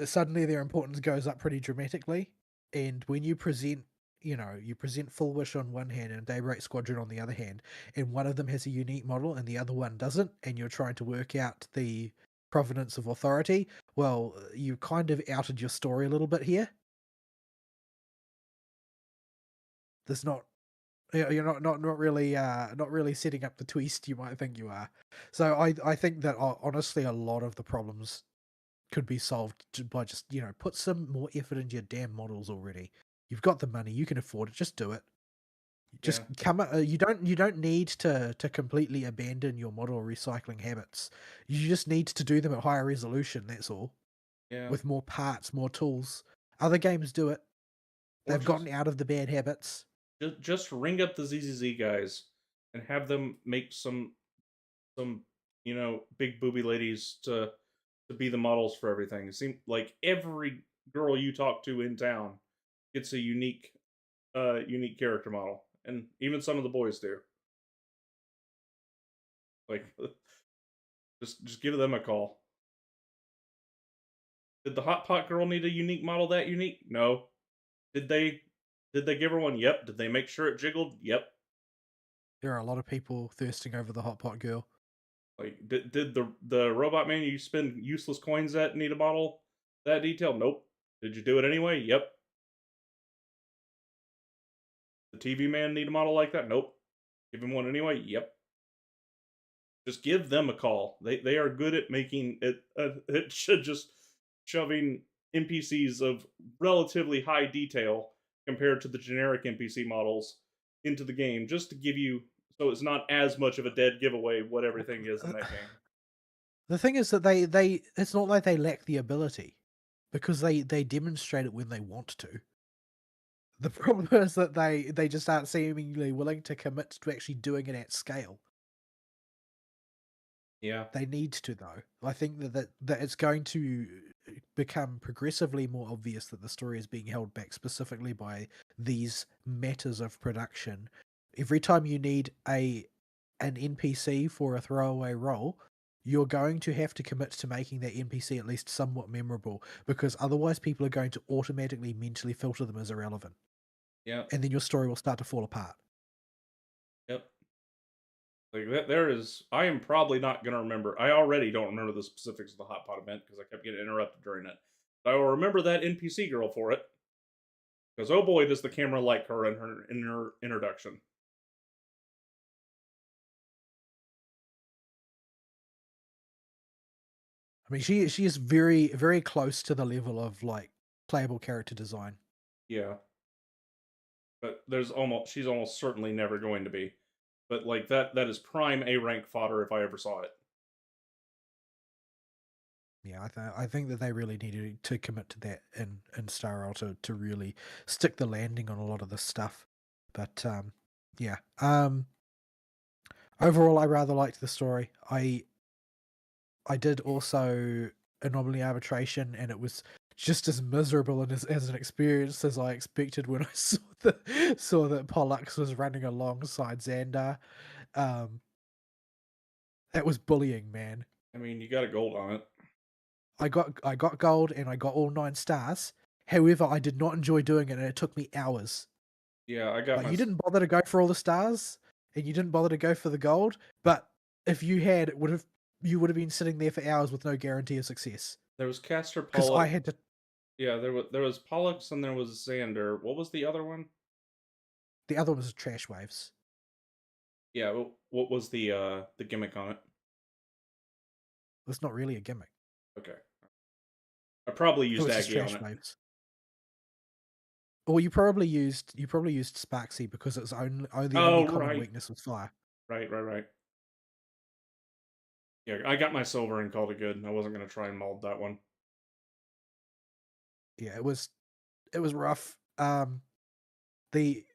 suddenly their importance goes up pretty dramatically. And when you present, you present Full Wish on one hand and Daybreak Squadron on the other hand, and one of them has a unique model and the other one doesn't, and you're trying to work out the provenance of authority, well, you kind of outed your story a little bit here. There's not you're not really setting up the twist you might think you are. So I think that honestly a lot of the problems could be solved by just, put some more effort into your damn models already. You've got the money, you can afford it, just do it. Just Yeah, come you don't need to completely abandon your model recycling habits. You just need to do them at higher resolution, that's all. yeah. With more parts, more tools. Other games do it. Or They've just gotten out of the bad habits. just ring up the ZZZ guys and have them make some big booby ladies to be the models for everything. It seems like every girl you talk to in town gets a unique character model, and even some of the boys do. Like, just give them a call. Did the hot pot girl need a unique model that unique? No. Did they give her one? Yep. Did they make sure it jiggled? Yep. There are a lot of people thirsting over the hot pot girl. Like, did the robot man you spend useless coins at need a model that detailed? Nope. Did you do it anyway? Yep. The TV man need a model like that? Nope. Give him one anyway? Yep. Just give them a call. They are good at making it. It should just shoving NPCs of relatively high detail compared to the generic NPC models into the game, just to give you so it's not as much of a dead giveaway what everything is in Uh, that game. The thing is that they it's not like they lack the ability, because they demonstrate it when they want to. The problem is that they just aren't seemingly willing to commit to actually doing it at scale. Yeah, They need to, though. I think that it's going to become progressively more obvious that the story is being held back specifically by these matters of production. Every time you need an NPC for a throwaway role, you're going to have to commit to making that NPC at least somewhat memorable, because otherwise people are going to automatically mentally filter them as irrelevant, yeah, and then your story will start to fall apart. yep. Like there is. I am probably not gonna remember. I already don't remember the specifics of the hot pot event because I kept getting interrupted during it. But I will remember that NPC girl for it because oh boy, does the camera like her in her introduction. I mean, she is very very close to the level of like playable character design. Yeah, but she's almost certainly never going to be. But like that is prime A rank fodder if I ever saw it. Yeah, I think that they really needed to commit to that in Star Rail to really stick the landing on a lot of this stuff. But yeah. Overall, I rather liked the story. I did also Anomaly Arbitration, and it was just as miserable and as an experience as I expected when I saw that Pollux was running alongside Xandar. Um, that was bullying, man. I mean, you got a gold on it. I got gold and I got all 9 stars. However, I did not enjoy doing it, and it took me hours. Yeah, I got Like, my. you didn't bother to go for all the stars, and you didn't bother to go for the gold. But if you had, you would have been sitting there for hours with no guarantee of success. There was Castor Because I Pollux. had to. Yeah, there was Pollux and there was Xander. What was the other one? The other one was trash waves. Yeah, what was the gimmick on it? It's not really a gimmick. Okay, I probably It used was just Aggie on trash it. waves. Or you probably used Sparksy because its only Oh common right, weakness was fire. right. Yeah, I got my silver and called it good. I wasn't gonna try and mold that one. Yeah, it was rough. The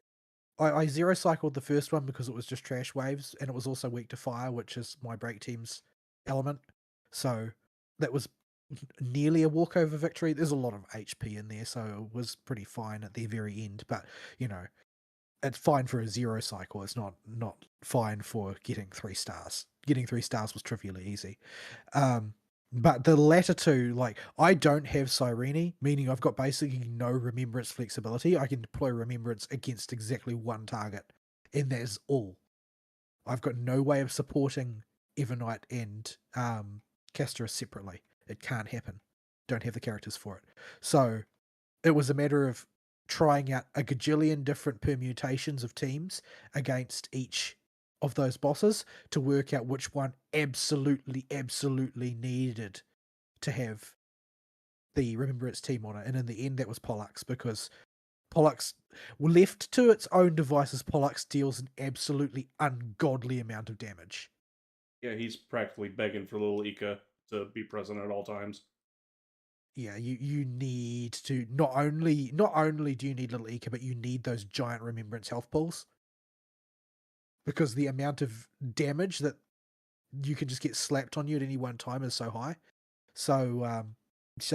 I zero cycled the first one because it was just trash waves, and it was also weak to fire, which is my break team's element. So that was nearly a walkover victory. There's a lot of HP in there, so it was pretty fine at the very end. But you know, it's fine for a zero cycle. It's not fine for getting 3 stars. getting 3 stars was trivially easy. Um, but the latter two, like, I don't have Cyrene, meaning I've got basically no remembrance flexibility. I can deploy remembrance against exactly one target, and that's all. I've got no way of supporting Evernight and Castorus separately. It can't happen. Don't have the characters for it. So it was a matter of trying out a gajillion different permutations of teams against each of those bosses to work out which one absolutely needed to have the Remembrance team on it. And in the end, that was Pollux, because Pollux, left to its own devices, Pollux deals an absolutely ungodly amount of damage. Yeah, he's practically begging for little Ika to be present at all times. Yeah, you need to not only do you need little Ika, but you need those giant Remembrance health pools, because the amount of damage that you can just get slapped on you at any one time is so high. So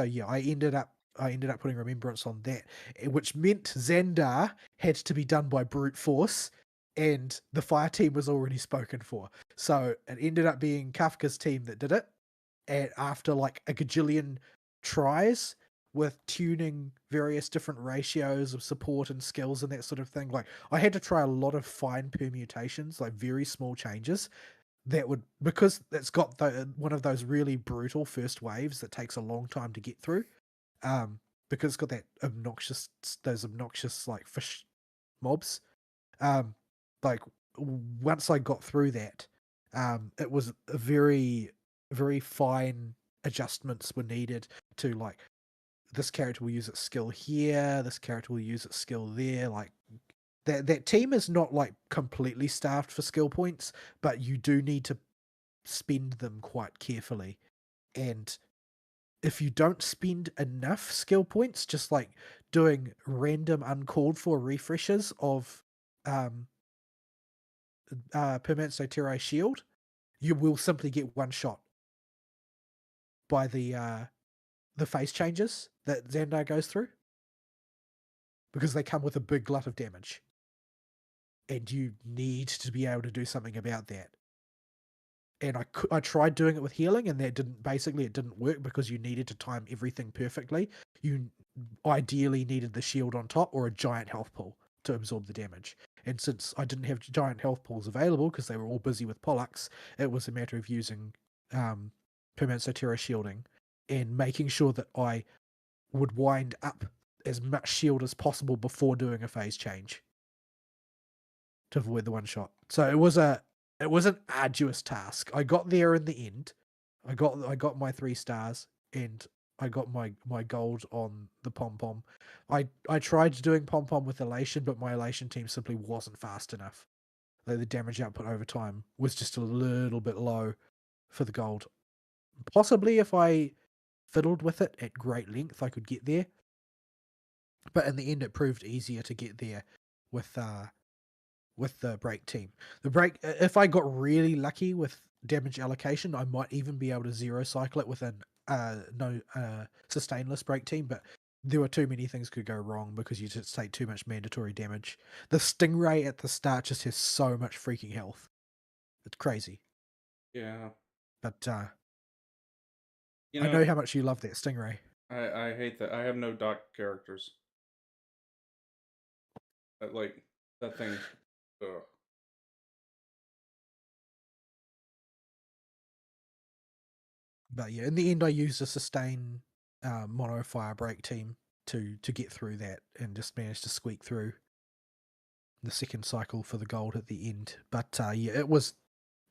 yeah, I ended up putting Remembrance on that, which meant Xandar had to be done by brute force, and the fire team was already spoken for. So it ended up being Kafka's team that did it, and after like a gajillion tries with tuning various different ratios of support and skills and that sort of thing, like I had to try a lot of fine permutations, like very small changes that would, because it's got one of those really brutal first waves that takes a long time to get through, because it's got those obnoxious like fish mobs. Like once I got through that, it was a very fine adjustments were needed to, like, this character will use its skill here, this character will use its skill there. Like that team is not like completely staffed for skill points, but you do need to spend them quite carefully. And if you don't spend enough skill points, just like doing random uncalled for refreshes of Permanent Soterai Shield, you will simply get one shot by the phase changes that Xandar goes through, because they come with a big glut of damage. And you need to be able to do something about that. And I tried doing it with healing, and it didn't work, because you needed to time everything perfectly. You ideally needed the shield on top or a giant health pool to absorb the damage. And since I didn't have giant health pools available because they were all busy with Pollux, it was a matter of using Permanent Soterra shielding and making sure that I would wind up as much shield as possible before doing a phase change to avoid the one shot. So it was an arduous task. I got there in the end. I got my 3 stars, and I got my gold on the pom pom. I tried doing pom pom with elation, but my elation team simply wasn't fast enough. Like, the damage output over time was just a little bit low for the gold. Possibly if I fiddled with it at great length, I could get there. But in the end, it proved easier to get there with the break team. The break, if I got really lucky with damage allocation, I might even be able to zero cycle it with an no sustainless break team, but there were too many things could go wrong because you just take too much mandatory damage. The Stingray at the start just has so much freaking health. It's crazy. Yeah. But You I know, know how much you love that Stingray. I hate that. I have no doc characters. Like, that thing. Ugh. But yeah, in the end, I used a sustain mono fire break team to get through that, and just managed to squeak through the second cycle for the gold at the end. But yeah, it was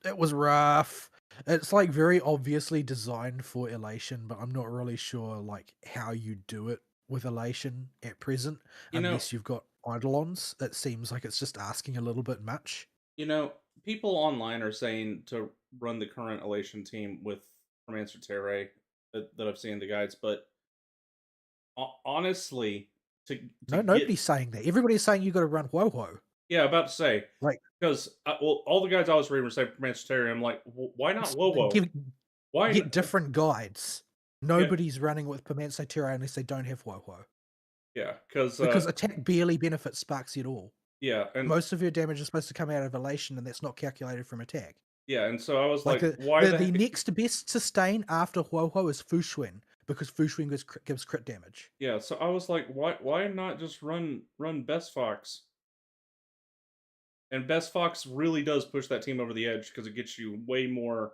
rough. It's like very obviously designed for elation, but I'm not really sure like how you do it with elation at present, You know, unless you've got eidolons. It seems like it's just asking a little bit much. you know, people online are saying to run the current Elation team with Romancer Terre that I've seen in the guides, but honestly, to No, get nobody's saying that. Everybody's saying you got to run Woho. yeah, about to say Like, because well, all the guides I was reading were saying Romancer Terre. I'm like, why not Wowo? give, Why? get different guides. Yeah, Nobody's running with Permanent Terra unless they don't have Woho. yeah, because Because attack barely benefits Sparksy at all. yeah, and Most of your damage is supposed to come out of elation, and that's not calculated from attack. Yeah, and so I was Like like, why the the heck? next best sustain after Huohuo is Fushuen because Fushuen gives crit damage. Yeah, so I was like, why not just run Best Fox? And Best Fox really does push that team over the edge because it gets you more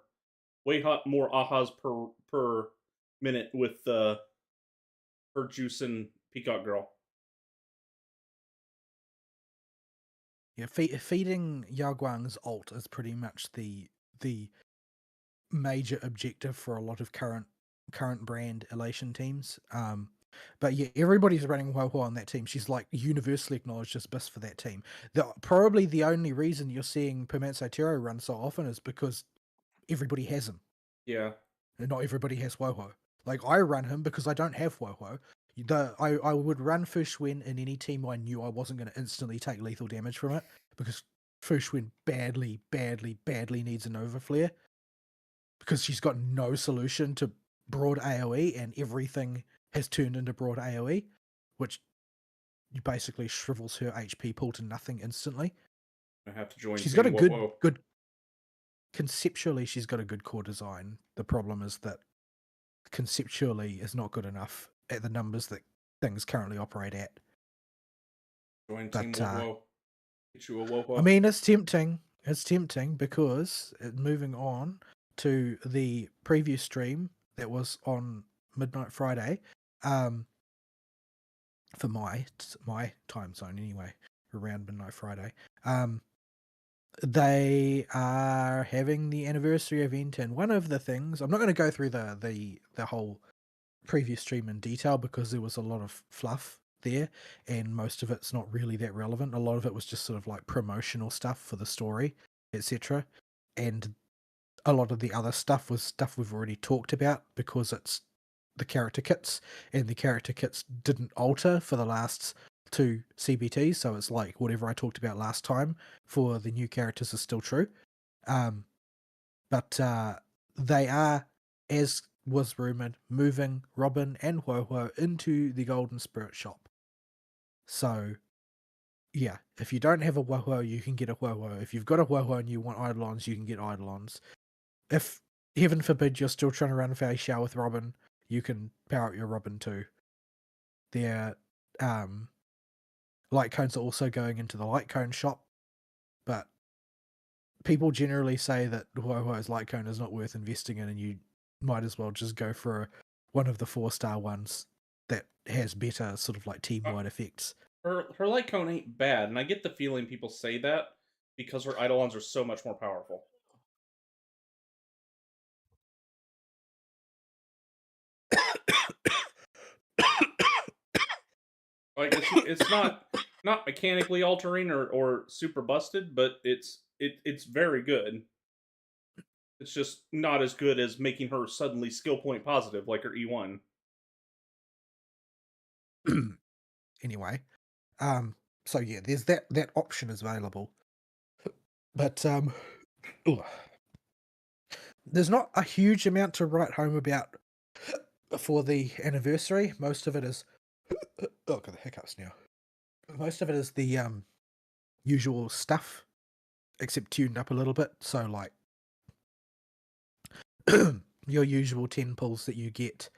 ahas per minute with her juice and Peacock Girl. Yeah, feeding Yaguang's ult is pretty much the major objective for a lot of current brand Elation teams. But yeah, everybody's running Huohuo on that team. She's like universally acknowledged as best for that team. Probably the only reason you're seeing Permanent Saitero run so often is because everybody has him. Yeah. And not everybody has Huohuo. Like, I run him because I don't have Huohuo. I would run Fushuen in any team I knew I wasn't going to instantly take lethal damage from it, because Fushuen badly, badly, badly needs a Nova Flare, because she's got no solution to broad AoE, and everything has turned into broad AoE, which basically shrivels her HP pool to nothing instantly. I have to join She's got a Team Whoa. good conceptually, she's got a good core design. The problem is that conceptually is not good enough at the numbers that things currently operate at. Join Team But Whoa. Get you a Whoa. I mean, it's tempting. It's tempting because moving on to the previous stream that was on Midnight Friday, for my time zone anyway, around Midnight Friday. They are having the anniversary event, and one of the things, I'm not going to go through the whole previous stream in detail because there was a lot of fluff there, and most of it's not really that relevant. A lot of it was just sort of like promotional stuff for the story, etc. And a lot of the other stuff was stuff we've already talked about because it's the character kits, and the character kits didn't alter for the last two CBTs, so it's like whatever I talked about last time for the new characters is still true. But they are, as was rumored, moving Robin and Huohuo into the Golden Spirit shop. So, yeah, if you don't have a Huohuo, you can get a Huohuo. If you've got a Huohuo and you want Eidolons, you can get Eidolons. If, heaven forbid, you're still trying to run Fei Xiao with Robin, you can power up your Robin too. Their light cones are also going into the light cone shop, but people generally say that Huohuo's light cone is not worth investing in, and you might as well just go for one of the 4-star ones that has better sort of like team-wide effects. Her light cone ain't bad, and I get the feeling people say that because her Eidolons are so much more powerful. Like it's not mechanically altering or super busted, but it's very good. It's just not as good as making her suddenly skill point positive like her E1. Anyway, so yeah, there's that option is available, but ugh. There's not a huge amount to write home about for the anniversary. Most of it is oh, got the hiccups now. Most of it is the usual stuff, except tuned up a little bit. So like your usual 10 pulls that you get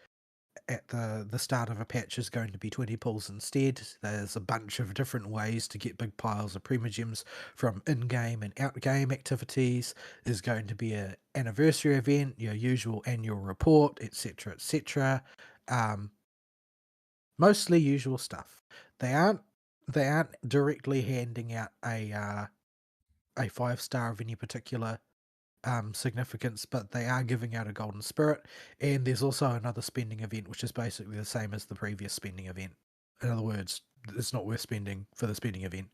at the start of a patch is going to be 20 pulls instead. There's a bunch of different ways to get big piles of Primogems from in-game and out-game activities. There's going to be an anniversary event, your usual annual report, etc., etc. Mostly usual stuff. They aren't directly handing out a 5-star of any particular significance, but they are giving out a golden spirit, and there's also another spending event which is basically the same as the previous spending event. In other words, it's not worth spending for the spending event,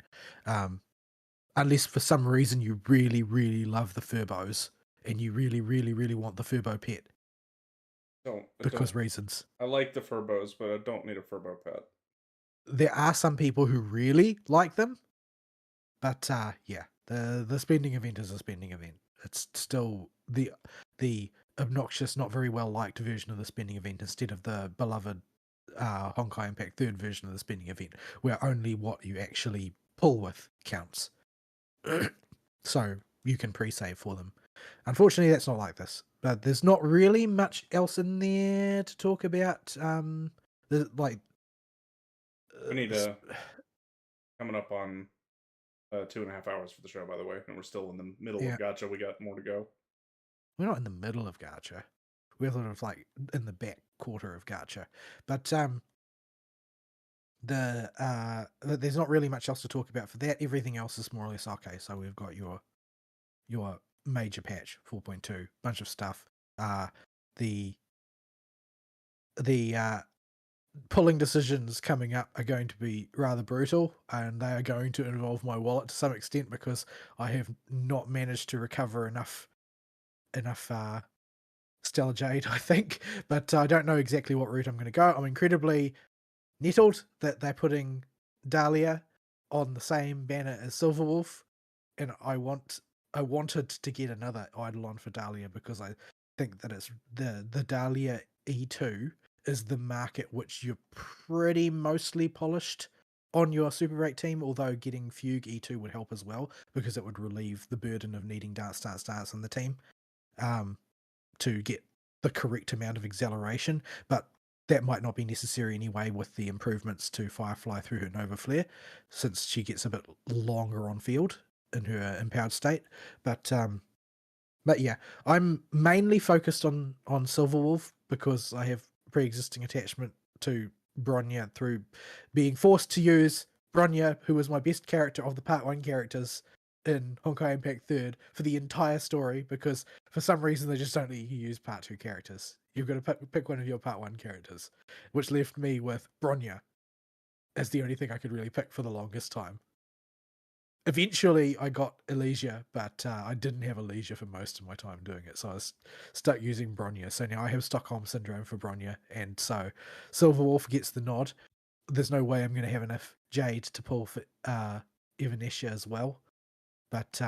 unless for some reason you really, really love the Furbos and you really, really, really want the Furbo pet. Because reasons. I like the Furbos, but I don't need a Furbo pet. There are some people who really like them, but yeah, the spending event is a spending event. It's still the obnoxious, not very well liked version of the spending event instead of the beloved Honkai Impact 3rd version of the spending event, where only what you actually pull with counts. So you can pre-save for them. Unfortunately, that's not like this. But there's not really much else in there to talk about. Like, We need s- coming up on 2.5 hours for the show, by the way, and we're still in the middle of yeah, Gacha. We got more to go. we're not in the middle of Gacha. We're sort of like in the back quarter of Gacha. But there's not really much else to talk about for that. Everything else is more or less okay. So we've got your major patch 4.2, bunch of stuff. The the pulling decisions coming up are going to be rather brutal, and they are going to involve my wallet to some extent because I have not managed to recover enough Stellar Jade, I think. But I don't know exactly what route I'm going to go. I'm incredibly nettled that they're putting Dahlia on the same banner as Silverwolf, and I wanted to get another Eidolon for Dahlia because I think that it's the Dahlia E2 is the mark at which you're pretty mostly polished on your Super Rate team, although getting Fugue E2 would help as well because it would relieve the burden of needing darts in the team to get the correct amount of acceleration, but that might not be necessary anyway with the improvements to Firefly through her Nova Flare, since she gets a bit longer on field in her empowered state. But yeah, I'm mainly focused on Silverwolf because I have pre-existing attachment to Bronya through being forced to use Bronya, who was my best character of the Part 1 characters in Honkai Impact 3rd for the entire story, because for some reason they just don't let you use Part 2 characters. You've got to pick one of your Part 1 characters, which left me with Bronya as the only thing I could really pick for the longest time. Eventually, I got Elysia, but I didn't have Elysia for most of my time doing it, so I was stuck using Bronya. So now I have Stockholm Syndrome for Bronya, and so Silverwolf gets the nod. There's no way I'm going to have enough Jade to pull for Evanescia as well. But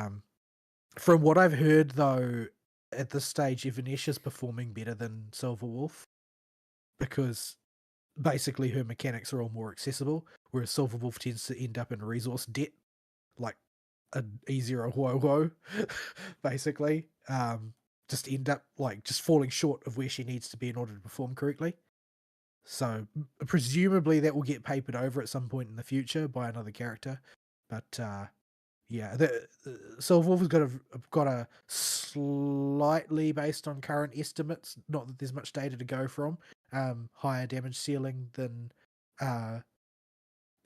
from what I've heard, though, at this stage, Evanessia's performing better than Silverwolf because basically her mechanics are all more accessible, whereas Silverwolf tends to end up in resource debt, like an E0 Wowo, basically. Just end up like just falling short of where she needs to be in order to perform correctly. So presumably that will get papered over at some point in the future by another character. But yeah, the Silverwolf has got a slightly, based on current estimates, not that there's much data to go from, higher damage ceiling than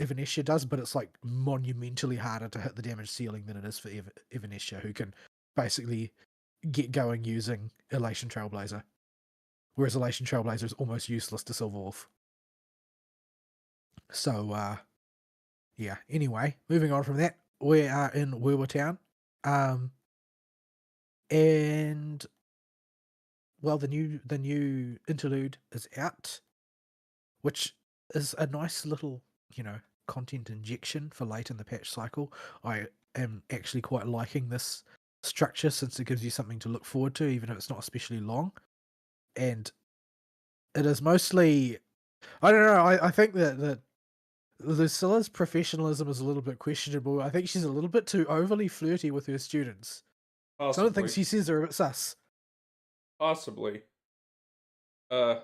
Evanescia does, but it's like monumentally harder to hit the damage ceiling than it is for Evanescia, who can basically get going using Elation Trailblazer, whereas Elation Trailblazer is almost useless to Silverwolf. So yeah. Anyway, moving on from that, we are in Weewa Town, and well, the new interlude is out, which is a nice little, content injection for late in the patch cycle. I am actually quite liking this structure since it gives you something to look forward to, even if it's not especially long. And it is mostly, I don't know, I think that Lucilla's professionalism is a little bit questionable. I think she's a little bit too overly flirty with her students. Some of the things Possibly, she says are a bit sus. possibly. Uh,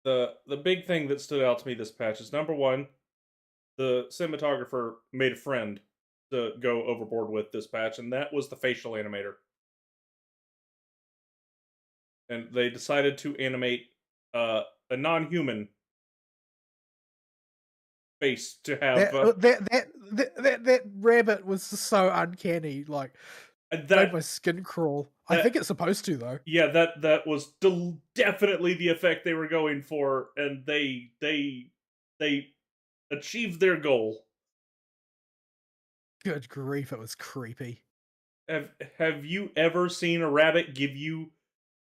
the big thing that stood out to me this patch is number one, the cinematographer made a friend to go overboard with this patch, and that was the facial animator. And they decided to animate a non-human face to have That rabbit was so uncanny, like made that my skin crawl. I that think it's supposed to though. yeah, that was definitely the effect they were going for, and they achieved their goal. Good grief, it was creepy. Have you ever seen a rabbit give you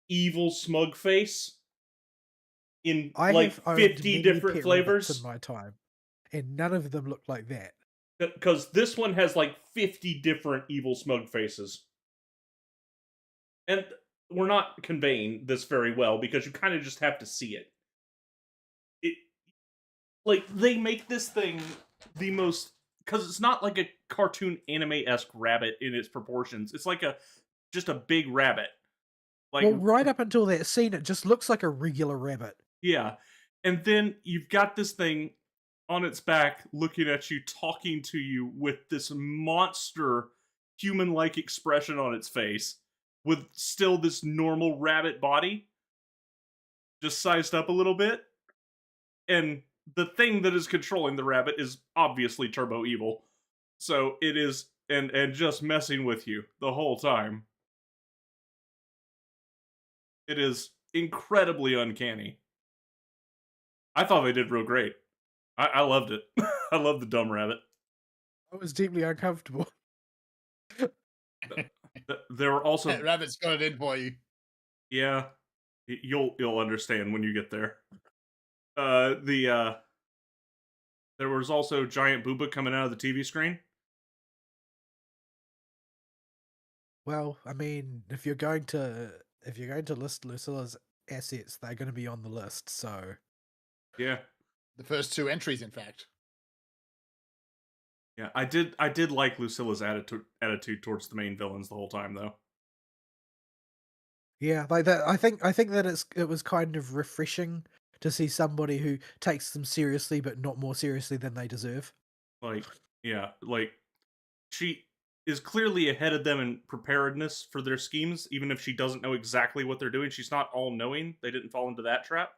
evil smug face in I like have owned 50 many different pet rabbits in flavors? my time, and none of them look like that. Because this one has like 50 different evil smug faces. And we're not conveying this very well because you kind of just have to see it. It like they make this thing the most because it's not like a cartoon anime-esque rabbit in its proportions. It's like just a big rabbit. Like, Well, right up until that scene, it just looks like a regular rabbit. yeah. And then you've got this thing on its back looking at you, talking to you with this monster human like expression on its face, with still this normal rabbit body, just sized up a little bit. And the thing that is controlling the rabbit is obviously turbo evil. So it is, and just messing with you the whole time. It is incredibly uncanny. I thought they did real great. I loved it. I love the dumb rabbit. I was deeply uncomfortable. There were also, That rabbit's got it in for you. yeah, you'll understand when you get there. There was also giant booba coming out of the TV screen. Well, I mean, if you're going to list Lucilla's assets, they're going to be on the list. So Yeah, The first two entries, in fact. yeah, I did like Lucilla's attitude towards the main villains the whole time, though. yeah, like that. I think that it was kind of refreshing to see somebody who takes them seriously, but not more seriously than they deserve. Like, yeah, like she is clearly ahead of them in preparedness for their schemes, even if she doesn't know exactly what they're doing. She's not all knowing. They didn't fall into that trap,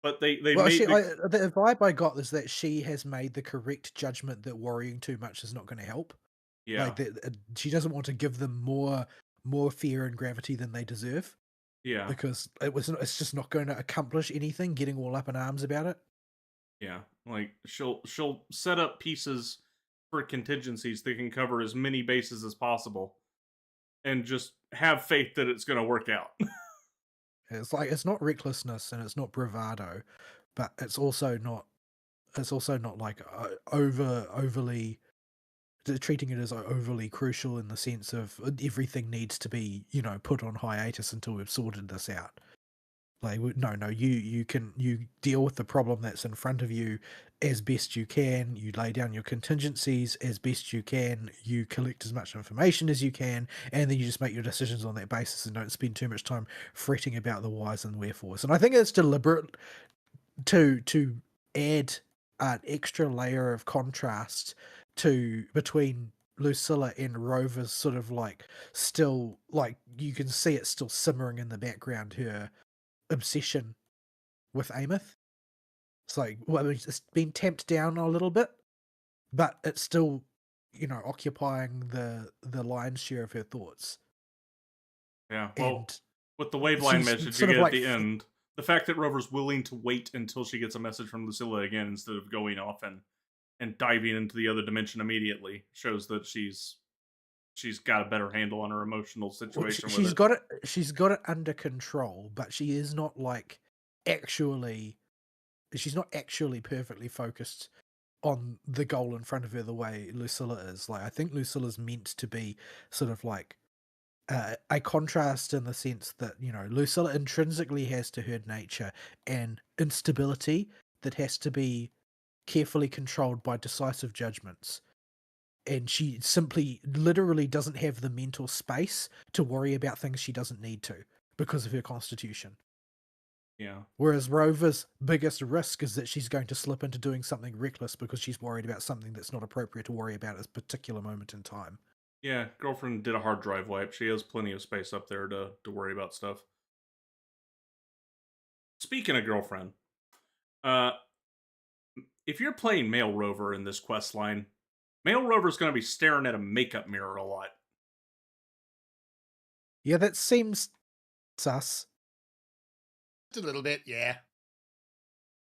but they Well, made the vibe I got is that she has made the correct judgment that worrying too much is not going to help. yeah, Like that, she doesn't want to give them more fear and gravity than they deserve yeah, because it's just not going to accomplish anything. Getting all up in arms about it. yeah. Like she'll set up pieces for contingencies that can cover as many bases as possible, and just have faith that it's going to work out. It's like it's not recklessness and it's not bravado, but it's also not like overly treating it as treating it as overly crucial in the sense of everything needs to be put on hiatus until we've sorted this out. Like no, you deal with the problem that's in front of you as best you can. You lay down your contingencies as best you can. You collect as much information as you can, and then you just make your decisions on that basis and don't spend too much time fretting about the whys and wherefores. And I think it's deliberate to add an extra layer of contrast to between Lucilla and Rover's sort of like still like you can see it still simmering in the background, her obsession with Ameth. It's like, well, I mean, it's been tamped down a little bit, but it's still, occupying the lion's share of her thoughts. Yeah, well, And with the waveline she's message you sort of get at like, the end, the fact that Rover's willing to wait until she gets a message from Lucilla again instead of going off and diving into the other dimension immediately shows that she's got a better handle on her emotional situation with she's it. got it. She's got it under control, but she is not like actually. She's not actually perfectly focused on the goal in front of her the way Lucilla is. Like I think Lucilla's meant to be sort of like a contrast in the sense that Lucilla intrinsically has to her nature and instability that has to be carefully controlled by decisive judgments, and she simply literally doesn't have the mental space to worry about things she doesn't need to because of her constitution. Yeah. Whereas Rover's biggest risk is that she's going to slip into doing something reckless because she's worried about something that's not appropriate to worry about at a particular moment in time. Yeah, girlfriend did a hard drive wipe. She has plenty of space up there to worry about stuff. Speaking of girlfriend, uh if you're playing male Rover in this quest line, male Rover's going to be staring at a makeup mirror a lot. Yeah, that seems sus. Just a little bit, yeah.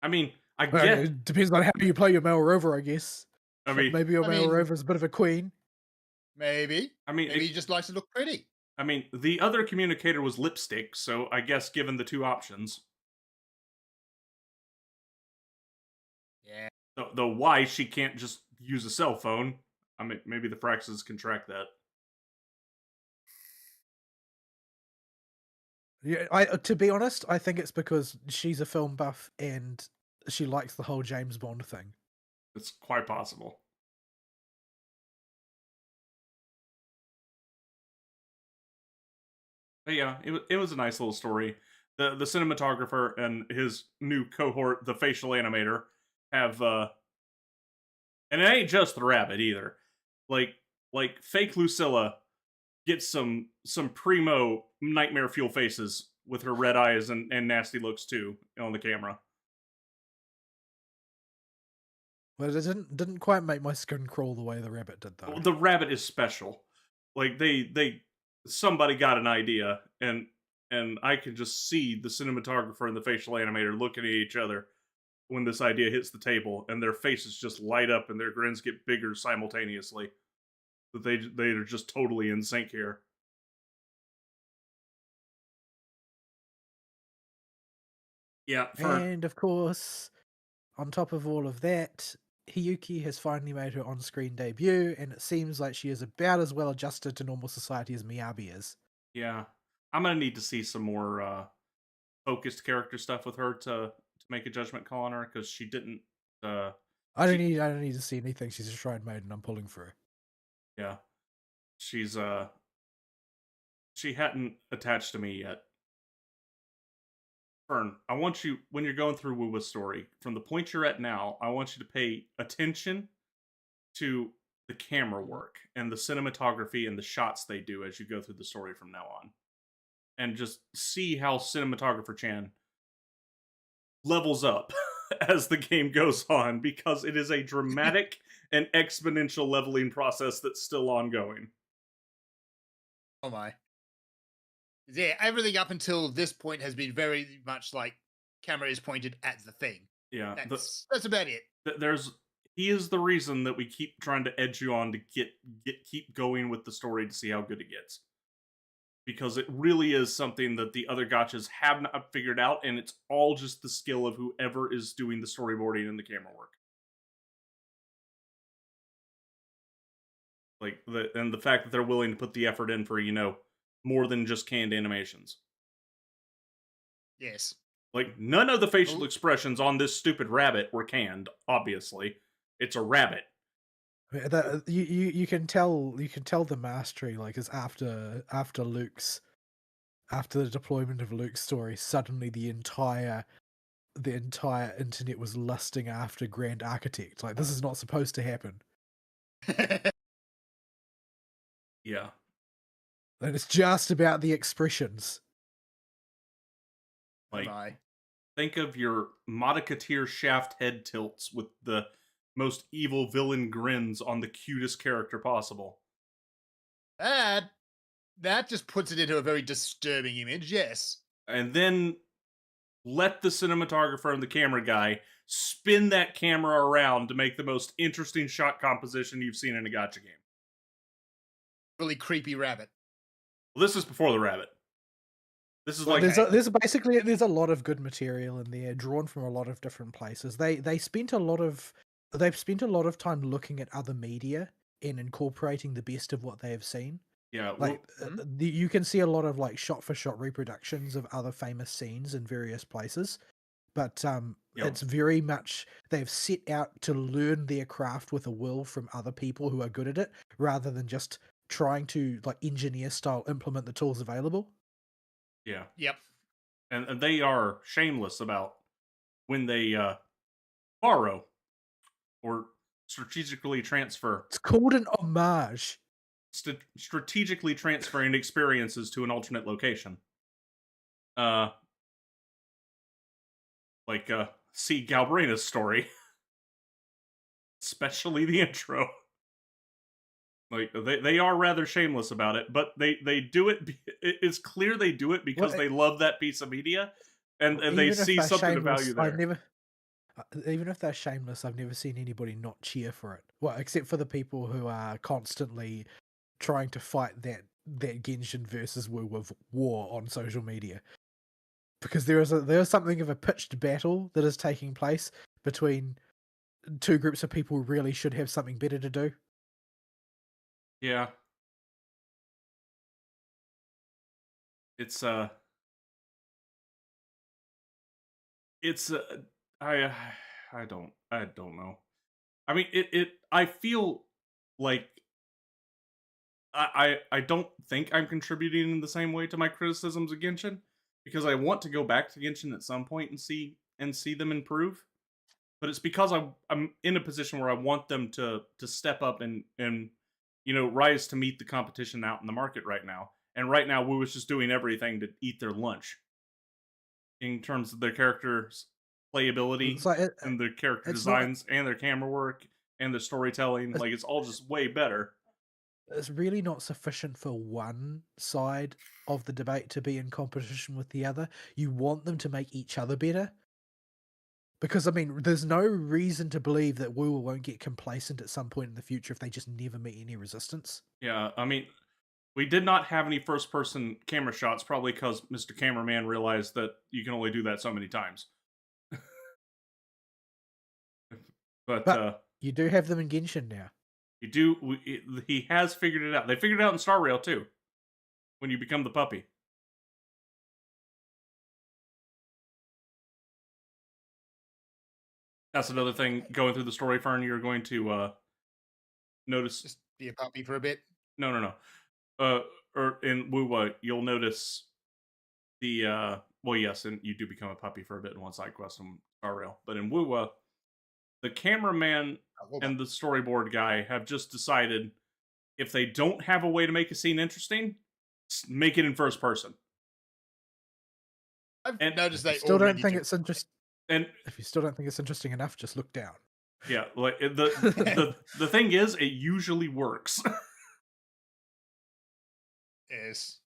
I mean, I Well, get. it depends on how you play your male rover, I guess. I mean, Maybe your I male mean- rover's a bit of a queen. Maybe. I mean, Maybe he just likes to look pretty. I mean, the other communicator was lipstick, so I guess given the two options, Yeah. the why she can't just use a cell phone. I mean, maybe the Fraxes can track that. Yeah, I to be honest, I think it's because she's a film buff and she likes the whole James Bond thing. It's quite possible. But yeah, it was a nice little story. The cinematographer and his new cohort, the facial animator, have and it ain't just the rabbit either. Like fake Lucilla gets some primo nightmare fuel faces with her red eyes and nasty looks too on the camera. But it didn't quite make my skin crawl the way the rabbit did, though. The rabbit is special. Like they somebody got an idea and I can just see the cinematographer and the facial animator looking at each other when this idea hits the table and their faces just light up and their grins get bigger simultaneously. That they're just totally in sync here. Yeah, for And of course, on top of all of that, Hiyuki has finally made her on-screen debut, and it seems like she is about as well adjusted to normal society as Miyabi is. yeah. I'm gonna need to see some more focused character stuff with her to make a judgment call on her because she didn't uh she I don't need to see anything. She's a shrine maiden. I'm pulling for her. yeah she's she hadn't attached to me yet. Fern, I want you when you're going through Wuwa's story from the point you're at now. I want you to pay attention to the camera work and the cinematography and the shots they do as you go through the story from now on, and just see how cinematographer Chan levels up as the game goes on because it is a dramatic and exponential leveling process that's still ongoing. Oh my. Yeah, everything up until this point has been very much like camera is pointed at the thing. Yeah, That's about it. there's he is the reason that we keep trying to edge you on to keep going with the story to see how good it gets. Because it really is something that the other gotchas have not figured out, and it's all just the skill of whoever is doing the storyboarding and the camera work. Like the fact that they're willing to put the effort in for more than just canned animations. Yes. Like none of the facial Oh, expressions on this stupid rabbit were canned. Obviously, it's a rabbit. You can tell the mastery like is after Luke's after the deployment of Luke's story. Suddenly the entire internet was lusting after Grand Architect. Like this is not supposed to happen, Yeah, and it's just about the expressions. oh like my. think of your Modicateer shaft head tilts with the most evil villain grins on the cutest character possible. That that just puts it into a very disturbing image. Yes. And then let the cinematographer and the camera guy spin that camera around to make the most interesting shot composition you've seen in a gotcha game. Really creepy rabbit. Well, this is before the rabbit. This is Well, like Okay. there's a lot of good material in there, drawn from a lot of different places. They've spent a lot of time looking at other media and incorporating the best of what they have seen. yeah, Like well, Hmm? you can see a lot of like shot for shot reproductions of other famous scenes in various places, but yeah, it's very much they've set out to learn their craft with a will from other people who are good at it, rather than just trying to like engineer style implement the tools available. yeah, Yep. and they are shameless about when they borrow or strategically transfer, It's called an homage. strategically transferring experiences to an alternate location. Uh, like see Galbrina's story, especially the intro. Like they are rather shameless about it, but they do it. It's clear they do it Well, because they love that piece of media, and they even if see they're something of shameless, value there. even if they're shameless, I've never seen anybody not cheer for it. Well, except for the people who are constantly trying to fight that Genshin versus Wu of war on social media, because there is something of a pitched battle that is taking place between two groups of people who really should have something better to do. Yeah, it's it's I I don't know. I mean, I feel like I don't think I'm contributing in the same way to my criticisms of Genshin because I want to go back to Genshin at some point and see them improve. But it's because I'm in a position where I want them to step up and rise to meet the competition out in the market right now. And right now, Wu is just doing everything to eat their lunch in terms of their characters' It's playability like and their character it's not. designs and their camera work and the storytelling. It's, Like it's all just way better. it's really not sufficient for one side of the debate to be in competition with the other. You want them to make each other better. Because I mean, there's no reason to believe that Woo won't get complacent at some point in the future if they just never meet any resistance. Yeah, I mean, we did not have any first person camera shots, probably because Mr. Cameraman realized that you can only do that so many times. But But you do have them in Genshin now. you do. He has figured it out. They figured it out in Star Rail too. When you become the puppy, that's another thing. Going through the story, Fern, you're going to notice. Just be a puppy for a bit. No, no, no. Or in Wuwa, you'll notice the. Well, yes, and you do become a puppy for a bit in one side quest in Star Rail, but in Wuwa, the cameraman and the storyboard guy have just decided if they don't have a way to make a scene interesting, make it in first person. I've noticed they Still don't already think do it's interesting. And If you still don't think it's interesting enough, just look down. yeah, like the thing is, it usually works. Yes.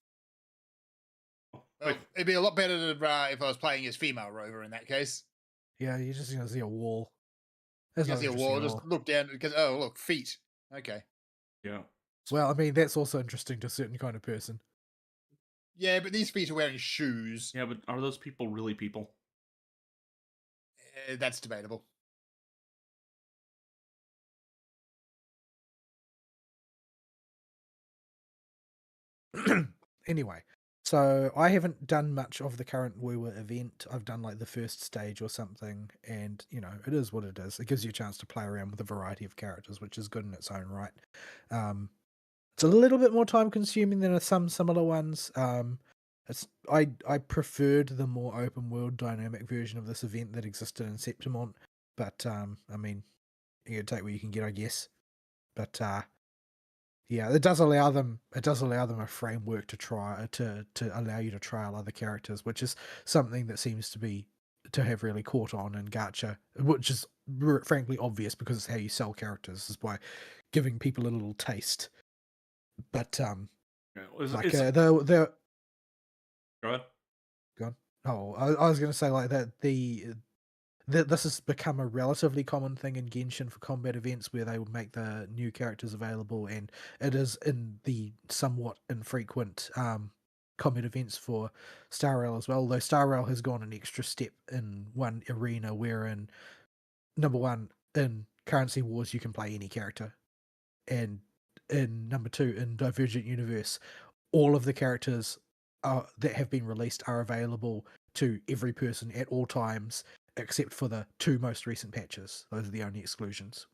Like, Well, it'd be a lot better if I was playing as female Rover in that case. Yeah, you're just gonna see a wall. There's You no see a interesting wall, at just all. look down because look, feet. Okay. yeah, Well, I mean, that's also interesting to a certain kind of person. Yeah, but these feet are wearing shoes. yeah, but are those people really people? That's debatable. Anyway, so I haven't done much of the current Woowa event. I've done like the first stage or something, and it is what it is. It gives you a chance to play around with a variety of characters, which is good in its own right. It's a little bit more time consuming than some similar ones. I preferred the more open world dynamic version of this event that existed in Septimont, but I mean, you can take what you can get, I guess. But yeah, it does allow them. It does allow them a framework to try to allow you to trial other characters, which is something that seems to have really caught on in Gacha, which is frankly obvious because it's how you sell characters is by giving people a little taste. But Yeah, like it's the go ahead. gone. Oh, I was going to say like that this has become a relatively common thing in Genshin for combat events where they would make the new characters available, and it is in the somewhat infrequent combat events for Star Rail as well. Though Star Rail has gone an extra step in one arena, wherein number one in Currency Wars you can play any character, and in number two in Divergent Universe all of the characters that have been released are available to every person at all times, except for the two most recent patches. Those are the only exclusions.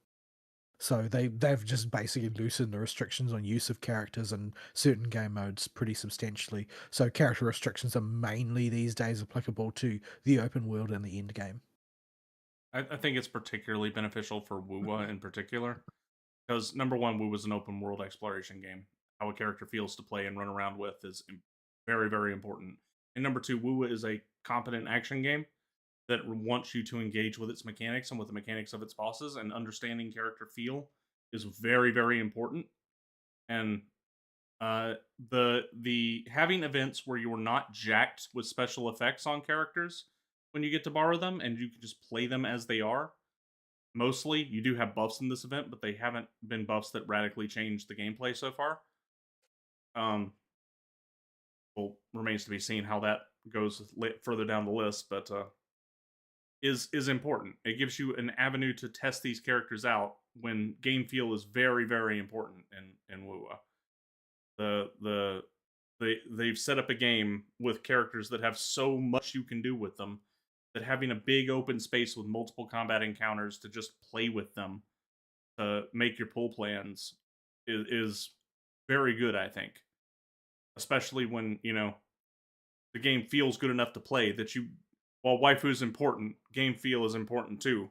So they've just basically loosened the restrictions on use of characters in certain game modes pretty substantially. So character restrictions are mainly these days applicable to the open world and the end game. I think it's particularly beneficial for Wuwa in particular because number one, Wuwa is an open world exploration game. How a character feels to play and run around with is very very important. And number two, Wuwa is a competent action game that wants you to engage with its mechanics and with the mechanics of its bosses, and understanding character feel is very very important. And the having events where you're not jacked with special effects on characters when you get to borrow them and you can just play them as they are. Mostly you do have buffs in this event, but they haven't been buffs that radically change the gameplay so far. Well, remains to be seen how that goes further down the list, but is important. It gives you an avenue to test these characters out when game feel is very very important in Wuwa. They've set up a game with characters that have so much you can do with them that having a big open space with multiple combat encounters to just play with them to make your pull plans is very good, I think. Especially when, the game feels good enough to play that while waifu is important, game feel is important too.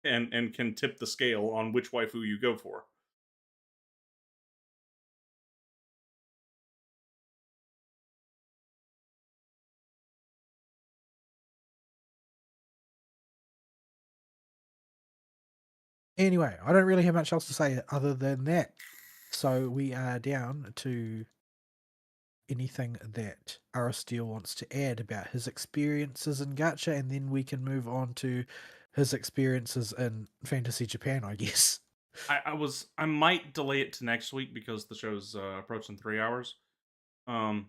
And can tip the scale on which waifu you go for. Anyway, I don't really have much else to say other than that. So we are down to anything that Aristeal wants to add about his experiences in Gacha, and then we can move on to his experiences in Fantasy Japan, I guess. I might delay it to next week because the show's approaching 3 hours. Well,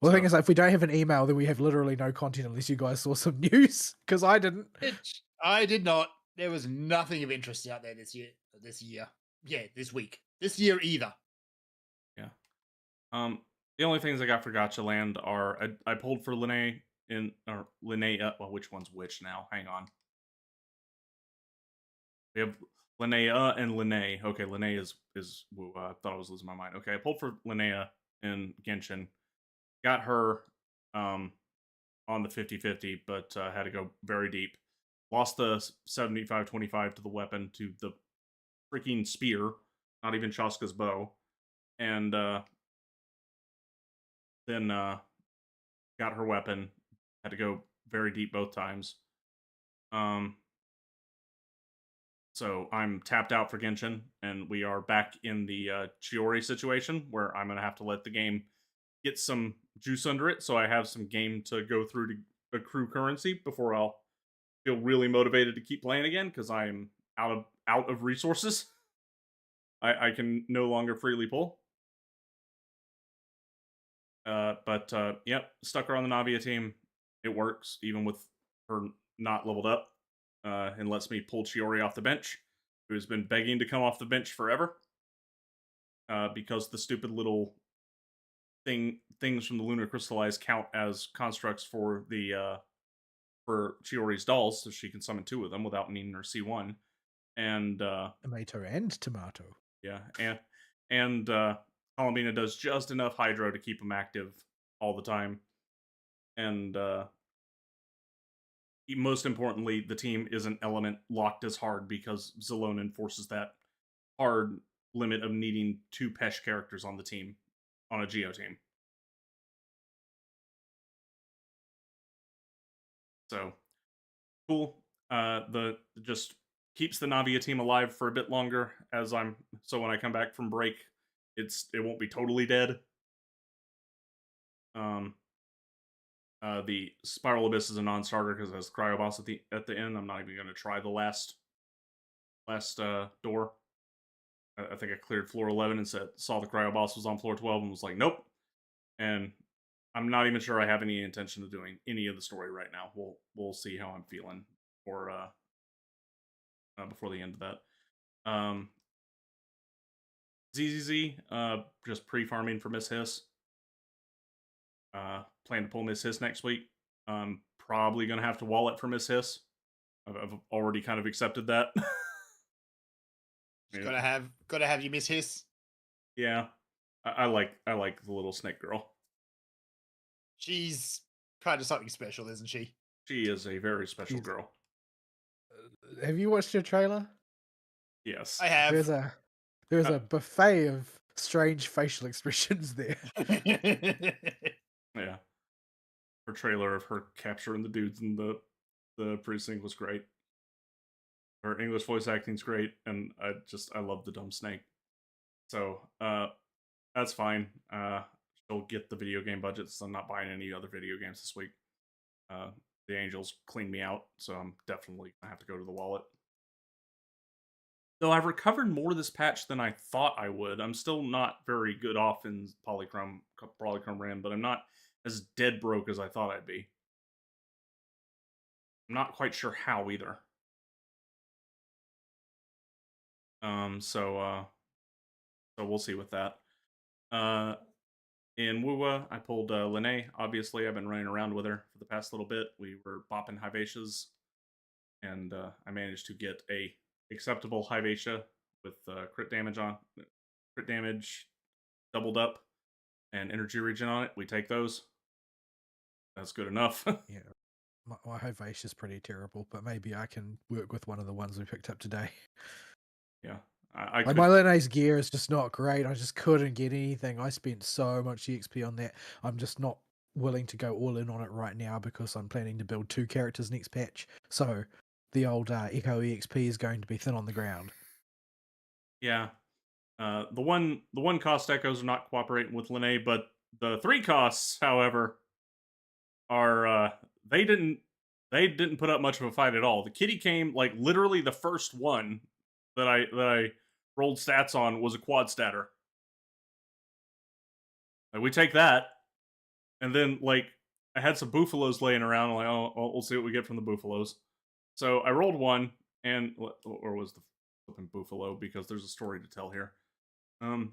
the thing So is, if we don't have an email, then we have literally no content unless you guys saw some news, because I didn't. I did not. There was nothing of interest out there this year. Yeah, this week. This year either. yeah. The only things I got for Gotcha Land are I pulled for Linnea or Linnea. Well, which one's which now? Hang on. We have Linnea and Linnea. Okay, Linnea is. I thought I was losing my mind. Okay, I pulled for Linnea in Genshin. Got her on the 50-50, but had to go very deep. Lost the 75-25 to the weapon to the freaking spear, not even Chaska's bow, and then got her weapon. Had to go very deep both times. Um, so I'm tapped out for Genshin, and we are back in the Chiori situation where I'm gonna have to let the game get some juice under it, so I have some game to go through to accrue currency before I'll feel really motivated to keep playing again because I am out of resources. I can no longer freely pull. But yep, stuck her on the Navia team. It works even with her not leveled up, and lets me pull Chiori off the bench, who's been begging to come off the bench forever. Because the stupid little things from the Lunar Crystallize count as constructs for the for Chiori's dolls, so she can summon two of them without needing her C1. And Tomato and tomato. yeah, and Columbina does just enough Hydro to keep them active all the time. And most importantly, the team isn't element locked as hard because Zalone enforces that hard limit of needing two Pesh characters on the team on a Geo team. So cool. The just keeps the Navia team alive for a bit longer as I'm so when I come back from break, it won't be totally dead. Um, the Spiral Abyss is a non-starter because it has Cryo Boss at the end. I'm not even going to try the last door. I think I cleared floor 11 and saw the Cryo Boss was on floor 12 and was like, nope. And I'm not even sure I have any intention of doing any of the story right now. We'll see how I'm feeling for before the end of that. ZZZ, just pre-farming for Miss Hiss. Plan to pull Miss Hiss next week. Probably gonna have to wallet for Miss Hiss. I've already kind of accepted that. Yeah. Gotta have you Miss Hiss. Yeah, I like the little snake girl. She's kind of something special, isn't she? She is a very special girl. Have you watched your trailer? Yes, I have. There's a buffet of strange facial expressions there. Yeah, her trailer of her capturing the dudes in the precinct was great. Her English voice acting's great, and I love the dumb snake. So that's fine. She'll get the video game budget, so I'm not buying any other video games this week. The Angels cleaned me out, so I'm definitely gonna have to go to the wallet. Though I've recovered more this patch than I thought I would. I'm still not very good off in Polychrome Ram, but I'm not as dead broke as I thought I'd be. I'm not quite sure how either. So we'll see with that. In Wuwa, I pulled Linnea. Obviously, I've been running around with her for the past little bit. We were bopping Hivacias, and I managed to get a acceptable Hivacia with crit damage on crit damage doubled up and energy regen on it. We take those. That's good enough. Yeah. My Hovace is pretty terrible, but maybe I can work with one of the ones we picked up today. Yeah, I Like could. my Linnaeus gear is just not great. I just couldn't get anything. I spent so much EXP on that. I'm just not willing to go all in on it right now because I'm planning to build 2 characters next patch. So the old Echo EXP is going to be thin on the ground. Yeah, the one cost echoes are not cooperating with Linnae, but the 3 costs, however, are they didn't put up much of a fight at all. The kitty came like literally the first one that I rolled stats on was a quad statter. Like we take that, and then like I had some buffaloes laying around. I'm like, oh, we'll see what we get from the buffaloes. So I rolled one, and or was the flipping buffalo because there's a story to tell here. Um,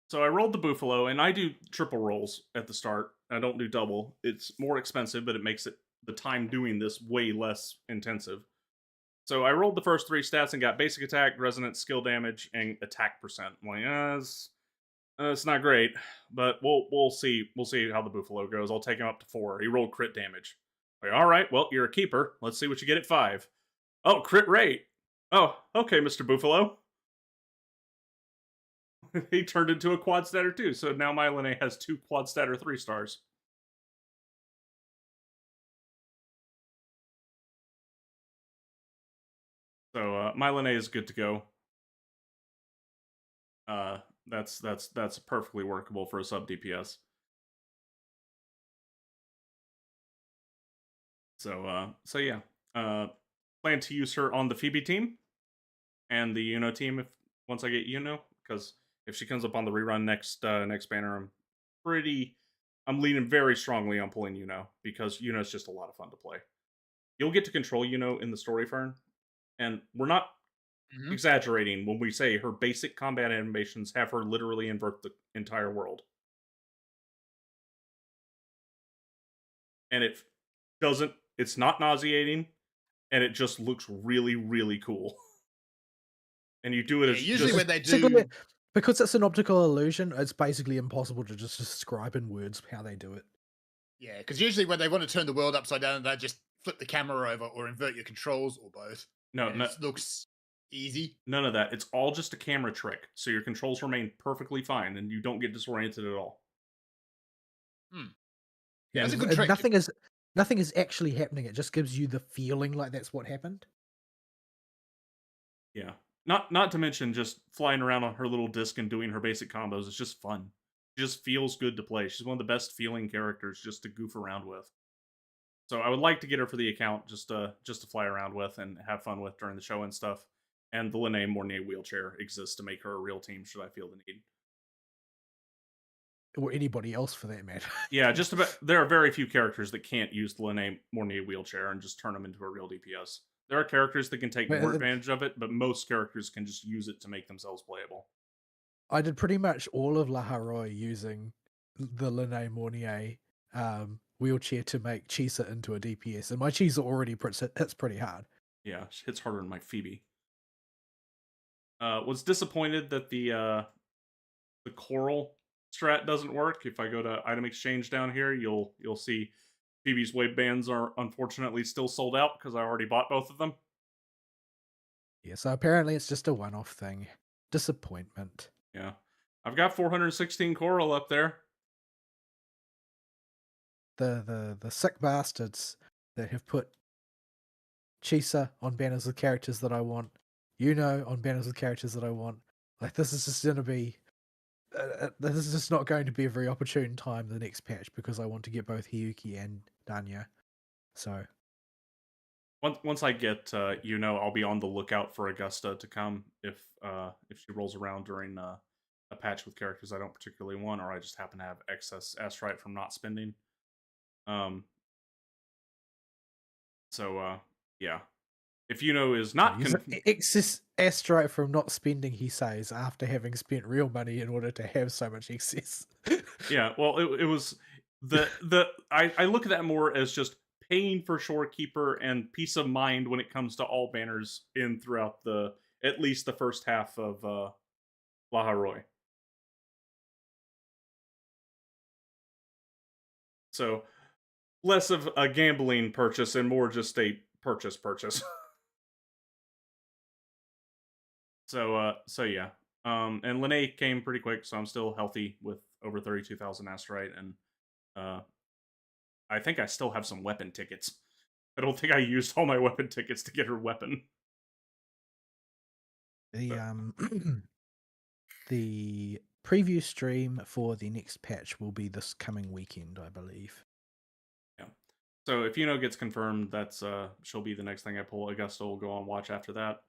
so I rolled the buffalo, and I do triple rolls at the start. I don't do double. It's more expensive, but it makes it the time doing this way less intensive. So I rolled the first 3 stats and got basic attack, resonance, skill damage, and attack percent. I'm like, it's not great, but we'll see. We'll see how the buffalo goes. I'll take him up to 4. He rolled crit damage. Like, all right, well, you're a keeper. Let's see what you get at 5. Oh, crit rate. Oh, okay, Mr. Buffalo. He turned into a quad statter too. So now my Linnae has 2 quad statter 3 stars. So my Linnae is good to go. That's perfectly workable for a sub DPS. So yeah. Plan to use her on the Phoebe team and the Yuno team if once I get Yuno, because if she comes up on the rerun next banner, I'm leaning very strongly on pulling Yuno because Yuno is just a lot of fun to play. You'll get to control Yuno in the story fern, and we're not exaggerating when we say her basic combat animations have her literally invert the entire world. And it's not nauseating, and it just looks really, really cool. And you do it as usually just, when they do, Because it's an optical illusion, it's basically impossible to just describe in words how they do it. yeah, because usually when they want to turn the world upside down, they just flip the camera over or invert your controls or both. no, And no, it looks easy. none of that. It's all just a camera trick, so your controls remain perfectly fine, and you don't get disoriented at all. Yeah, it's a good trick. Nothing is actually happening. It just gives you the feeling like that's what happened. Yeah. Not to mention just flying around on her little disc and doing her basic combos. It's just fun. She just feels good to play. She's one of the best feeling characters just to goof around with. So I would like to get her for the account just to fly around with and have fun with during the show and stuff. And the Linnae Mornay wheelchair exists to make her a real team should I feel the need. Or anybody else for that matter. Yeah, just about. There are very few characters that can't use the Linnae Mornay wheelchair and just turn them into a real DPS. There are characters that can take But, more advantage of it, but most characters can just use it to make themselves playable. I did pretty much all of La Haroy using the Linnae Mornier wheelchair to make Chisa into a DPS, and my Chisa already hits pretty hard. Yeah, she hits harder than my Phoebe. Was disappointed that the coral strat doesn't work. If I go to item exchange down here, you'll see Phoebe's wave bands are unfortunately still sold out because I already bought both of them. Yeah, so apparently it's just a one-off thing. Disappointment. Yeah, I've got 416 coral up there. The sick bastards that have put Chisa on banners with characters that I want, on banners with characters that I want. Like this is just going to be. This is just not going to be a very opportune time the next patch because I want to get both Hiyuki and Danya. So Once I get I'll be on the lookout for Augusta to come if she rolls around during a patch with characters I don't particularly want, or I just happen to have excess astrite from not spending. Yeah. If is not excess astrite from not spending, he says, after having spent real money in order to have so much excess. Yeah, well, it was I look at that more as just paying for Shorekeeper and peace of mind when it comes to all banners in throughout the at least the first half of Laharoy. So less of a gambling purchase and more just a purchase. So yeah. And Linnae came pretty quick, so I'm still healthy with over 32,000 astrite, and uh, I think I still have some weapon tickets. I don't think I used all my weapon tickets to get her weapon. The But, the preview stream for the next patch will be this coming weekend, I believe. yeah. So if gets confirmed, that's she'll be the next thing I pull. Augusta will go on watch after that,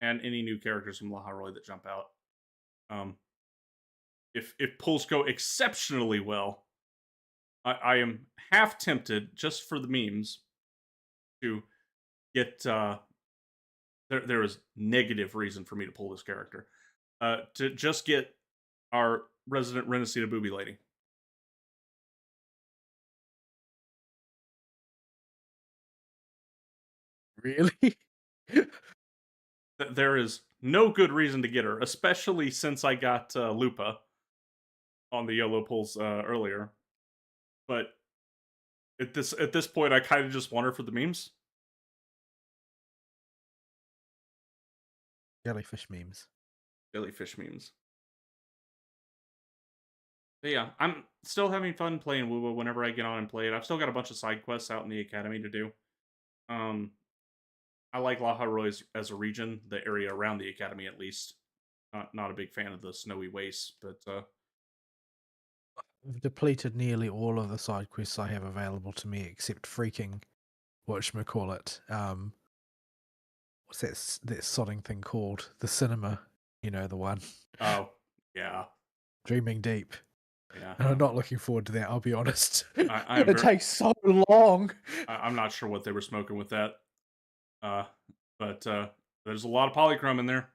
and any new characters from Laharoy that jump out. If pulls go exceptionally well, I am half tempted just for the memes to get there is negative reason for me to pull this character. To just get our resident Renacita booby lady. Really? There is no good reason to get her, especially since I got Lupa on the YOLO pulls earlier. But at this point, I kind of just want her for the memes. Jellyfish memes. Jellyfish memes. But yeah, I'm still having fun playing Woowa whenever I get on and play it. I've still got a bunch of side quests out in the academy to do. Um, I like Laharoy as a region, the area around the academy at least. Not a big fan of the snowy wastes, but I've depleted nearly all of the side quests I have available to me, except freaking whatchamacallit. What's that sodding thing called? The cinema. You know, the one. oh yeah, Dreaming Deep. yeah. And I'm not looking forward to that, I'll be honest. I'm It takes so long. I'm not sure what they were smoking with that. Uh, but there's a lot of polychrome in there.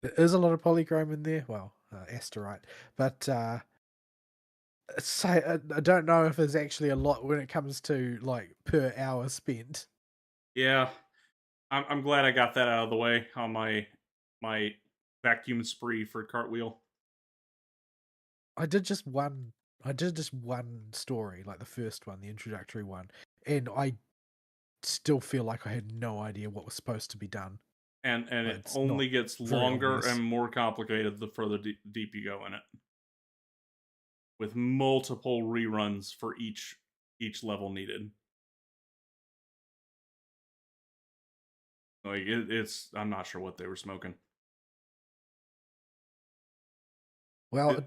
There is a lot of polychrome in there. Well, asterite. But I don't know if there's actually a lot when it comes to like per hour spent. Yeah, I'm glad I got that out of the way on my vacuum spree for cartwheel. I did just one. I did just one story, like the first one, the introductory one, and I still feel like I had no idea what was supposed to be done. And Like, it it's not only gets very longer obvious. and more complicated the further deep you go in it, with multiple reruns for each level needed. Like it's I'm not sure what they were smoking. Well,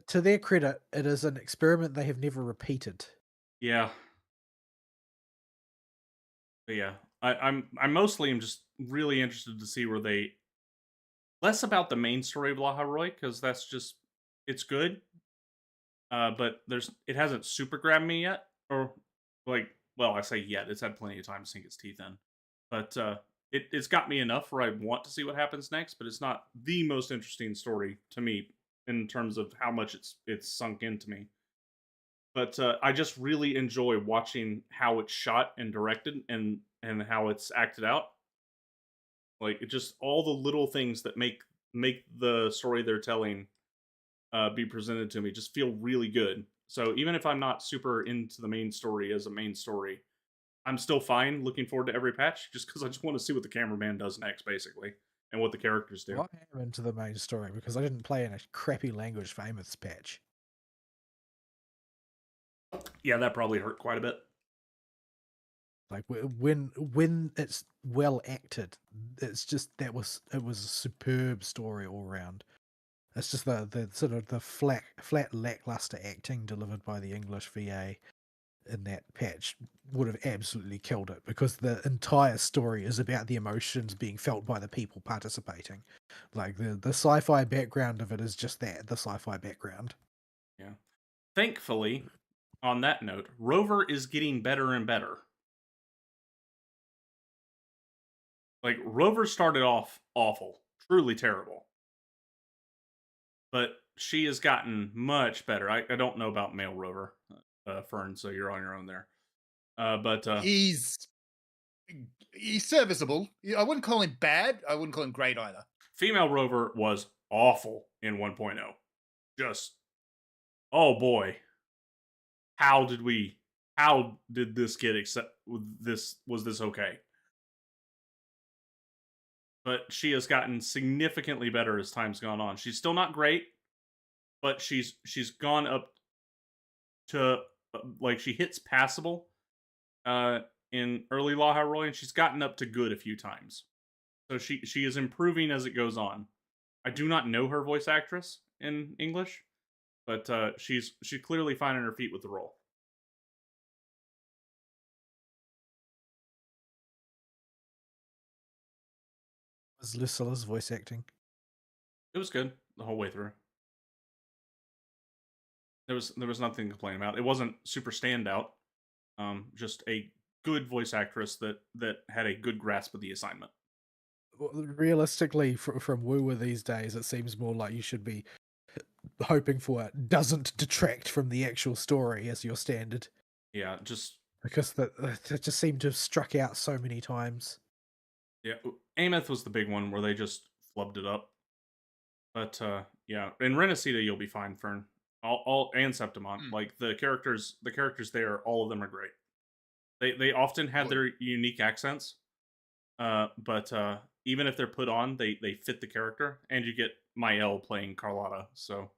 to their credit, it is an experiment they have never repeated. Yeah, but yeah, I'm mostly am just really interested to see where they less about the main story of Laharoy because that's just it's good. But it hasn't super grabbed me yet, or like well I say yet it's had plenty of time to sink its teeth in, but it's got me enough where I want to see what happens next. But it's not the most interesting story to me in terms of how much it's sunk into me. But I just really enjoy watching how it's shot and directed and how it's acted out. Like it just all the little things that make the story they're telling be presented to me just feel really good. So even if I'm not super into the main story as a main story, I'm still fine looking forward to every patch just because I just want to see what the cameraman does next, basically, and what the characters do. Well, I am into the main story because I didn't play in a crappy language famous patch. Yeah, that probably hurt quite a bit. Like when it's well acted, it's just it was a superb story all round. It's just the sort of the flat lackluster acting delivered by the English VA in that patch would have absolutely killed it because the entire story is about the emotions being felt by the people participating. Like the sci-fi background of it is just that, the sci-fi background. Yeah. Thankfully, on that note, Rover is getting better and better. Like Rover started off awful, truly terrible, but she has gotten much better. I don't know about male Rover, Fern, so you're on your own there. But He's He's serviceable. I wouldn't call him bad. I wouldn't call him great either. Female Rover was awful in 1.0. Just, oh boy, how did we? How did this get accept? This was this okay? But she has gotten significantly better as time's gone on. She's still not great, but she's gone up to like she hits passable in early Law Roy, and she's gotten up to good a few times. So she is improving as it goes on. I do not know her voice actress in English, but she's clearly finding her feet with the role. Was Lucilla's voice acting? It was good the whole way through. There was nothing to complain about. It wasn't super standout. Just a good voice actress that had a good grasp of the assignment. Well, realistically, from Woowa these days, it seems more like you should be hoping for it doesn't detract from the actual story as your standard. Yeah, just because that just seemed to have struck out so many times. yeah. Ameth was the big one where they just flubbed it up. But yeah, in Renacita you'll be fine, Fern. All and Septimon. Like the characters there, all of them are great. They often have their unique accents. But even if they're put on, they fit the character, and you get Mael playing Carlotta. So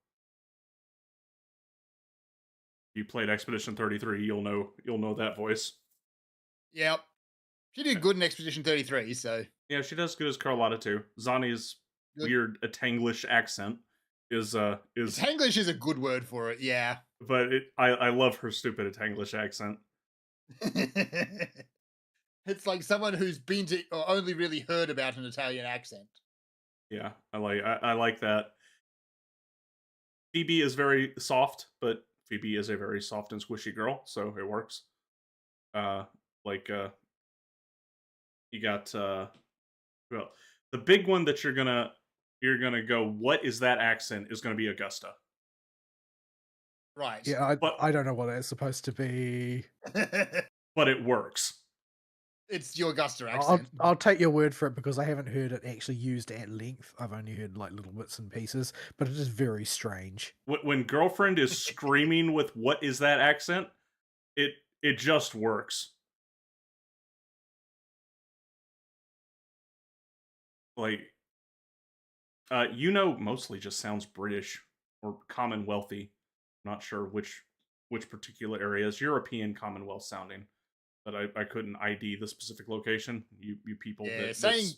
you played Expedition 33, you'll know that voice. Yep. She did good in Expedition 33, so yeah, she does good as Carlotta too. Zani's weird Tanglish accent is Tanglish is a good word for it, yeah. But I love her stupid Tanglish accent. It's like someone who's been to or only really heard about an Italian accent. Yeah, I like that. Phoebe is very soft, but Phoebe is a very soft and squishy girl, so it works. You got well, the big one that you're gonna go, what is that accent, is gonna be Augusta. Right. Yeah, I don't know what it's supposed to be. But it works. It's your Augusta accent. I'll take your word for it because I haven't heard it actually used at length. I've only heard like little bits and pieces, but it is very strange. When girlfriend is screaming with "What is that accent?" It just works. Like, mostly just sounds British or Commonwealthy. Not sure which particular areas. European Commonwealth sounding. But I couldn't ID the specific location. You people. Yeah, saying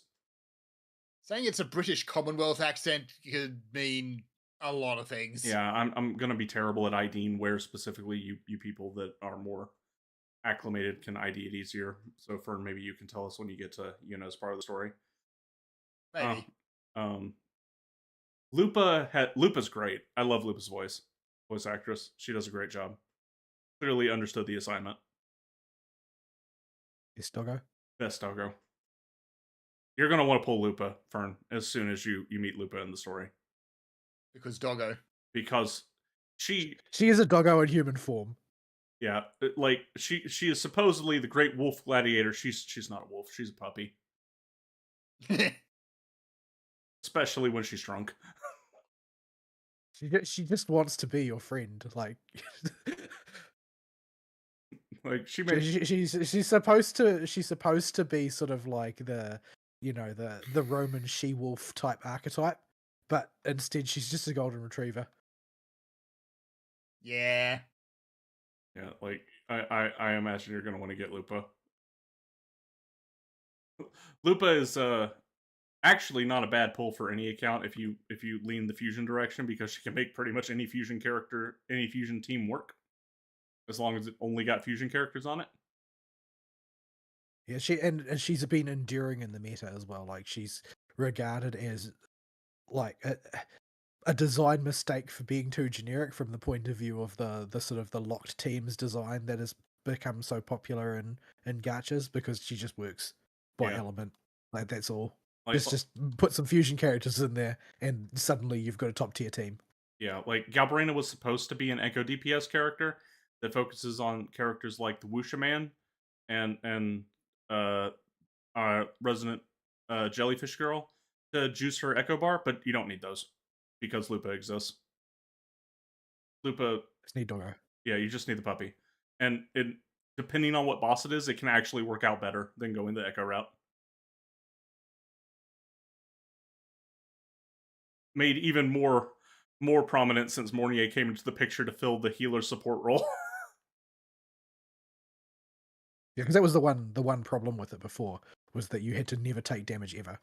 it's a British Commonwealth accent could mean a lot of things. Yeah, I'm gonna be terrible at IDing where specifically you people that are more acclimated can ID it easier. So Fern, maybe you can tell us when you get to as part of the story. Maybe. Lupa's great. I love Lupa's voice actress. She does a great job. Clearly understood the assignment. Best doggo. Best doggo. You're gonna want to pull Lupa, Fern, as soon as you meet Lupa in the story. Because doggo. Because she is a doggo in human form. Yeah, like she is supposedly the great wolf gladiator. She's not a wolf. She's a puppy. Especially when she's drunk. She just wants to be your friend, like. Like she's supposed to be sort of like the the Roman she-wolf type archetype, but instead she's just a golden retriever. Yeah. Yeah, like I imagine you're gonna want to get Lupa. Lupa is actually not a bad pull for any account if you lean the fusion direction, because she can make pretty much any fusion team work, as long as it only got fusion characters on it. Yeah, she's been enduring in the meta as well. Like, she's regarded as like a design mistake for being too generic from the point of view of the sort of the locked teams design that has become so popular in gachas, because she just works by element. Like, that's all. Just put some fusion characters in there, and suddenly you've got a top tier team. Yeah, like Galbarina was supposed to be an Echo DPS character that focuses on characters like the Wusha Man and resident jellyfish girl to juice her Echo Bar, but you don't need those because Lupa exists. Lupa, Just need doggo. yeah, you just need the puppy, and depending on what boss it is, it can actually work out better than going the Echo route. Made even more prominent since Mornier came into the picture to fill the healer support role. Yeah, because that was the one problem with it before, was that you had to never take damage ever.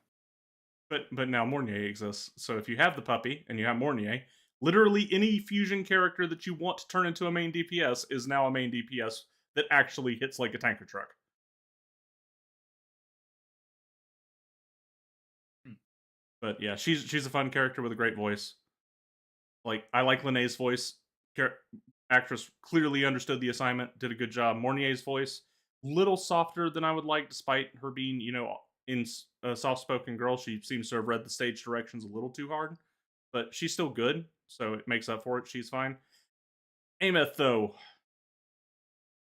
But now Mornier exists. So if you have the puppy and you have Mornier, literally any fusion character that you want to turn into a main DPS is now a main DPS that actually hits like a tanker truck. Hmm. But yeah, she's a fun character with a great voice. Like I like Linnea's voice. Actress clearly understood the assignment, did a good job. Mornier's voice, little softer than I would like, despite her being in a soft-spoken girl. She seems to have read the stage directions a little too hard, but she's still good, so it makes up for it. She's fine. Ameth though,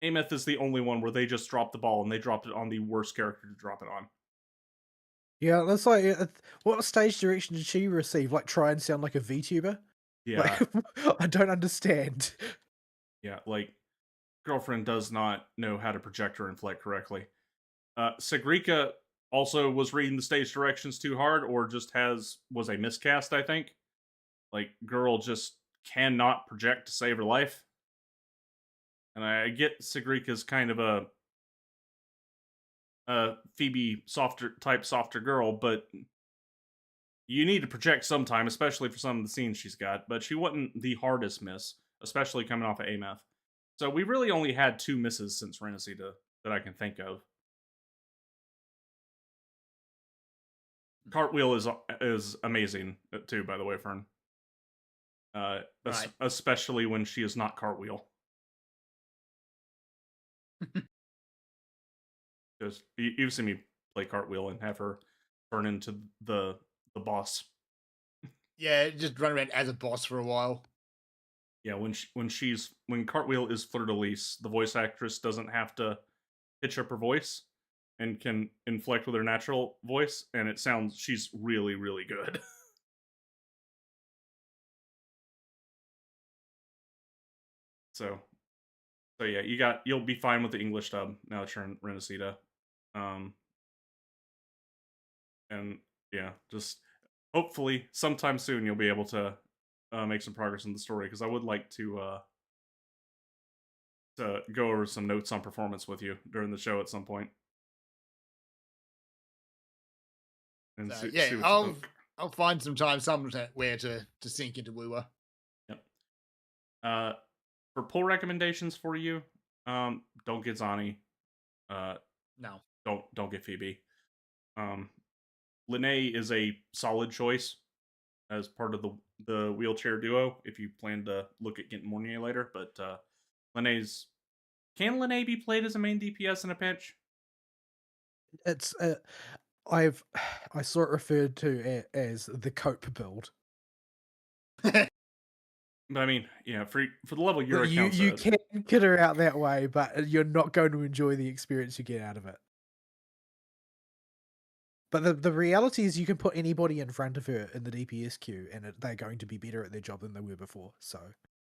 Ameth is the only one where they just dropped the ball and they dropped it on the worst character to drop it on. Yeah, that's like, what stage direction did she receive? Like, try and sound like a VTuber? Yeah, Like, I don't understand. yeah, like girlfriend does not know how to project her inflect correctly. Sigrika also was reading the stage directions too hard, or just was a miscast. I think. Like, girl just cannot project to save her life, and I get Sigrika's kind of a Phoebe softer girl, but you need to project sometime, especially for some of the scenes she's got. But she wasn't the hardest miss, especially coming off of Ameth. So we really only had 2 misses since Renacida that I can think of. Cartwheel is amazing too, by the way, Fern. Right. Especially when she is not Cartwheel, because you've seen me play Cartwheel and have her turn into the boss. Yeah, just run around as a boss for a while. Yeah, when Cartwheel is fleur de lis, the voice actress doesn't have to pitch up her voice and can inflect with her natural voice, and she's really really good. so so yeah, you'll be fine with the English dub now that you're in Renacida. Um, and yeah, just hopefully sometime soon you'll be able to make some progress in the story, because I would like to go over some notes on performance with you during the show at some point and So see yeah, what you I'll think. I'll find some time somewhere to sink into Woowa. Yep. Uh, for pull recommendations for you, don't get Zani. Uh, No. don't get Phoebe. Um, Linne is a solid choice as part of the wheelchair duo if you plan to look at getting Mornier later. But Linne's can Linne be played as a main DPS in a pinch? It's I've I saw it referred to as the cope build. But I mean, yeah, for the level your But you account you said, can get her out that way, but you're not going to enjoy the experience you get out of it. But the reality is, you can put anybody in front of her in the DPS queue, and they're going to be better at their job than they were before. So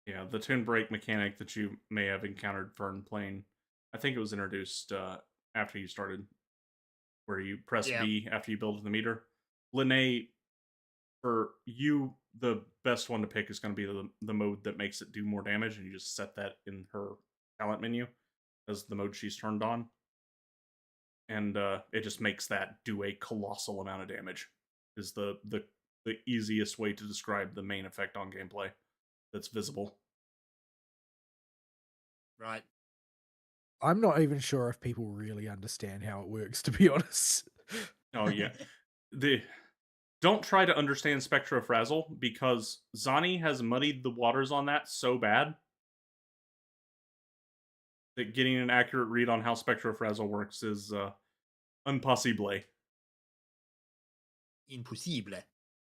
yeah, the tune break mechanic that you may have encountered Fern playing, I think it was introduced after you started, where you press Yeah. B after you build the meter. Linne, for you, the best one to pick is going to be the mode that makes it do more damage, and you just set that in her talent menu as the mode she's turned on, and it just makes that do a colossal amount of damage. Is the easiest way to describe the main effect on gameplay that's visible. Right. I'm not even sure if people really understand how it works, to be honest. Oh yeah, the don't try to understand Spectra Frazzle, because Zani has muddied the waters on that so bad that getting an accurate read on how Spectra Frazzle works is impossible. Impossible.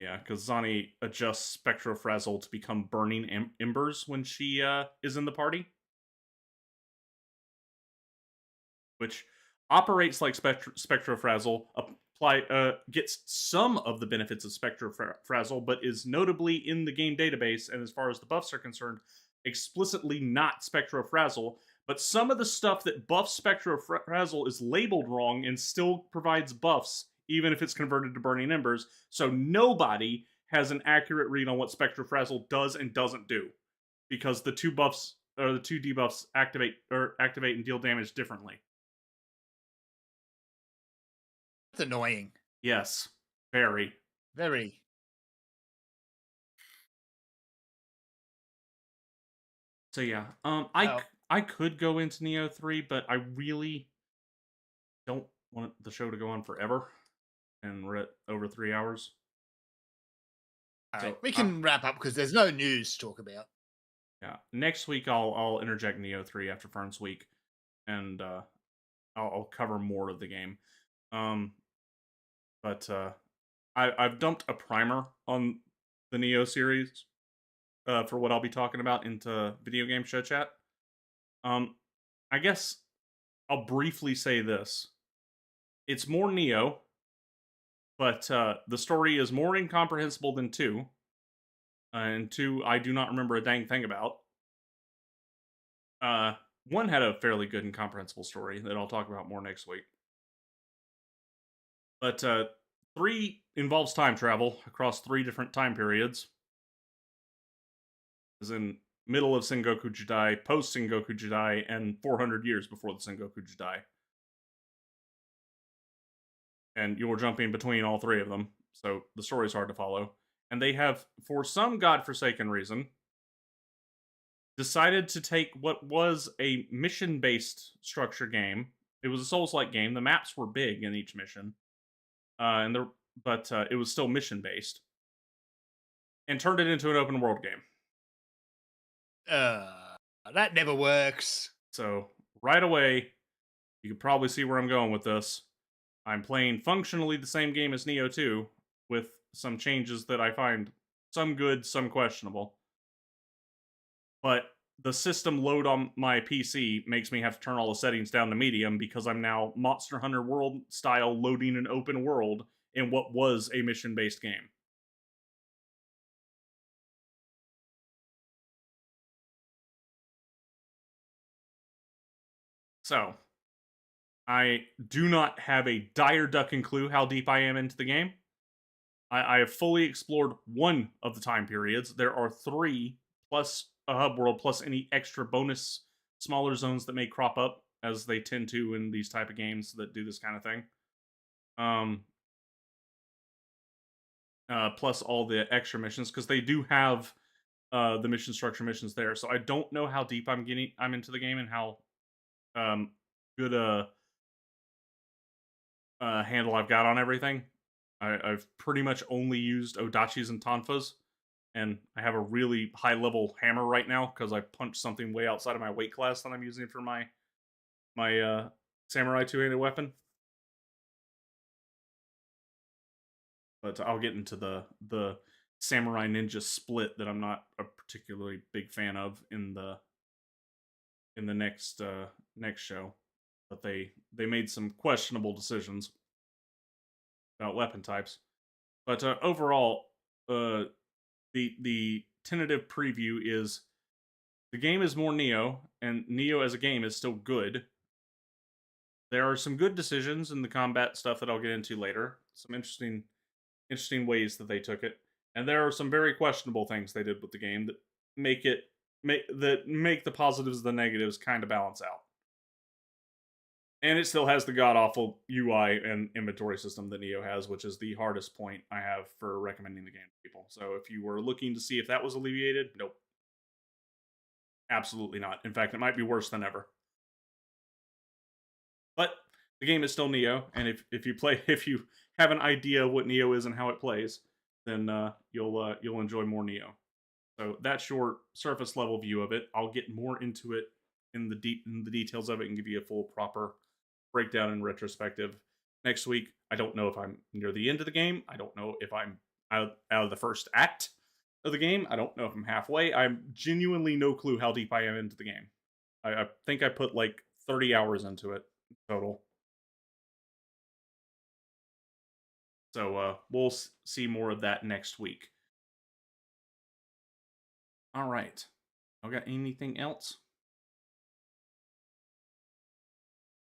Yeah, because Zani adjusts Spectra Frazzle to become burning embers when she is in the party, which operates like Spectra Frazzle gets some of the benefits of Spectrofrazzle, but is notably in the game database, and as far as the buffs are concerned, explicitly not Spectrofrazzle. But some of the stuff that buffs Spectrofrazzle is labeled wrong and still provides buffs, even if it's converted to Burning Embers. So nobody has an accurate read on what Spectrofrazzle does and doesn't do, because the two buffs or the two debuffs activate and deal damage differently. It's annoying. Yes, very. Very. So yeah, Oh. I could go into Neo 3, but I really don't want the show to go on forever, and we're at over 3 hours. All So, right, we can wrap up because there's no news to talk about. Yeah, next week I'll interject Neo 3 after Ferns week, and I'll cover more of the game. But I've dumped a primer on the Neo series for what I'll be talking about into video game show chat. I guess I'll briefly say this: it's more Neo, but the story is more incomprehensible than 2. And 2, I do not remember a dang thing about. 1 had a fairly good and comprehensible story that I'll talk about more next week. But 3 involves time travel across 3 different time periods. As in middle of Sengoku Jidai, post Sengoku Jidai, and 400 years before the Sengoku Jidai. And you're jumping between all 3 of them, so the story's hard to follow. And they have, for some godforsaken reason, decided to take what was a mission-based structure game. It was a Souls-like game. The maps were big in each mission, but it was still mission-based, and turned it into an open-world game. That never works. So right away, you can probably see where I'm going with this. I'm playing functionally the same game as Nioh 2, with some changes that I find some good, some questionable. But the system load on my PC makes me have to turn all the settings down to medium because I'm now Monster Hunter World style loading an open world in what was a mission-based game. So, I do not have a dire ducking clue how deep I am into the game. I have fully explored 1 of the time periods. There are 3 plus a hub world plus any extra bonus smaller zones that may crop up, as they tend to in these type of games that do this kind of thing. Plus all the extra missions, because they do have the mission structure missions there. So I don't know how deep I'm into the game and how good a handle I've got on everything. I've pretty much only used Odachis and Tonfas, and I have a really high level hammer right now because I punched something way outside of my weight class that I'm using for my samurai two-handed weapon. But I'll get into the samurai ninja split that I'm not a particularly big fan of in the next show. But they made some questionable decisions about weapon types. But overall, the tentative preview is the game is more Nioh, and Nioh as a game is still good. There are some good decisions in the combat stuff that I'll get into later. Some interesting ways that they took it, and there are some very questionable things they did with the game that make the positives and the negatives kind of balance out. And it still has the god awful UI and inventory system that Nioh has, which is the hardest point I have for recommending the game to people. So if you were looking to see if that was alleviated, nope. Absolutely not. In fact, it might be worse than ever. But the game is still Nioh, and if you have an idea of what Nioh is and how it plays, then you'll enjoy more Nioh. So that's your surface level view of it. I'll get more into it in the details of it and give you a full proper breakdown and retrospective next week. I don't know if I'm near the end of the game. I don't know if I'm out of the first act of the game. I don't know if I'm halfway. I'm genuinely no clue how deep I am into the game. I think I put like 30 hours into it total. So we'll see more of that next week. All right. I got anything else?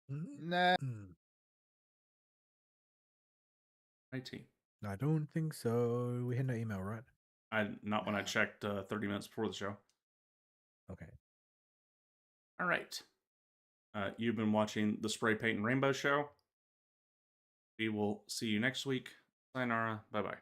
Nah. IT. I don't think so. We had no email, right? Not when I Nah. checked 30 minutes before the show. Okay. All right. You've been watching the Spray Paint and Rainbow Show. We will see you next week. Sayonara. Bye bye.